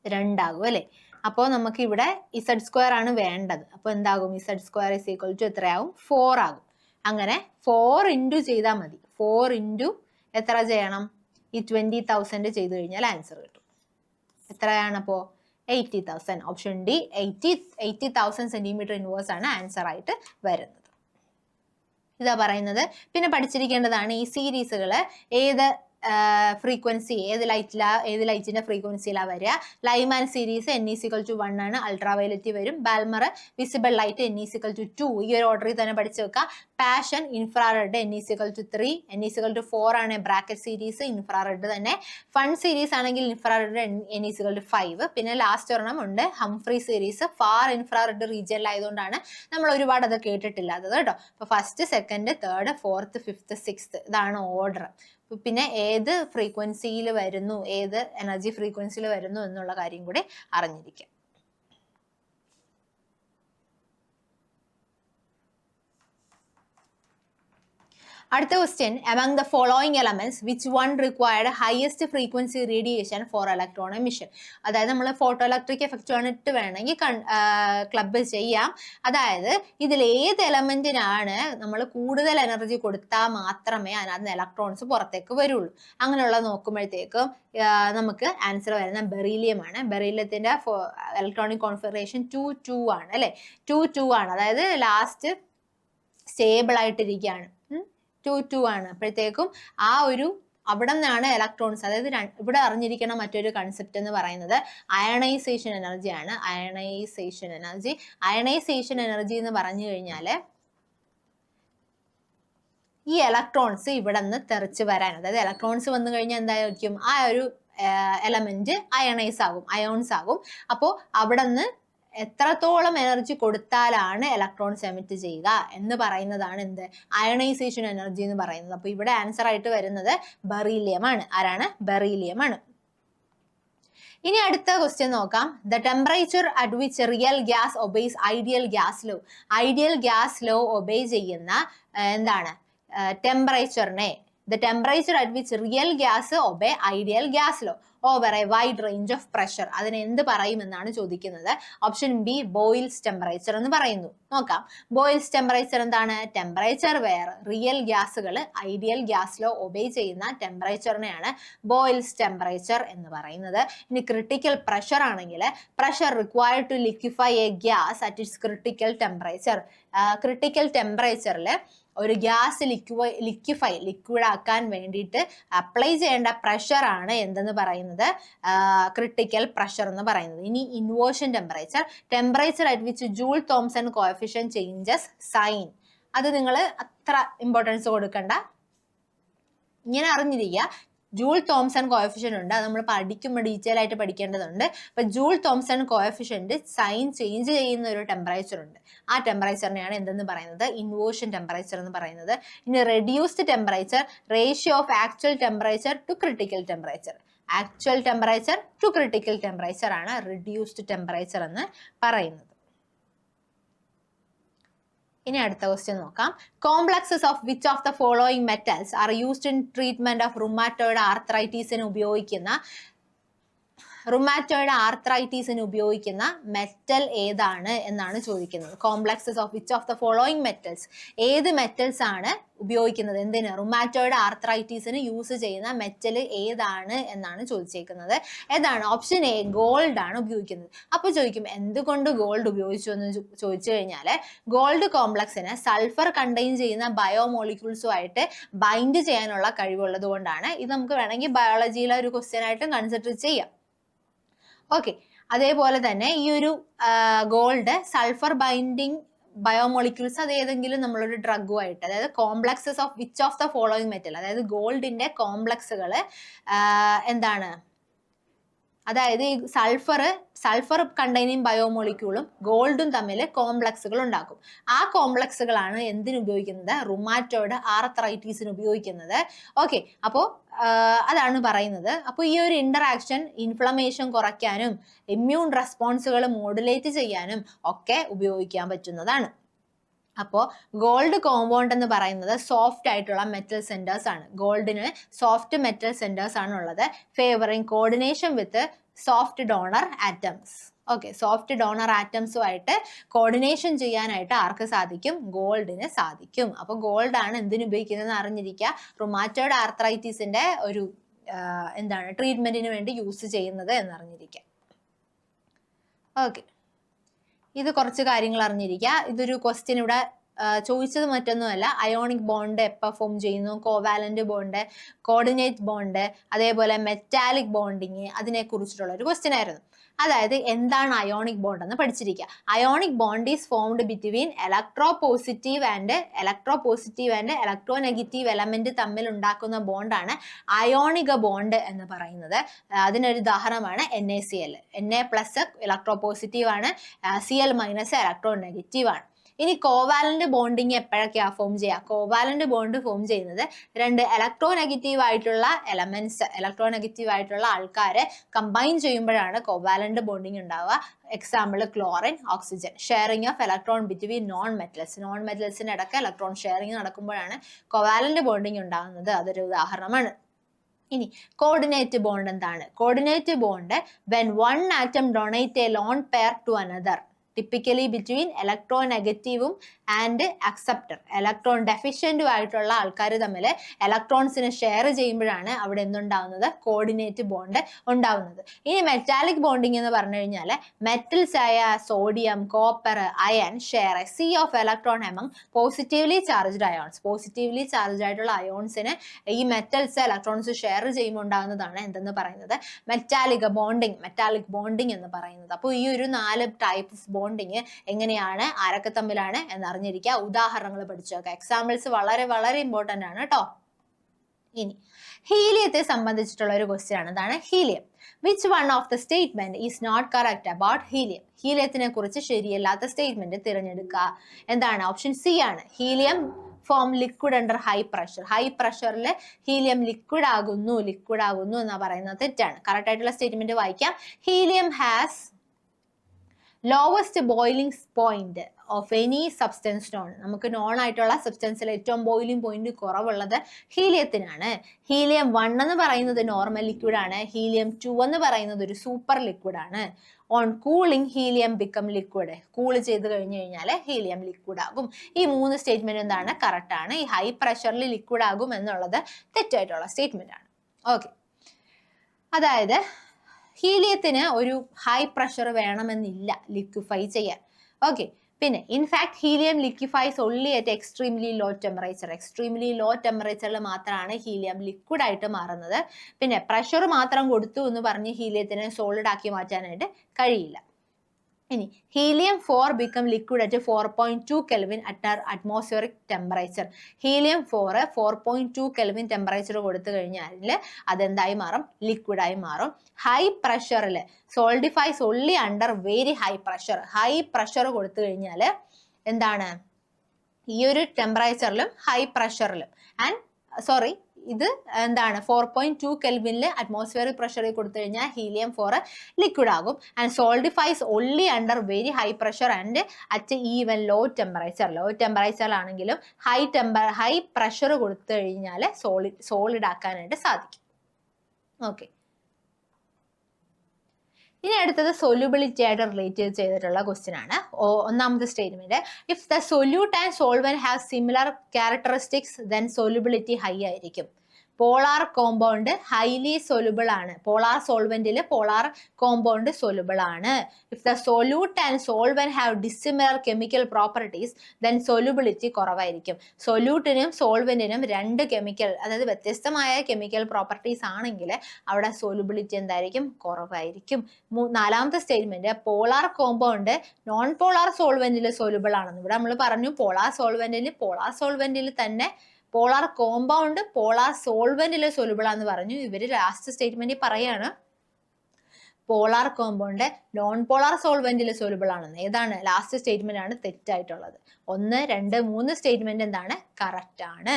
2 ആകും അല്ലെ. അപ്പോൾ നമുക്ക് ഇവിടെ Z² ആണ് വേണ്ടത്. അപ്പോൾ എന്താകും? Z² ഈസ് ഈക്വൽ ടു എത്രയാകും? 4 ആകും. അങ്ങനെ 4 ഇൻറ്റു ചെയ്താൽ മതി. 4 ഇൻറ്റു എത്ര ചെയ്യണം? ഈ 20,000 ചെയ്ത് കഴിഞ്ഞാൽ ആൻസർ കിട്ടും. എത്രയാണ് അപ്പോൾ? 80,000. ഓപ്ഷൻ ഡി 80,000 സെന്റിമീറ്റർ ഇൻവേഴ്സ് ആണ് ആൻസർ ആയിട്ട് വരുന്നത്. ഇതാ പറയുന്നത്. പിന്നെ പഠിച്ചിരിക്കേണ്ടതാണ് ഈ സീരീസുകൾ ഏത് ഫ്രീക്വൻസി ഏത് ലൈറ്റിന്റെ ഫ്രീക്വൻസിയിലാണ് വരിക. ലൈമാൻ സീരീസ് n=1 ആണ്, അൾട്രാവയലറ്റ് വരും. ബാൽമർ വിസിബിൾ ലൈറ്റ് n=2, ഈ ഒരു ഓർഡറിൽ തന്നെ പഠിച്ചു വെക്കുക. പാഷൻ ഇൻഫ്രാറെഡ് n=3, n=4 ആണ് ബ്രാക്കറ്റ് സീരീസ്, ഇൻഫ്രാറെഡ് തന്നെ. ഫൺ സീരീസ് ആണെങ്കിൽ ഇൻഫ്രാറെഡ് n=5. പിന്നെ ലാസ്റ്റ് ഒരെണ്ണം ഉണ്ട് ഹംഫ്രി സീരീസ്, ഫാർ ഇൻഫ്രാറെഡ് റീജിയനിലായതുകൊണ്ടാണ് നമ്മൾ ഒരുപാട് അത് കേട്ടിട്ടില്ലാത്തത് കേട്ടോ. അപ്പൊ first, second, third, fourth, fifth, sixth ഇതാണ് ഓർഡർ. പിന്നെ ഏത് ഫ്രീക്വൻസിയിൽ വരുന്നു, ഏത് എനർജി ഫ്രീക്വൻസിയിൽ വരുന്നു എന്നുള്ള കാര്യം കൂടി അറിഞ്ഞിരിക്കുക. അടുത്ത question, among the following elements which one required highest frequency radiation for electron emission? അതായത് നമ്മൾ ഫോട്ടോ ഇലക്ട്രിക് എഫക്റ്റ് വന്നിട്ട് വേണമെങ്കിൽ ക്ലബ് ചെയ്യാം. അതായത് ഇതിൽ ഏത് എലമെന്റിനാണ് നമ്മൾ കൂടുതൽ എനർജി കൊടുത്താൽ മാത്രമേ അതിനകത്ത് ഇലക്ട്രോൺസ് പുറത്തേക്ക് വരുള്ളൂ. അങ്ങനെയുള്ള നോക്കുമ്പോഴത്തേക്കും നമുക്ക് ആൻസർ വരുന്ന ബെറീലിയം ആണ്. ബെറീലിയത്തിന്റെ ഇലക്ട്രോണിക് കോൺഫിഗറേഷൻ 2-2 ആണ് അല്ലെ, 2-2 ആണ്. അതായത് ലാസ്റ്റ് സ്റ്റേബിൾ ആയിട്ടിരിക്കുകയാണ്, 2-2 ആണ്. അപ്പോഴത്തേക്കും ആ ഒരു അവിടെ നിന്നാണ് ഇലക്ട്രോൺസ്, അതായത് ഇവിടെ അറിഞ്ഞിരിക്കുന്ന മറ്റൊരു കൺസെപ്റ്റ് എന്ന് പറയുന്നത് അയണൈസേഷൻ എനർജി ആണ്. അയണൈസേഷൻ എനർജി എന്ന് പറഞ്ഞു കഴിഞ്ഞാൽ ഈ ഇലക്ട്രോൺസ് ഇവിടെ നിന്ന് തെറിച്ച് വരാൻ, അതായത് ഇലക്ട്രോൺസ് വന്നു കഴിഞ്ഞാൽ എന്തായിരിക്കും, ആ ഒരു എലമെന്റ് അയോൺസ് ആകും. അപ്പോൾ അവിടെ നിന്ന് എത്രത്തോളം എനർജി കൊടുത്താലാണ് ഇലക്ട്രോൺസ് എമിറ്റ് ചെയ്യുക എന്ന് പറയുന്നതാണ് എന്ത്, അയണൈസേഷൻ എനർജി എന്ന് പറയുന്നത്. അപ്പൊ ഇവിടെ ആൻസർ ആയിട്ട് വരുന്നത് ബെറീലിയം ആണ്. ആരാണ്? ബെറീലിയം ആണ്. ഇനി അടുത്ത ക്വസ്റ്റ്യൻ നോക്കാം. The temperature at which real gas obeys ideal gas law. Ideal gas law obey ചെയ്യുന്ന എന്താണ് ടെമ്പറേച്ചറിനെ, the temperature at which real gas obey ideal gas law over a wide range of pressure. അതിനെ എന്ത് പറയും എന്നാണ് ചോദിക്കുന്നത്. Option B boils temperature എന്ന് പറയുന്നു. നോക്കാം, ബോയിൽസ് ടെമ്പറേച്ചർ എന്താണ്? ടെമ്പറേച്ചർ വെയർ റിയൽ ഗ്യാസുകൾ ഐഡിയൽ ഗ്യാസ് ലോ ഒബേ ചെയ്യുന്ന ടെമ്പറേച്ചറിനെയാണ് ബോയിൽസ് ടെമ്പറേച്ചർ എന്ന് പറയുന്നത്. ഇനി ക്രിട്ടിക്കൽ പ്രഷർ ആണെങ്കിൽ pressure required to liquefy a gas at its critical temperature. Critical ടെമ്പറേച്ചറിൽ ഒരു ഗ്യാസ് ലിക്വിഡ് ആക്കാൻ വേണ്ടിയിട്ട് അപ്ലൈ ചെയ്യേണ്ട പ്രഷർ ആണ് എന്തെന്ന് പറയുന്നത്, ക്രിട്ടിക്കൽ പ്രഷർ എന്ന് പറയുന്നത്. ഇനി inversion temperature at which Joule Thomson coefficient changes sign. അത് നിങ്ങൾ അത്ര ഇമ്പോർട്ടൻസ് കൊടുക്കണ്ട, ഇങ്ങനെ അറിഞ്ഞിരിക്കുക. ജൂൾ തോംസൺ കോഎഫിഷ്യന്റ് ഉണ്ട്, അത് നമ്മൾ പഠിക്കുമ്പോൾ ഡീറ്റെയിൽ ആയിട്ട് പഠിക്കേണ്ടതുണ്ട്. അപ്പൊ Joule Thomson coefficient sign change ചെയ്യുന്ന ഒരു ടെമ്പറേച്ചർ ഉണ്ട്. ആ ടെമ്പറേച്ചറിനെയാണ് എന്തെന്ന് പറയുന്നത്, ഇൻവേർഷൻ ടെമ്പറേച്ചർ എന്ന് പറയുന്നത്. ഇനി reduced temperature, ratio of actual temperature to critical temperature. Actual temperature to critical temperature ആണ് റെഡ്യൂസ്ഡ് ടെമ്പറേച്ചർ എന്ന് പറയുന്നത്. ഇനി അടുത്ത ക്വസ്റ്റ്യൻ നോക്കാം. Complexes of which of the following metals are used in treatment of rheumatoid ആർത്രൈറ്റീസിന് ഉപയോഗിക്കുന്ന മെറ്റൽ ഏതാണ് എന്നാണ് ചോദിക്കുന്നത്. Complexes of which of the following metals, ഏത് മെറ്റൽസ് ആണ് ഉപയോഗിക്കുന്നത് എന്തിന്, റുമാറ്റോയിഡ് ആർത്രൈറ്റീസിന് യൂസ് ചെയ്യുന്ന മെറ്റൽ ഏതാണ് എന്നാണ് ചോദിച്ചേക്കുന്നത്. ഏതാണ്? ഓപ്ഷൻ എ ഗോൾഡ് ആണ് ഉപയോഗിക്കുന്നത്. അപ്പോൾ ചോദിക്കും എന്തുകൊണ്ട് ഗോൾഡ് ഉപയോഗിച്ചു എന്ന് ചോദിച്ചു കഴിഞ്ഞാൽ, ഗോൾഡ് കോംപ്ലക്സിന് സൾഫർ കണ്ടെയ്ൻ ചെയ്യുന്ന ബയോമോളിക്യൂൾസുമായിട്ട് ബൈൻഡ് ചെയ്യാനുള്ള കഴിവുള്ളത് കൊണ്ടാണ്. ഇത് നമുക്ക് വേണമെങ്കിൽ ബയോളജിയിലെ ഒരു ക്വസ്റ്റ്യൻ ആയിട്ടും കൺസിഡർ ചെയ്യാം. ഓക്കെ, അതേപോലെ തന്നെ ഈ ഒരു ഗോൾഡ് സൾഫർ ബൈൻഡിങ് ബയോമോളിക്യൂൾസ് അത് ഏതെങ്കിലും നമ്മളൊരു ഡ്രഗുമായിട്ട്, അതായത് complexes of which of the following metal, അതായത് ഗോൾഡിന്റെ കോംപ്ലക്സുകൾ എന്താണ്, അതായത് ഈ സൾഫർ കണ്ടെയ്നിങ് ബയോമോളിക്യൂളും ഗോൾഡും തമ്മിൽ കോംപ്ലക്സുകൾ ഉണ്ടാക്കും. ആ കോംപ്ലക്സുകളാണ് എന്തിനു ഉപയോഗിക്കുന്നത്, റുമാറ്റോയിഡ് ആർത്രൈറ്റീസിന് ഉപയോഗിക്കുന്നത്. ഓക്കെ, അപ്പോൾ അതാണ് പറയുന്നത്. അപ്പോൾ ഈ ഒരു ഇന്ററാക്ഷൻ ഇൻഫ്ലമേഷൻ കുറയ്ക്കാനും ഇമ്മ്യൂൺ റെസ്പോൺസുകൾ മോഡുലേറ്റ് ചെയ്യാനും ഒക്കെ ഉപയോഗിക്കാൻ പറ്റുന്നതാണ്. അപ്പോൾ ഗോൾഡ് കോമ്പൗണ്ട് എന്ന് പറയുന്നത് സോഫ്റ്റ് ആയിട്ടുള്ള മെറ്റൽ സെന്റേഴ്സ് ആണ്. ഗോൾഡിന് സോഫ്റ്റ് മെറ്റൽ സെന്റേഴ്സ് ആണ് ഉള്ളത്, favouring coordination with soft donor atoms. Okay, soft donor ആറ്റംസുമായിട്ട് കോർഡിനേഷൻ ചെയ്യാനായിട്ട് ആർക്ക് സാധിക്കും, ഗോൾഡിന് സാധിക്കും. അപ്പോൾ ഗോൾഡ് ആണ് എന്തിനു ഉപയോഗിക്കുന്നതെന്ന് അറിഞ്ഞിരിക്കുക, റുമാറ്റോയിഡ് ആർത്രൈറ്റിസിന്റെ ഒരു എന്താണ് ട്രീറ്റ്മെന്റിന് വേണ്ടി യൂസ് ചെയ്യുന്നത് എന്നറിഞ്ഞിരിക്കുക. ഓക്കെ, ഇത് കുറച്ച് കാര്യങ്ങൾ അറിഞ്ഞിരിക്കുക. ഇതൊരു ക്വസ്റ്റ്യൻ ഇവിടെ ചോദിച്ചത് മറ്റൊന്നുമല്ല, അയോണിക് ബോണ്ട് എപ്പോൾ ഫോം ചെയ്യുന്നു, കോവാലന്റ് ബോണ്ട്, കോർഡിനേറ്റ് ബോണ്ട്, അതേപോലെ മെറ്റാലിക് ബോണ്ടിങ്, അതിനെക്കുറിച്ചിട്ടുള്ള ഒരു ക്വസ്റ്റ്യൻ ആയിരുന്നു. അതായത് എന്താണ് അയോണിക് ബോണ്ട് എന്ന് പഠിച്ചിരിക്കുക. Ionic bond is formed between electropositive and electronegative element തമ്മിൽ ഉണ്ടാക്കുന്ന ബോണ്ടാണ് അയോണിക ബോണ്ട് എന്ന് പറയുന്നത്. അതിനൊരു ഉദാഹരണമാണ് NaCl. Na+ ഇലക്ട്രോ പോസിറ്റീവ് ആണ്, Cl- ഇലക്ട്രോ നെഗറ്റീവ് ആണ്. ഇനി കോവാലന്റ് ബോണ്ടിങ് എപ്പോഴൊക്കെയാ ഫോം ചെയ്യുക? കോവാലന്റ് ബോണ്ട് ഫോം ചെയ്യുന്നത് രണ്ട് ഇലക്ട്രോ നെഗറ്റീവ് ആയിട്ടുള്ള എലമെന്റ്സ്, ഇലക്ട്രോ നെഗറ്റീവ് ആയിട്ടുള്ള ആൾക്കാരെ കമ്പൈൻ ചെയ്യുമ്പോഴാണ് കോവാലന്റ് ബോണ്ടിങ് ഉണ്ടാവുക. Example chlorine, oxygen. Sharing of electron between non മെറ്റൽസിന്റെ ഇടയ്ക്ക് ഇലക്ട്രോൺ ഷെയറിംഗ് നടക്കുമ്പോഴാണ് കോവാലന്റ് ബോണ്ടിങ് ഉണ്ടാകുന്നത്. അതൊരു ഉദാഹരണമാണ്. ഇനി കോർഡിനേറ്റ് ബോണ്ട് എന്താണ്? Coordinate bond when one atom donate a lone pair to another, typically between ഇലക്ട്രോനെഗറ്റീവും and acceptor. Electron ഡെഫിഷ്യന്റും ആയിട്ടുള്ള ആൾക്കാർ തമ്മിൽ ഇലക്ട്രോൺസിനെ ഷെയർ ചെയ്യുമ്പോഴാണ് അവിടെ എന്തുണ്ടാവുന്നത്? കോർഡിനേറ്റ് ബോണ്ട് ഉണ്ടാവുന്നത്. ഇനി മെറ്റാലിക് ബോണ്ടിങ് എന്ന് പറഞ്ഞു കഴിഞ്ഞാൽ മെറ്റൽസ് ആയ sodium, copper, iron share A C of electron among positively charged ions. Positively charge ആയിട്ടുള്ള അയോൺസിന് ഈ മെറ്റൽസ് ഇലക്ട്രോൺസ് ഷെയർ ചെയ്യുമ്പോൾ ഉണ്ടാകുന്നതാണ് എന്തെന്ന് പറയുന്നത്? മെറ്റാലിക് ബോണ്ടിങ് എന്ന് പറയുന്നത്. അപ്പോൾ ഈ ഒരു 4 ടൈപ്പ് ഓഫ് ബോണ്ടിങ് എങ്ങനെയാണ്, ആരൊക്കെ തമ്മിലാണ് എന്നറിഞ്ഞിരിക്കുക. ഉദാഹരണങ്ങൾ പഠിച്ചു നോക്കുക. എക്സാമ്പിൾസ് വളരെ വളരെ ഇമ്പോർട്ടന്റ് ആണ് കേട്ടോ. ഇനി ഹീലിയത്തെ സംബന്ധിച്ചിട്ടുള്ള ഒരു ക്വസ്റ്റ്യൻ ആണ്. എന്താണ് helium? Which one of the statement is not correct about helium? ഹീലിയത്തിനെ കുറിച്ച് ശരിയല്ലാത്ത സ്റ്റേറ്റ്മെന്റ് തിരഞ്ഞെടുക്കുക. എന്താണ്? ഓപ്ഷൻ സി ആണ്. Helium form liquid under high pressure. High പ്രഷറിൽ ഹീലിയം ലിക്വിഡ് ആകുന്നു എന്ന് പറയുന്നത് തെറ്റാണ്. കറക്റ്റ് ആയിട്ടുള്ള സ്റ്റേറ്റ്മെന്റ് വായിക്കാം. Helium has lowest boiling point of any substance known. നമുക്ക് നോൺ ആയിട്ടുള്ള സബ്സ്റ്റൻസിൽ ഏറ്റവും ബോയിലിംഗ് പോയിന്റ് കുറവുള്ളത് ഹീലിയത്തിനാണ്. ഹീലിയം 1 എന്ന് പറയുന്നത് നോർമൽ ലിക്വിഡ് ആണ്. ഹീലിയം 2 എന്ന് പറയുന്നത് ഒരു സൂപ്പർ ലിക്വിഡ് ആണ്. On cooling helium become liquid. Cool ചെയ്ത് കഴിഞ്ഞു കഴിഞ്ഞാൽ ഹീലിയം ലിക്വിഡ് ആകും. ഈ 3 സ്റ്റേറ്റ്മെന്റ് എന്താണ്? കറക്റ്റ് ആണ്. ഈ ഹൈ പ്രഷറിൽ ലിക്വിഡ് ആകും എന്നുള്ളത് തെറ്റായിട്ടുള്ള സ്റ്റേറ്റ്മെന്റ് ആണ്. ഓക്കെ, അതായത് ഹീലിയത്തിന് ഒരു ഹൈ പ്രഷർ വേണമെന്നില്ല ലിക്വിഫൈ ചെയ്യാൻ. ഓക്കെ, പിന്നെ in fact helium liquefies only at extremely low temperature. Extremely low ടെമ്പറേച്ചറിൽ മാത്രമാണ് ഹീലിയം ലിക്വിഡ് ആയിട്ട് മാറുന്നത്. പിന്നെ പ്രഷർ മാത്രം കൊടുത്തു എന്ന് പറഞ്ഞ് ഹീലിയത്തിനെ സോളിഡ് ആക്കി മാറ്റാനായിട്ട് കഴിയില്ല. ഇനി helium 4 become liquid at 4.2 kelvin at atmospheric temperature. Helium 4.2 kelvin temperature കൊടുത്തു കഴിഞ്ഞാൽ അതെന്തായി മാറും? ലിക്വിഡായി മാറും. ഹൈ പ്രഷറിൽ solidifies only under very high pressure. High pressure കൊടുത്തു കഴിഞ്ഞാൽ എന്താണ്? ഈ ഒരു ടെമ്പറേച്ചറിലും ഹൈ പ്രഷറിലും ഇത് എന്താണ്? 4.2 കെൽവിനിൽ അറ്റ്മോസ്ഫിയറിക് പ്രഷറിൽ കൊടുത്തു കഴിഞ്ഞാൽ ഹീലിയം 4 ലിക്വിഡ് ആകും. And solidifies only under very high pressure and at even low temperature. Low ടെമ്പറേച്ചറിലാണെങ്കിലും ഹൈ പ്രഷർ കൊടുത്തു കഴിഞ്ഞാൽ സോളിഡ് ആക്കാനായിട്ട് സാധിക്കും. ഓക്കെ, ഇനി അടുത്തത് സൊല്യൂബിലിറ്റി ആയിട്ട് റിലേറ്റ് ചെയ്തിട്ടുള്ള ക്വസ്റ്റ്യൻ ആണ്. ഒന്നാമത്തെ statement, if the solute and solvent have similar characteristics then solubility high ആയിരിക്കും. പോളാർ കോമ്പൗണ്ട് ഹൈലി സൊല്യൂബിൾ ആണ്. പോളാർ സോൾവെന്റിൽ പോളാർ കോമ്പൗണ്ട് സൊല്യൂബിൾ ആണ്. If the solute and solvent have dissimilar chemical properties then solubility കുറവായിരിക്കും. സൊല്യൂട്ടിനും സോൾവെന്റിനും രണ്ട് chemical, അതായത് വ്യത്യസ്തമായ chemical properties ആണെങ്കിൽ അവിടെ solubility എന്തായിരിക്കും? കുറവായിരിക്കും. നാലാമത്തെ statement, polar compound non polar സോൾവെന്റിൽ സൊല്യൂബിൾ ആണെന്ന്. ഇവിടെ നമ്മൾ പറഞ്ഞു പോളാർ സോൾവെന്റിൽ തന്നെ പോളാർ കോമ്പൗണ്ട് പോളാർ സോൾവെന്റിൽ സൊല്യൂബിൾ ആണെന്ന് പറഞ്ഞു. ഇവര് ലാസ്റ്റ് സ്റ്റേറ്റ്മെന്റിൽ പറയാണ് പോളാർ കോമ്പൗണ്ട് നോൺ പോളാർ സോൾവെന്റിൽ സൊല്യൂബിൾ ആണെന്ന്. ഏതാണ്? ലാസ്റ്റ് സ്റ്റേറ്റ്മെന്റ് ആണ് തെറ്റായിട്ടുള്ളത്. 1, 2, 3 സ്റ്റേറ്റ്മെന്റ് എന്താണ്? കറക്റ്റ് ആണ്.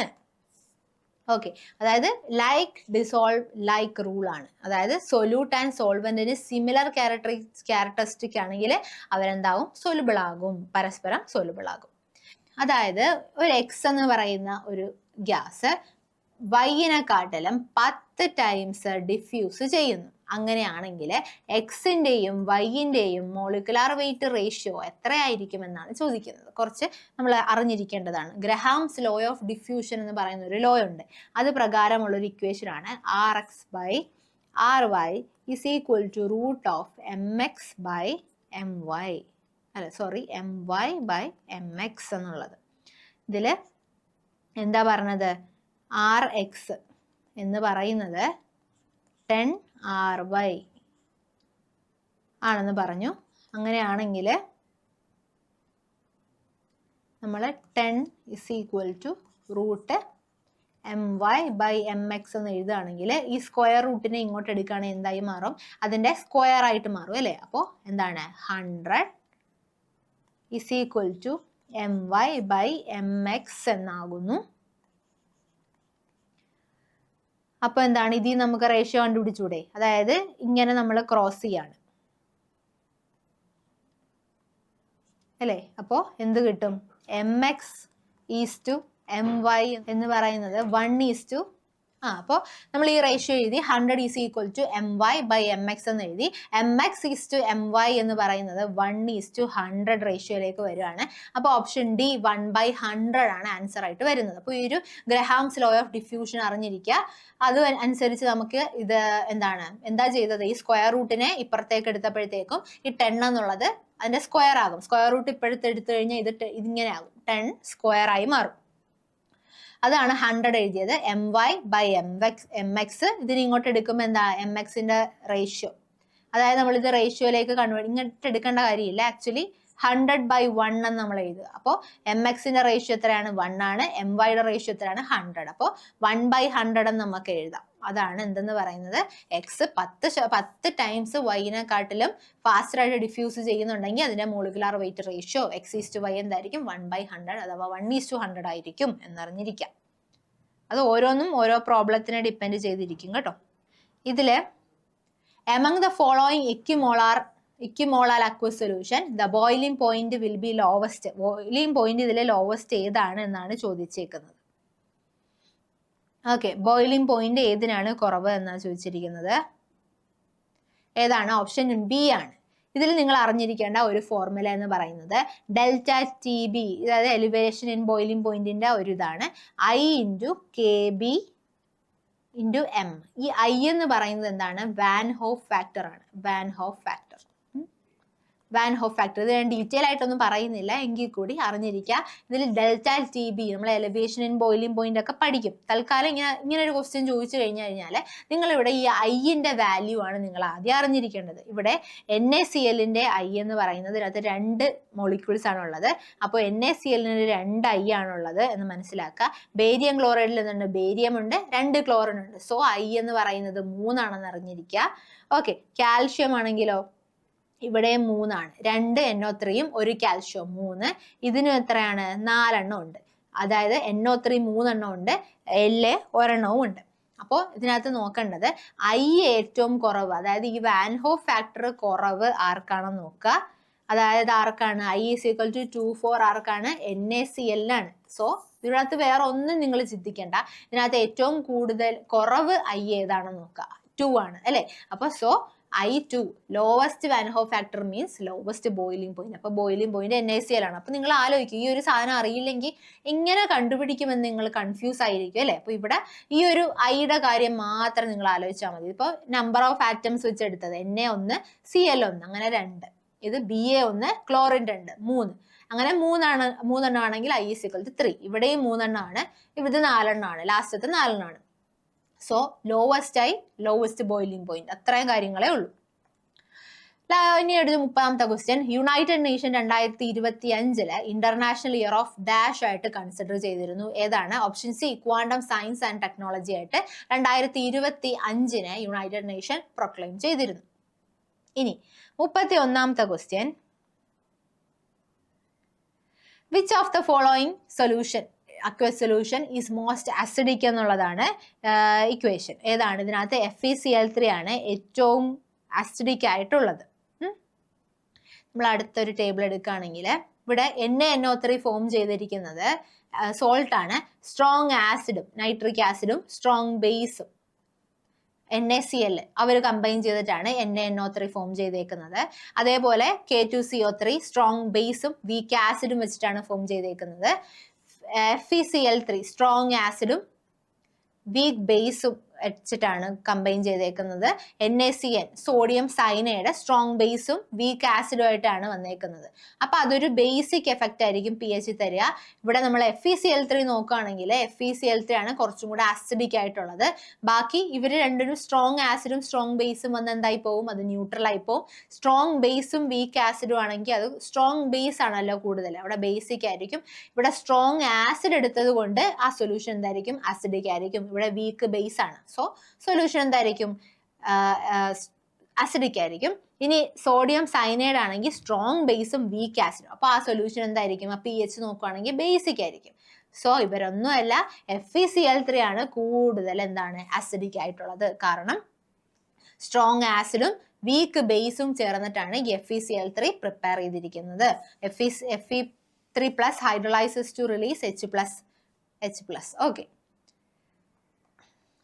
ഓക്കെ, അതായത് ലൈക്ക് ഡിസോൾവ് ലൈക്ക് റൂൾ ആണ്. അതായത് സൊല്യൂട്ട് ആൻഡ് സോൾവെന്റിന് സിമിലർ ക്യാരക്ടറിസ്റ്റിക് ആണെങ്കിൽ അവരെന്താവും? സൊല്യൂബിൾ ആകും, പരസ്പരം സൊല്യൂബിൾ ആകും. അതായത് ഒരു എക്സ് എന്ന് പറയുന്ന ഒരു ഗ്യാസ് വൈനെക്കാട്ടിലും 10 ടൈംസ് ഡിഫ്യൂസ് ചെയ്യുന്നു. അങ്ങനെയാണെങ്കിൽ എക്സിന്റെയും വൈന്റെയും മോളിക്കുലാർ വെയിറ്റ് റേഷ്യോ എത്രയായിരിക്കും എന്നാണ് ചോദിക്കുന്നത്. കുറച്ച് നമ്മൾ അറിഞ്ഞിരിക്കേണ്ടതാണ്. ഗ്രഹാംസ് ലോ ഓഫ് ഡിഫ്യൂഷൻ എന്ന് പറയുന്ന ഒരു ലോ ഉണ്ട്. അത് പ്രകാരമുള്ളൊരു ഇക്വേഷൻ ആണ് RX/RY is equal to root of MY by MX എന്നുള്ളത്. ഇതില് എന്താ പറഞ്ഞത്, Rx എന്ന് പറയുന്നത് 10Ry ആണെന്ന് പറഞ്ഞു. അങ്ങനെയാണെങ്കിൽ നമ്മൾ 10 = √my/mx എന്ന് എഴുതുകയാണെങ്കിൽ ഈ സ്ക്വയർ റൂട്ടിനെ ഇങ്ങോട്ട് എടുക്കുകയാണെങ്കിൽ എന്തായി മാറും, അതിന്റെ സ്ക്വയർ ആയിട്ട് മാറും അല്ലേ. അപ്പോൾ എന്താണ് 100 = my/mx എന്നാകുന്നു. അപ്പൊ എന്താണ്, ഇതിൽ നമുക്ക് റേഷ്യോ കണ്ടുപിടിച്ചൂടെ, അതായത് ഇങ്ങനെ നമ്മൾ ക്രോസ് ചെയ്യാണ് അല്ലേ. അപ്പോ എന്ത് കിട്ടും, mx my എന്ന് പറയുന്നത് 1 അപ്പോൾ നമ്മൾ ഈ റേഷ്യോ എഴുതി 100 = my/mx എന്ന് എഴുതി. mx my എന്ന് പറയുന്നത് 1:100 റേഷ്യോയിലേക്ക് വരുവാണ്. അപ്പോൾ ഓപ്ഷൻ ഡി 1/100 ആണ് ആൻസർ ആയിട്ട് വരുന്നത്. അപ്പോൾ ഈ ഒരു ഗ്രഹാംസ് ലോ ഓഫ് ഡിഫ്യൂഷൻ അറിഞ്ഞിരിക്കുക. അത് അനുസരിച്ച് നമുക്ക് ഇത് എന്താ ചെയ്തത്, ഈ സ്ക്വയർ റൂട്ടിനെ ഇപ്പുറത്തേക്ക് എടുത്തപ്പോഴത്തേക്കും ഈ 10 എന്നുള്ളത് അതിന്റെ സ്ക്വയർ ആകും. സ്ക്വയർ റൂട്ട് ഇപ്പോഴത്തെ എടുത്തു കഴിഞ്ഞാൽ ഇതിങ്ങനെ ആകും, 10 സ്ക്വയർ ആയി മാറും. അതാണ് 100 എഴുതിയത്. my/mx ഇതിന് ഇങ്ങോട്ട് എടുക്കുമ്പോൾ എന്താ, mxന്റെ റേഷ്യോ, അതായത് നമ്മളിത് റേഷ്യോയിലേക്ക് ഇങ്ങോട്ട് എടുക്കേണ്ട കാര്യമില്ല. ആക്ച്വലി 100/1 എന്ന് നമ്മൾ എഴുതുക. അപ്പോൾ mxന്റെ റേഷ്യോ എത്രയാണ്, 1 ആണ്. myയുടെ റേഷ്യോ എത്രയാണ്, 100. അപ്പോൾ 1/100 എന്ന് നമുക്ക് എഴുതാം. അതാണ് എന്തെന്ന് പറയുന്നത്, എക്സ് 10 ടൈംസ് വൈനെക്കാട്ടിലും ഫാസ്റ്റർ ആയിട്ട് ഡിഫ്യൂസ് ചെയ്യുന്നുണ്ടെങ്കിൽ അതിന്റെ മോളിക്കുലാർ വെയിറ്റ് റേഷ്യോ x/y എന്തായിരിക്കും, 1/100 അഥവാ 1:100 ആയിരിക്കും എന്നറിഞ്ഞിരിക്കാം. അത് ഓരോന്നും ഓരോ പ്രോബ്ലത്തിനെ ഡിപ്പെൻഡ് ചെയ്തിരിക്കും കേട്ടോ. ഇതില് among the following equimolar aqueous solution the boiling point will be lowest. boiling point ഇതിലെ ലോവസ്റ്റ് ഏതാണ് എന്നാണ് ചോദിച്ചേക്കുന്നത്. ഓക്കെ, ബോയിലിംഗ് പോയിന്റ് ഏതിനാണ് കുറവ് എന്നാണ് ചോദിച്ചിരിക്കുന്നത്. ഏതാണ്, ഓപ്ഷൻ ബി ആണ്. ഇതിൽ നിങ്ങൾ അറിഞ്ഞിരിക്കേണ്ട ഒരു ഫോർമുല എന്ന് പറയുന്നത് ΔTB, അതായത് എലിവേഷൻ ഇൻ ബോയിലിംഗ് പോയിന്റിന്റെ ഒരു ഇതാണ്, I × KB × M. ഈ I എന്ന് പറയുന്നത് എന്താണ്, വാൻ ഹോഫ് ഫാക്ടർ ആണ്. വാൻ ഹോഫ് ഫാക്ടർ ഇത് ഞാൻ ഡീറ്റെയിൽ ആയിട്ടൊന്നും പറയുന്നില്ല, എങ്കിൽ കൂടി അറിഞ്ഞിരിക്കുക. ഇതിൽ ΔTB നമ്മൾ എലിവേഷൻ ഇൻ ബോയിലിംഗ് പോയിന്റ് ഒക്കെ പഠിക്കും. തൽക്കാലം ഇങ്ങനെ ഒരു ക്വസ്റ്റ്യൻ ചോദിച്ചു കഴിഞ്ഞാൽ നിങ്ങളിവിടെ ഈ ഐന്റെ വാല്യൂ ആണ് നിങ്ങൾ ആദ്യം അറിഞ്ഞിരിക്കേണ്ടത്. ഇവിടെ NaClന്റെ I എന്ന് പറയുന്നത് ഇതിനകത്ത് 2 മോളിക്യൂൾസ് ആണുള്ളത്. അപ്പോൾ NaClന് 2 I ആണുള്ളത് എന്ന് മനസ്സിലാക്കുക. ബേരിയം ക്ലോറൈഡിൽ നിന്നുണ്ട്, ബേരിയം ഉണ്ട്, 2 ക്ലോറിൻ ഉണ്ട്. സോ I എന്ന് പറയുന്നത് 3 ആണെന്ന് അറിഞ്ഞിരിക്കുക. ഓക്കെ, കാൽഷ്യം ആണെങ്കിലോ ഇവിടെ 3 ആണ്. 2 NO3യും 1 കാൽഷ്യം 3. ഇതിനും എത്രയാണ്, 4 എണ്ണം ഉണ്ട്. അതായത് NO3 3 എണ്ണം ഉണ്ട്, L 1 എണ്ണവും ഉണ്ട്. അപ്പോൾ ഇതിനകത്ത് നോക്കേണ്ടത് I ഏറ്റവും കുറവ്, അതായത് ഈ വാൻ ഹോഫ് ഫാക്ടർ കുറവ് ആർക്കാണെന്ന് നോക്കുക. അതായത് ആർക്കാണ്, I = 2,4 ആർക്കാണ്, NaClനാണ്. സോ ഇതിനകത്ത് വേറെ ഒന്നും നിങ്ങൾ ചിന്തിക്കേണ്ട. ഇതിനകത്ത് ഏറ്റവും കൂടുതൽ കുറവ് I ഏതാണെന്ന് നോക്കുക, 2 ആണ് അല്ലേ. അപ്പൊ so I2 lowest van Hoff factor means lowest boiling point. അപ്പൊ ബോയിലിംഗ് പോയിന്റ് NaCl ആണ്. അപ്പൊ നിങ്ങൾ ആലോചിക്കും, ഈ ഒരു സാധനം അറിയില്ലെങ്കിൽ എങ്ങനെ കണ്ടുപിടിക്കുമെന്ന് നിങ്ങൾ കൺഫ്യൂസ് ആയിരിക്കും അല്ലെ. അപ്പൊ ഇവിടെ ഈ ഒരു ഐയുടെ കാര്യം മാത്രം നിങ്ങൾ ആലോചിച്ചാൽ മതി. ഇപ്പൊ നമ്പർ ഓഫ് ആറ്റംസ് വെച്ച് എടുത്തത് Na1 Cl1 അങ്ങനെ 2, ഇത് Ba1 ക്ലോറിൻ 2 3, അങ്ങനെ 3 എണ്ണം ആണെങ്കിൽ I = 3. ഇവിടെയും 3 എണ്ണമാണ്, ഇവിടെ 4 എണ്ണമാണ്, ലാസ്റ്റത്തെ 4 എണ്ണമാണ്. So lowest boiling point. അത്രയും കാര്യങ്ങളേ ഉള്ളൂ. ഇനി അടുത്ത 30ാമത്തെ question, United Nation 2025 international year of dash ആയിട്ട് കൺസിഡർ ചെയ്തിരുന്നു. ഏതാണ്, option C quantum science and technology ആയിട്ട് 2025 യുണൈറ്റഡ് നേഷൻ പ്രൊക്ലെയിം ചെയ്തിരുന്നു. ഇനി 31ാമത്തെ question, which of the following solution aqueous solution is most acidic എന്നുള്ളതാണ് ഇക്വേഷൻ. ഏതാണ്, ഇതിനകത്ത് FeCl3 ആണ് ഏറ്റവും acidic ആയിട്ടുള്ളത്. നമ്മൾ അടുത്തൊരു ടേബിൾ എടുക്കുകയാണെങ്കിൽ ഇവിടെ NaNO3 ഫോം ചെയ്തിരിക്കുന്നത് സോൾട്ട് ആണ്. സ്ട്രോങ് ആസിഡും നൈട്രിക് ആസിഡും സ്ട്രോങ് ബേസും NaCl അവർ കമ്പൈൻ ചെയ്തിട്ടാണ് NaNO3 ഫോം ചെയ്തേക്കുന്നത്. അതേപോലെ K2CO3 സ്ട്രോങ് ബേസും വീക്ക് ആസിഡും വെച്ചിട്ടാണ് ഫോം ചെയ്തേക്കുന്നത്. FeCl3 സ്ട്രോങ് ആസിഡും വീക്ക് ബേസും വെച്ചിട്ടാണ് കമ്പൈൻ ചെയ്തേക്കുന്നത്. NaCN സോഡിയം സയനൈഡ് സ്ട്രോങ് ബേസും വീക്ക് ആസിഡും ആയിട്ടാണ് വന്നേക്കുന്നത്. അപ്പൊ അതൊരു ബേസിക് എഫക്റ്റ് ആയിരിക്കും pH തരിക. ഇവിടെ നമ്മൾ FeCl3 നോക്കുകയാണെങ്കിൽ FeCl3 ആണ് കുറച്ചും കൂടെ ആസിഡിക് ആയിട്ടുള്ളത്. ബാക്കി ഇവർ രണ്ടിനും സ്ട്രോങ് ആസിഡും സ്ട്രോങ് ബേസും വന്ന് എന്തായി പോവും, അത് ന്യൂട്രൽ ആയി പോവും. സ്ട്രോങ് ബേസും വീക്ക് ആസിഡും ആണെങ്കിൽ അത് സ്ട്രോങ് ബേസ് ആണല്ലോ കൂടുതൽ, അവിടെ ബേസിക് ആയിരിക്കും. ഇവിടെ സ്ട്രോങ് ആസിഡ് എടുത്തത് കൊണ്ട് ആ സൊല്യൂഷൻ എന്തായിരിക്കും, ആസിഡിക് ആയിരിക്കും. ഇവിടെ വീക്ക് ബേസ് ആണ്, സോ സൊല്യൂഷൻ എന്തായിരിക്കും, അസിഡിക് ആയിരിക്കും. ഇനി സോഡിയം സയനൈഡ് ആണെങ്കിൽ സ്ട്രോങ് ബേസും വീക്ക് ആസിഡും, അപ്പൊ ആ സൊല്യൂഷൻ എന്തായിരിക്കും, ആ pH നോക്കുകയാണെങ്കിൽ ബേസിക് ആയിരിക്കും. സോ ഇവരൊന്നുമല്ല, FeCl3 ആണ് കൂടുതൽ എന്താണ് അസിഡിക് ആയിട്ടുള്ളത്. കാരണം സ്ട്രോങ് ആസിഡും വീക്ക് ബേസും ചേർന്നിട്ടാണ് ഈ FeCl3 പ്രിപ്പയർ ചെയ്തിരിക്കുന്നത്. Fe3+ hydrolyses to release H+. Okay,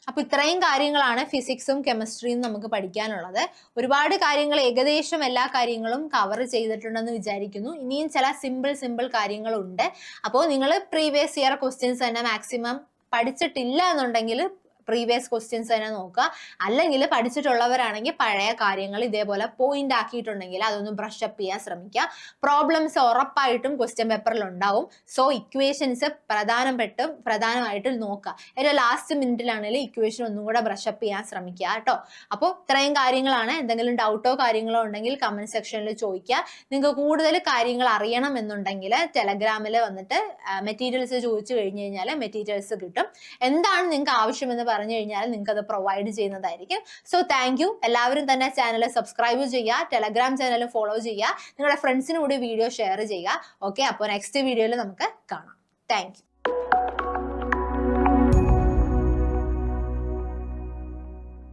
അപ്പൊ ഇത്രയും കാര്യങ്ങളാണ് ഫിസിക്സും കെമിസ്ട്രിയും നമുക്ക് പഠിക്കാനുള്ളത്. ഒരുപാട് കാര്യങ്ങൾ, ഏകദേശം എല്ലാ കാര്യങ്ങളും കവർ ചെയ്തിട്ടുണ്ടെന്ന് വിചാരിക്കുന്നു. ഇനിയും ചില സിമ്പിൾ കാര്യങ്ങളുണ്ട്. അപ്പോൾ നിങ്ങൾ പ്രീവിയസ് ഇയർ ക്വസ്റ്റ്യൻസ് തന്നെ മാക്സിമം പഠിച്ചിട്ടില്ല എന്നുണ്ടെങ്കിൽ പ്രീവിയസ് ക്വസ്റ്റ്യൻസ് തന്നെ നോക്കുക. അല്ലെങ്കിൽ പഠിച്ചിട്ടുള്ളവരാണെങ്കിൽ പഴയ കാര്യങ്ങൾ ഇതേപോലെ പോയിന്റ് ആക്കിയിട്ടുണ്ടെങ്കിൽ അതൊന്ന് ബ്രഷ് അപ്പ് ചെയ്യാൻ ശ്രമിക്കുക. പ്രോബ്ലംസ് ഉറപ്പായിട്ടും ക്വസ്റ്റ്യൻ പേപ്പറിൽ ഉണ്ടാവും. സോ ഇക്വേഷൻസ് പ്രധാനമായിട്ടും നോക്കുക. ഏറ്റവും ലാസ്റ്റ് മിനിറ്റിലാണെങ്കിലും ഇക്വേഷൻ ഒന്നും കൂടെ ബ്രഷ് അപ്പ് ചെയ്യാൻ ശ്രമിക്കുക കേട്ടോ. അപ്പോൾ ഇത്രയും കാര്യങ്ങളാണ്. എന്തെങ്കിലും ഡൗട്ടോ കാര്യങ്ങളോ ഉണ്ടെങ്കിൽ കമന്റ് സെക്ഷനിൽ ചോദിക്കുക. നിങ്ങൾക്ക് കൂടുതൽ കാര്യങ്ങൾ അറിയണം എന്നുണ്ടെങ്കിൽ ടെലഗ്രാമിൽ വന്നിട്ട് മെറ്റീരിയൽസ് ചോദിച്ചു കഴിഞ്ഞു കഴിഞ്ഞാൽ മെറ്റീരിയൽസ് കിട്ടും. എന്താണ് നിങ്ങൾക്ക് ആവശ്യമെന്ന് പറഞ്ഞു കഴിഞ്ഞാൽ നിങ്ങൾക്ക് അത് പ്രൊവൈഡ് ചെയ്യുന്നതായിരിക്കും. So thank you. എല്ലാവരും തന്നെ ചാനൽ സബ്സ്ക്രൈബ് ചെയ്യുക, ടെലഗ്രാം ചാനൽ ഫോളോ ചെയ്യുക, നിങ്ങളുടെ ഫ്രണ്ട്സിന് കൂടി വീഡിയോ ഷെയർ ചെയ്യുക. ഓക്കെ, അപ്പോൾ നെക്സ്റ്റ് വീഡിയോയിൽ നമുക്ക് കാണാം. Thank you.